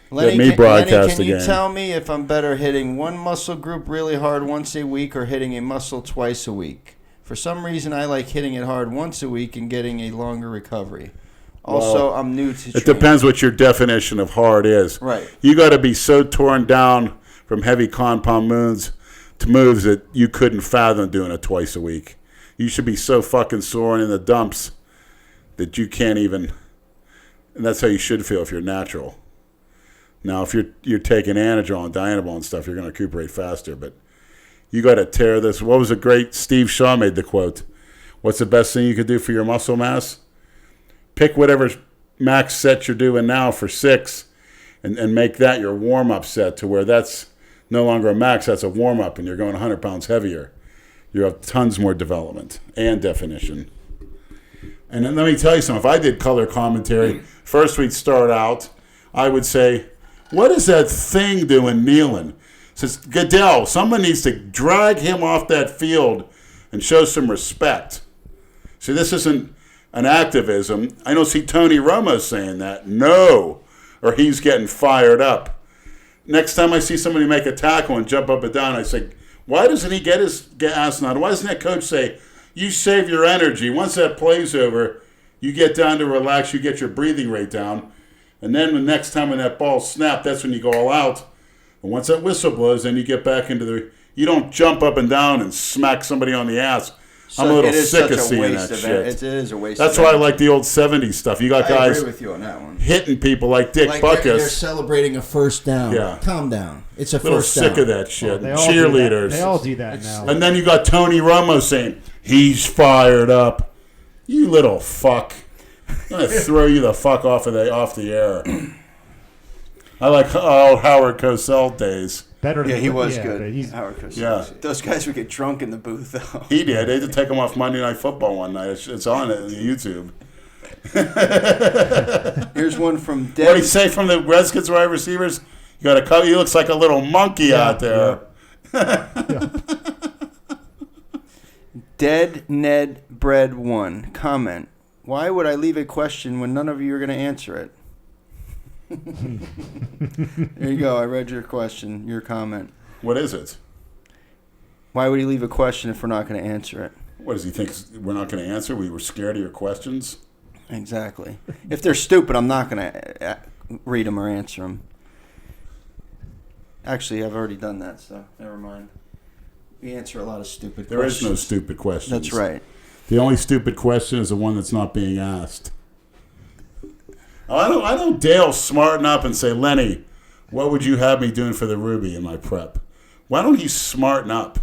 Lenny, Let me broadcast can you again. tell me if I'm better hitting one muscle group really hard once a week or hitting a muscle twice a week? For some reason, I like hitting it hard once a week and getting a longer recovery. Also, I'm new to it depends what your definition of hard is. Right. You got to be so torn down from heavy compound moves that you couldn't fathom doing it twice a week. You should be so fucking sore and in the dumps that you can't even. And that's how you should feel if you're natural. Now, if you're taking Anadrol and Dianabol and stuff, you're going to recuperate faster. But you got to tear this. What was a great Steve Shaw made the quote? What's the best thing you could do for your muscle mass? Pick whatever max set you're doing now for 6 and make that your warm-up set to where that's no longer a max, that's a warm-up, and you're going 100 pounds heavier. You have tons more development and definition. And then let me tell you something. If I did color commentary, first we'd start out, I would say, what is that thing doing kneeling? Says, Goodell, someone needs to drag him off that field and show some respect. See, this isn't an activism. I don't see Tony Romo saying that. No. Or he's getting fired up. Next time I see somebody make a tackle and jump up and down, I say, why doesn't he get his ass on? Why doesn't that coach say, you save your energy. Once that play's over, you get down to relax, you get your breathing rate down. And then the next time when that ball snapped, that's when you go all out. And once that whistle blows, then you get back into the... You don't jump up and down and smack somebody on the ass. I'm a little sick of seeing that shit. It is a waste That's of why I energy. like the old 70s stuff. You got I guys agree with you on that one. hitting people like Dick Like Buckus. they're celebrating a first down. Yeah. Calm down. It's a A little first sick down. of that shit. They all do that. Cheerleaders. They all do that now. And then you got Tony Romo saying, he's fired up. You little fuck. I'm going to throw you the fuck off the air. I like old Howard Cosell days. Better than Yeah, he was but good. he's- Howard Cosell. Yeah. Those guys would get drunk in the booth, though. He did. They had to take him off Monday Night Football one night. It's on it on YouTube. Here's one from What did he Dead. say from the Redskins wide receivers? You got a cover. He looks like a little monkey out there. Dead Ned Bread 1. Comment. Why would I leave a question when none of you are going to answer it? There you go. I read your question, your comment. What is it? Why would he leave a question if we're not going to answer it? What does he think? We're not going to answer? We were scared of your questions? Exactly. If they're stupid, I'm not going to read them or answer them. Actually, I've already done that, so never mind. We answer a lot of stupid There questions. is no stupid questions. That's right. The only stupid question is the one that's not being asked. I don't Dale smarten up and say, Lenny, what would you have me doing for the Ruby in my prep? Why don't he smarten up?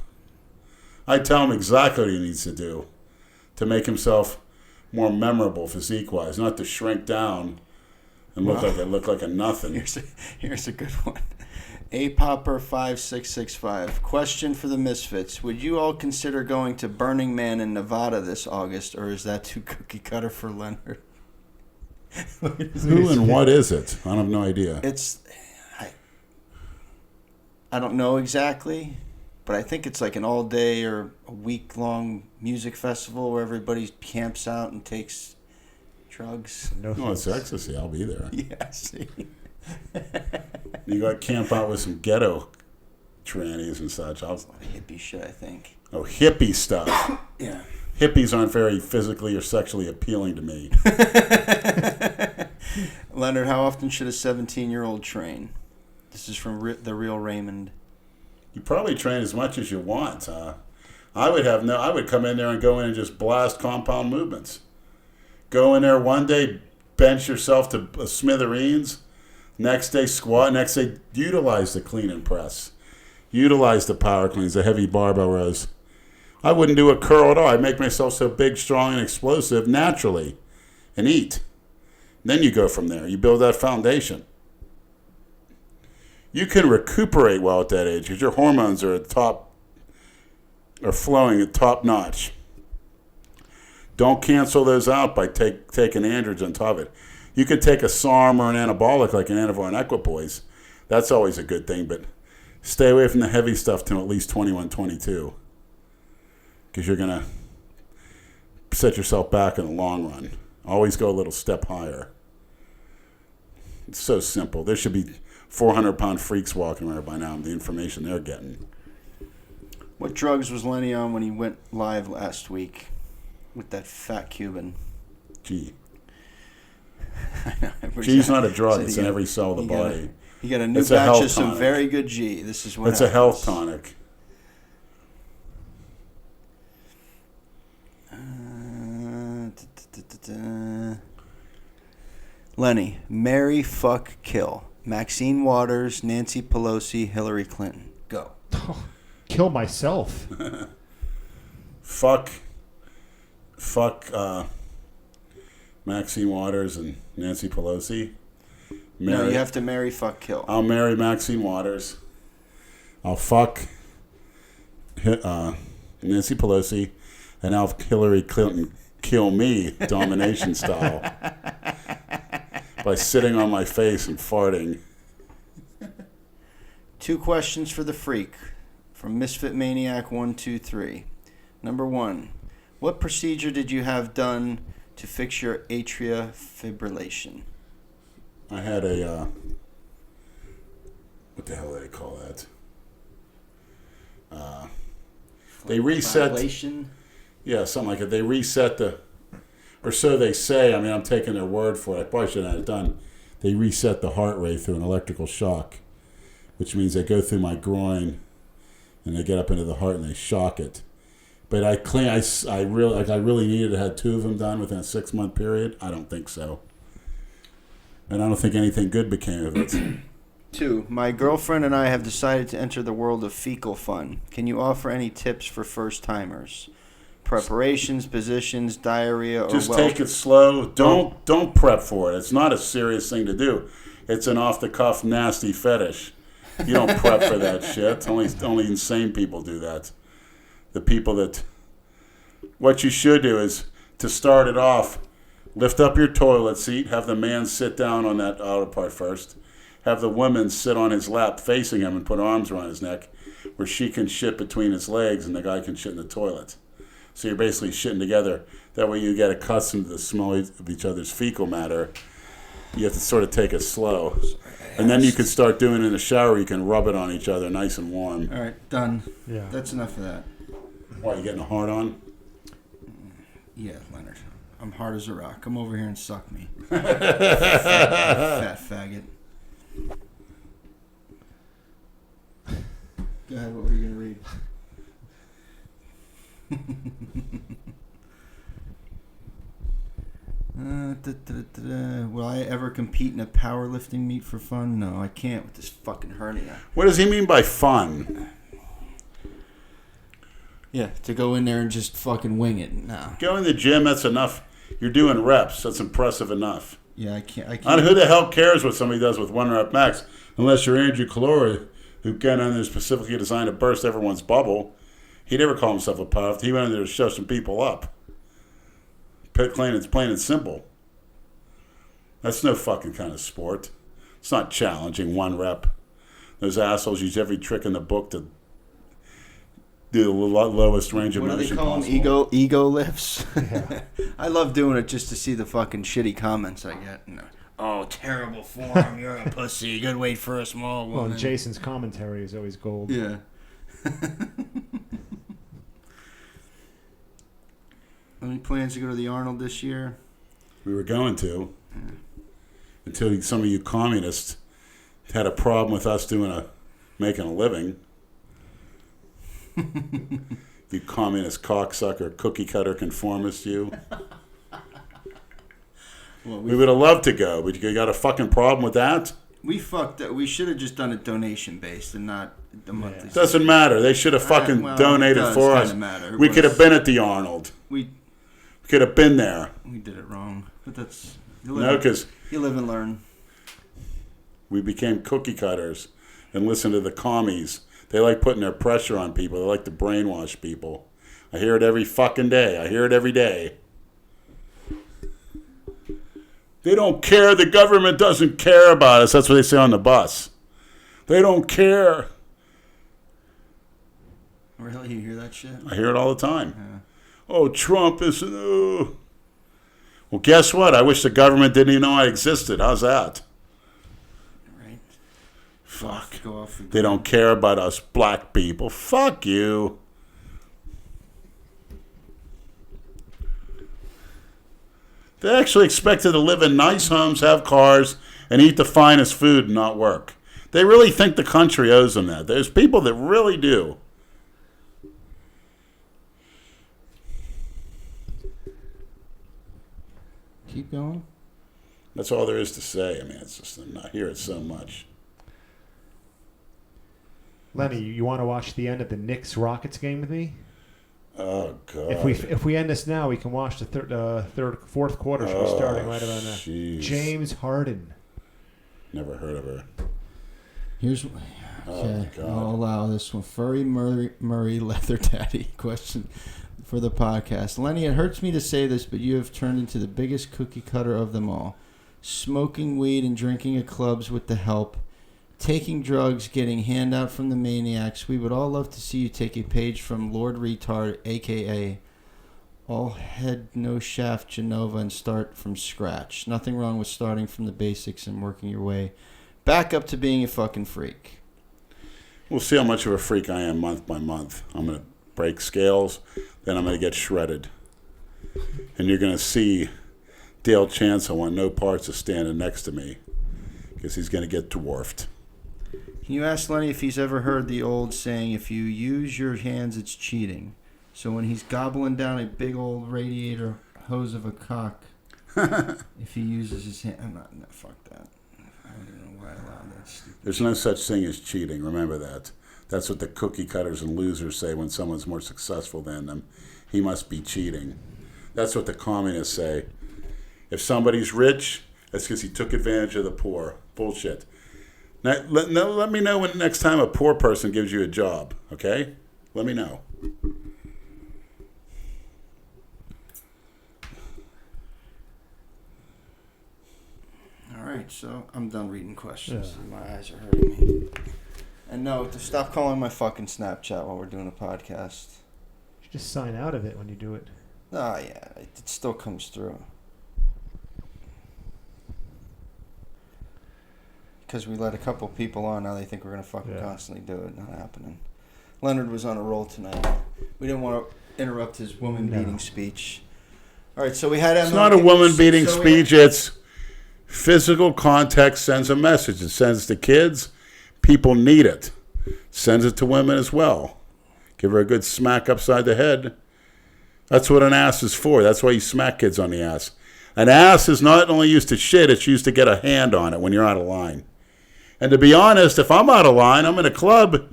I tell him exactly what he needs to do to make himself more memorable physique-wise, not to shrink down and look like a nothing. Here's a good one. APopper5665. Question for the Misfits. Would you all consider going to Burning Man in Nevada this August, or is that too cookie cutter for Leonard? Who and what is it? I have no idea. I don't know exactly, but I think it's like an all-day or a week-long music festival where everybody camps out and takes drugs. No, it's ecstasy. I'll be there. Yeah, see. You got to camp out with some ghetto trannies and such. A lot of hippie shit, I think. Oh, hippie stuff. Yeah. Hippies aren't very physically or sexually appealing to me. Leonard, how often should a 17-year-old train? This is from the real Raymond. You probably train as much as you want. I would come in there and go in and just blast compound movements. Go in there one day, bench yourself to smithereens. Next day squat. Next day utilize the clean and press. Utilize the power cleans, the heavy barbell rows. I wouldn't do a curl at all. I'd make myself so big, strong, and explosive naturally and eat. Then you go from there. You build that foundation. You can recuperate well at that age because your hormones are flowing at top notch. Don't cancel those out by taking androgens on top of it. You could take a SARM or an anabolic like an Anavar and Equipoise. That's always a good thing, but stay away from the heavy stuff till at least 21, 22 because you're going to set yourself back in the long run. Always go a little step higher. It's so simple. There should be 400-pound freaks walking around by now, the information they're getting. What drugs was Lenny on when he went live last week with that fat Cuban? Gee. G's not a drug. So It's you in got- every cell of the you got body. You got a new It's a batch health of some tonic. very good G. This is what It's a happens. health tonic. Lenny, marry, fuck, kill. Maxine Waters, Nancy Pelosi, Hillary Clinton. Go. Kill myself. Fuck Maxine Waters and Nancy Pelosi. No, you have to marry, fuck, kill. I'll marry Maxine Waters. I'll fuck Nancy Pelosi, and I'll have Hillary Clinton kill me, domination style, by sitting on my face and farting. 2 questions for the freak from Misfit Maniac 123. Number 1, what procedure did you have done to fix your atria fibrillation? I had a what the hell do they call that? They reset. Fibrillation? Yeah, something like it. They reset or so they say. I mean, I'm taking their word for it. I probably should have had it done. They reset the heart rate through an electrical shock, which means they go through my groin and they get up into the heart and they shock it. But I really needed to have 2 of them done within a 6-month period. I don't think so. And I don't think anything good became of it. 2, my girlfriend and I have decided to enter the world of fecal fun. Can you offer any tips for first-timers? Preparations, positions, diarrhea, or Just take it slow. Don't prep for it. It's not a serious thing to do. It's an off-the-cuff, nasty fetish. You don't prep for that shit. Only insane people do that. The people that... What you should do is, to start it off, lift up your toilet seat, have the man sit down on that outer part first, have the woman sit on his lap facing him and put arms around his neck where she can shit between his legs and the guy can shit in the toilet. So you're basically shitting together. That way you get accustomed to the smell of each other's fecal matter. You have to sort of take it slow. And then you can start doing it in the shower. You can rub it on each other nice and warm. All right, done. Yeah. That's enough of that. Why, you getting a hard on? Yeah, Leonard. I'm hard as a rock. Come over here and suck me. Fat faggot. Go ahead, what were you going to read? Will I ever compete in a powerlifting meet for fun? No, I can't with this fucking hernia. What does he mean by fun? Yeah, to go in there and just fucking wing it. No. Go in the gym, that's enough. You're doing reps. That's impressive enough. Yeah, I can't. And who the hell cares what somebody does with 1 rep max? Unless you're Andrew Calori, who got in there specifically designed to burst everyone's bubble. He never called himself a powerlifter. He went in there to show some people up. Plain and simple. That's no fucking kind of sport. It's not challenging 1 rep. Those assholes use every trick in the book to do the lowest range of What do motion they call possible. them? Ego lifts? Yeah. I love doing it just to see the fucking shitty comments I get. Oh, terrible form. You're a pussy. Good weight for a small Well, woman. and Jason's commentary is always gold. Yeah. Any plans to go to the Arnold this year? We were going to. Until some of you communists had a problem with us making a living. You communist cocksucker, cookie cutter conformist, you. Well, We would have loved to go, but you got a fucking problem with that? we fucked up. We should have just done it donation based and not the monthly. Doesn't matter. They should have fucking well, donated it does for us. kinda matter. It We could was- have been at the Arnold. We We could have been there. did it wrong, but that's No, because you live and learn. we became cookie cutters and listened to the commies. They like putting their pressure on people. They like to brainwash people. I hear it every fucking day. I hear it every day. They don't care. The government doesn't care about us. That's what they say on the bus. They don't care. Really, you hear that shit? I hear it all the time. Yeah. Oh, Trump is... Well, guess what? I wish the government didn't even know I existed. How's that? Right. Fuck. Go off. They don't care about us black people. Fuck you. They actually expected to live in nice homes, have cars, and eat the finest food and not work. They really think the country owes them that. There's people that really do. Keep going. That's all there is to say. I mean, it's just, I hear it so much. Lenny, you want to watch the end of the Knicks-Rockets game with me? Oh, God. If we end this now, we can watch the fourth quarter should be starting right about now. Jeez. James Harden. Never heard of her. Here's okay. I'll allow this one. Furry Murray Leather Daddy question for the podcast. Lenny, it hurts me to say this, but you have turned into the biggest cookie cutter of them all. Smoking weed and drinking at clubs with the help. Taking drugs, getting handout from the maniacs. We would all love to see you take a page from Lord Retard, a.k.a. All Head No Shaft Genova, and start from scratch. Nothing wrong with starting from the basics and working your way back up to being a fucking freak. We'll see how much of a freak I am month by month. I'm going to break scales, then I'm going to get shredded. And you're going to see Dale Chancellor want no parts of standing next to me because he's going to get dwarfed. Can you ask Lenny if he's ever heard the old saying, if you use your hands, it's cheating? So when he's gobbling down a big old radiator hose of a cock, if he uses his hand... No, fuck that. I don't even know why I allowed that stupid... There's no such thing as cheating. Remember that. That's what the cookie cutters and losers say when someone's more successful than them. He must be cheating. That's what the communists say. If somebody's rich, that's because he took advantage of the poor. Bullshit. Now, let me know when next time a poor person gives you a job, okay? Let me know. All right, so I'm done reading questions. Yeah. My eyes are hurting me. And no, to stop calling my fucking Snapchat while we're doing a podcast. You should just sign out of it when you do it. Oh, yeah, it still comes through. Because we let a couple people on, now they think we're going to fucking constantly do it. Not happening. Leonard was on a roll tonight. We didn't want to interrupt his woman-beating speech. All right, so we had... It's not a woman-beating speech. It's physical context sends a message. It sends to kids. People need it. Sends it to women as well. Give her a good smack upside the head. That's what an ass is for. That's why you smack kids on the ass. An ass is not only used to shit, it's used to get a hand on it when you're out of line. And to be honest, if I'm out of line, I'm in a club,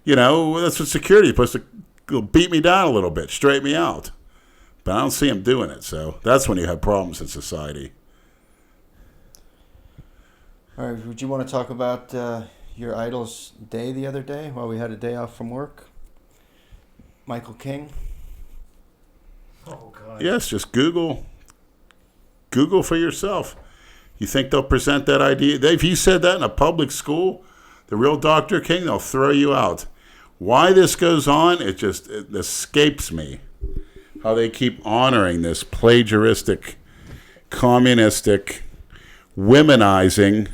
you know, that's what security is supposed to beat me down a little bit, straighten me out. But I don't see them doing it, so that's when you have problems in society. All right, would you want to talk about your idol's day the other day while we had a day off from work? Michael King? Oh, God. Yes, just Google for yourself. You think they'll present that idea? If you said that in a public school, the real Dr. King, they'll throw you out. Why this goes on, it escapes me. How they keep honoring this plagiaristic, communistic, womenizing,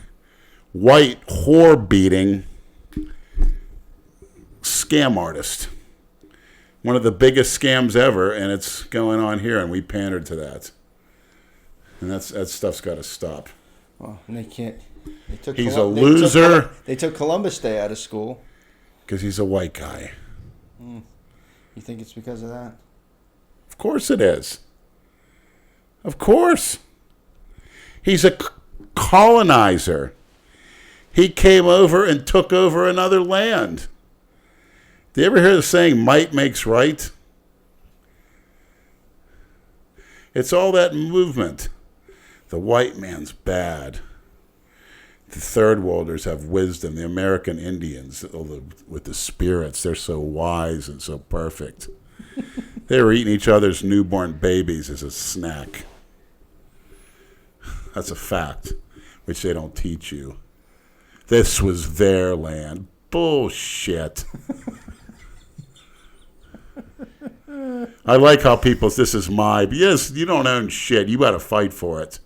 white whore-beating scam artist. One of the biggest scams ever, and it's going on here, and we pandered to that. And that stuff's got to stop. Well, and they can't. He's a loser. They took Columbus Day out of school. Because he's a white guy. You think it's because of that? Of course it is. Of course. He's a colonizer. He came over and took over another land. Do you ever hear the saying, might makes right? It's all that movement. The white man's bad. The third worlders have wisdom. The American Indians, with the spirits, they're so wise and so perfect. They were eating each other's newborn babies as a snack. That's a fact, which they don't teach you. This was their land. Bullshit. I like how this is my... Yes, you don't own shit. You got to fight for it.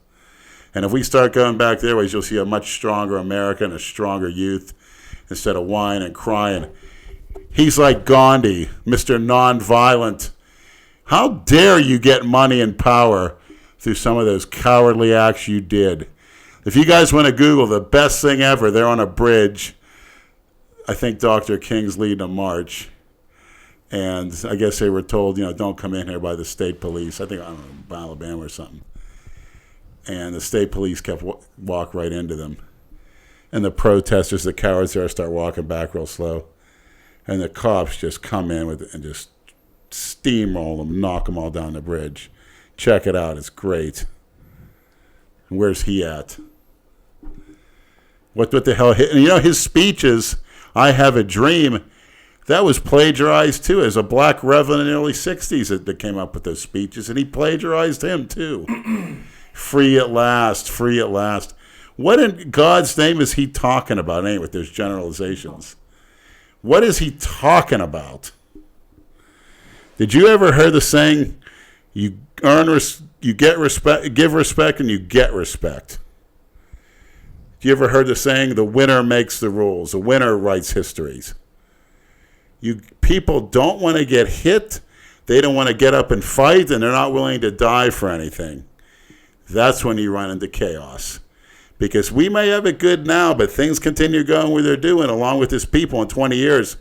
And if we start going back their ways, you'll see a much stronger America and a stronger youth instead of whining and crying. He's like Gandhi, Mr. Nonviolent. How dare you get money and power through some of those cowardly acts you did. If you guys want to Google the best thing ever, they're on a bridge. I think Dr. King's leading a march. And I guess they were told, don't come in here by the state police. I think, I don't know, Alabama or something. And the state police kept walk right into them. And the protesters, the cowards there, start walking back real slow. And the cops just come in and just steamroll them, knock them all down the bridge. Check it out. It's great. And where's he at? What the hell? And his speeches, I Have a Dream, that was plagiarized too. As a black reverend in the early 60s that came up with those speeches, and he plagiarized him too. Free at last, free at last. What in God's name is he talking about anyway with those generalizations? What is he talking about? Did you ever hear the saying, you get respect, give respect, and you get respect? You ever heard the saying, the winner makes the rules, the winner writes histories? You people don't want to get hit, they don't want to get up and fight, and they're not willing to die for anything. That's when you run into chaos. Because we may have it good now, but things continue going where they're doing, along with this people in 20 years,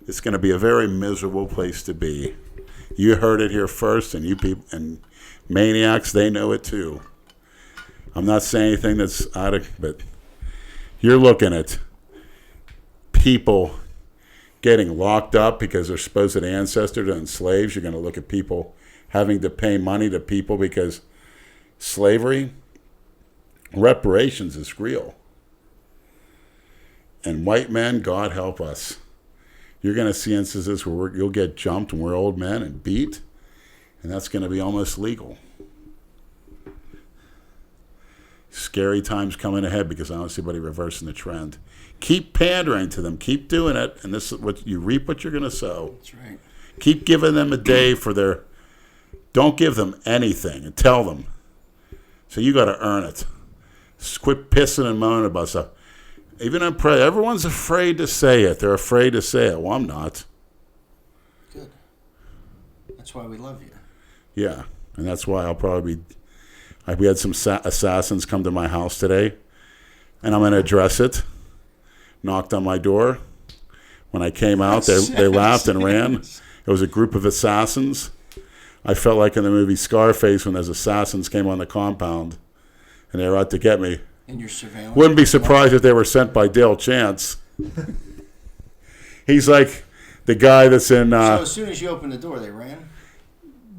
it's going to be a very miserable place to be. You heard it here first, and you people and maniacs, they know it too. I'm not saying anything that's out of, but you're looking at people getting locked up because their supposed ancestors are slaves. You're going to look at people having to pay money to people because slavery, reparations is real. And white men, God help us. You're going to see instances where you'll get jumped when we're old men and beat, and that's going to be almost legal. Scary times coming ahead because I don't see anybody reversing the trend. Keep pandering to them. Keep doing it, and this is what you reap what you're going to sow. That's right. Keep giving them a day for their. Don't give them anything and tell them. So you got to earn it. Just quit pissing and moaning about stuff. Even in prayer, everyone's afraid to say it. They're afraid to say it. Well, I'm not. Good. That's why we love you. Yeah, and that's why I'll probably be. We had some assassins come to my house today, and I'm going to address it. Knocked on my door. When I came out, they laughed and ran. It was a group of assassins. I felt like in the movie Scarface when those assassins came on the compound, and they were out to get me. And your surveillance. Wouldn't be surprised if they were sent by Dale Chance. He's like the guy that's in... so as soon as you opened the door, they ran?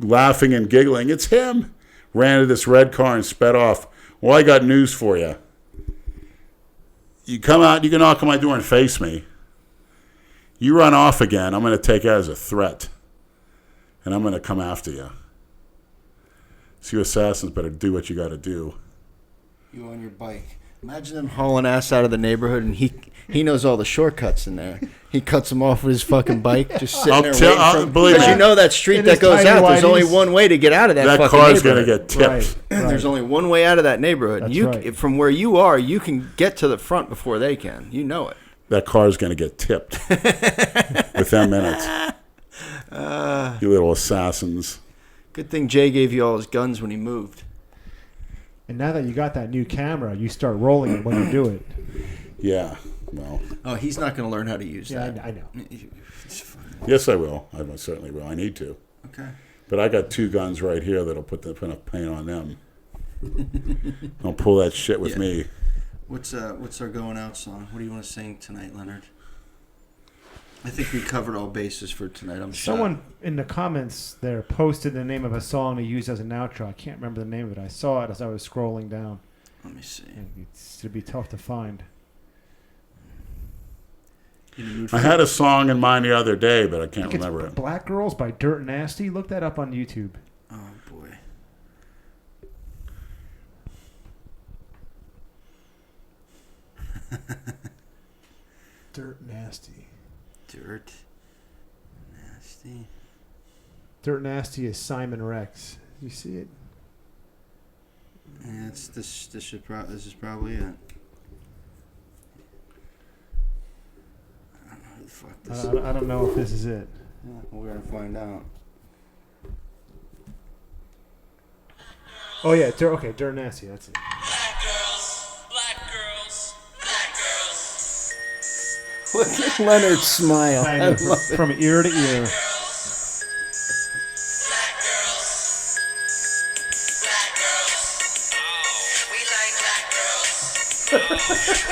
Laughing and giggling. It's him. Ran to this red car and sped off. Well, I got news for you. You come out, you can knock on my door and face me. You run off again, I'm going to take it as a threat. And I'm going to come after you. So you assassins better do what you got to do. You on your bike. Imagine them hauling ass out of the neighborhood, and he knows all the shortcuts in there. He cuts them off with his fucking bike, just sitting there waiting for him. Because you know that street that goes out, there's only one way to get out of that fucking neighborhood. That car's going to get tipped. Right. There's only one way out of that neighborhood. That's you, right. From where you are, you can get to the front before they can. You know it. That car's going to get tipped within minutes. You little assassins. Good thing Jay gave you all his guns when he moved. And now that you got that new camera, you start rolling it when you do it. Yeah, well. Oh, he's not going to learn how to use that. Yeah, I know. Yes, I will. I most certainly will. I need to. Okay. But I got two guns right here that'll put enough paint on them. Don't pull that shit with me. What's our going out song? What do you want to sing tonight, Leonard? I think we covered all bases for tonight. Someone in the comments there posted the name of a song to use as an outro. I can't remember the name of it. I saw it as I was scrolling down. Let me see. It'd be tough to find. I had a song in mind the other day, but I can't remember it. Black Girls by Dirt Nasty. Look that up on YouTube. Oh, boy. Dirt Nasty. Dirt Nasty. Dirt Nasty is Simon Rex. You see it? Yeah, this is probably it. I don't know who the fuck this is. I don't know if this is it. Yeah, we're gonna find out. Oh yeah, Dirt Nasty. That's it. Black girls, black girls, black girls. Look at Leonard smile. I Banging love it. from ear to ear. Black girls, black girls. Oh, we like black girls. Oh,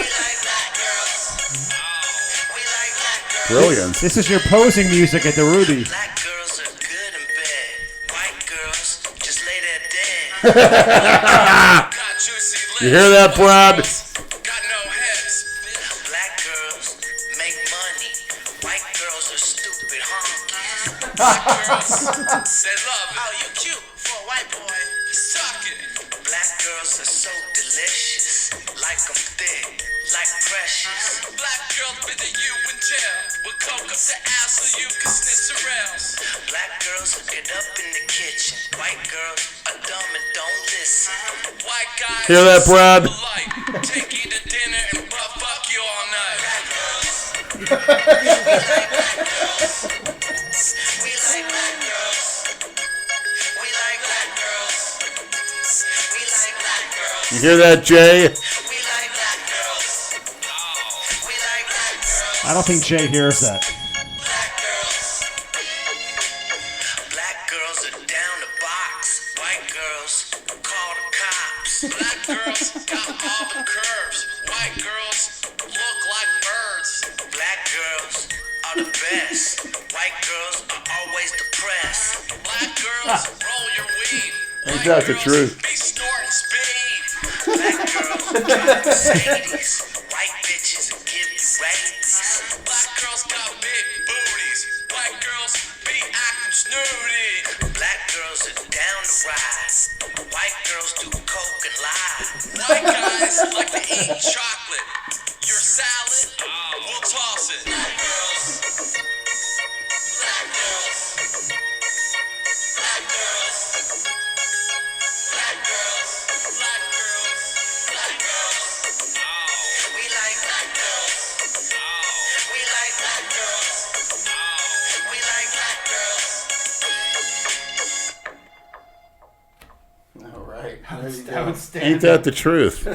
we like black girls. Oh, we like black girls. Brilliant. This is your posing music at the Ruby. Black girls are good in bed. White girls just lay there dead. Got juicy lips. You hear that, Brad? Got no heads. Black girls make money. White girls are stupid honkies. Black girls, they love it. Oh, you cute for a white boy. Suck it. Black girls are so delicious. Like I'm thick, like precious. Black girls visit you in jail. We'll coke up the ass so you can sniff the rails. Black girls get up in the kitchen. White girls are dumb and don't listen. White guys Hear that, Brad? polite. Take you to dinner and fuck you all night. Black girls. We like black girls. We like black girls. We like black girls. We like black girls. You hear that, Jay? We like black girls. We like black girls. I don't think Jay hears that. Black girls. Black girls are down the box. White girls call the cops. Black girls got all the curves. White girls look like birds. Black girls are the best. White girls are always depressed. Black girls roll your weed. Ain't that the truth? Be snorting speed. Black girls got Mercedes. White bitches give you rabies. Black girls got big booties. White girls be acting snooty. Black girls are down to ride. White girls do coke and lie. White guys like to eat chocolate. Your salad, we'll toss it. Black girls. Black girls. Black girls. Black girls. Black girls. Black girls. We like black girls. We like black girls. We like black girls. All right. Outstanding. Ain't that the truth?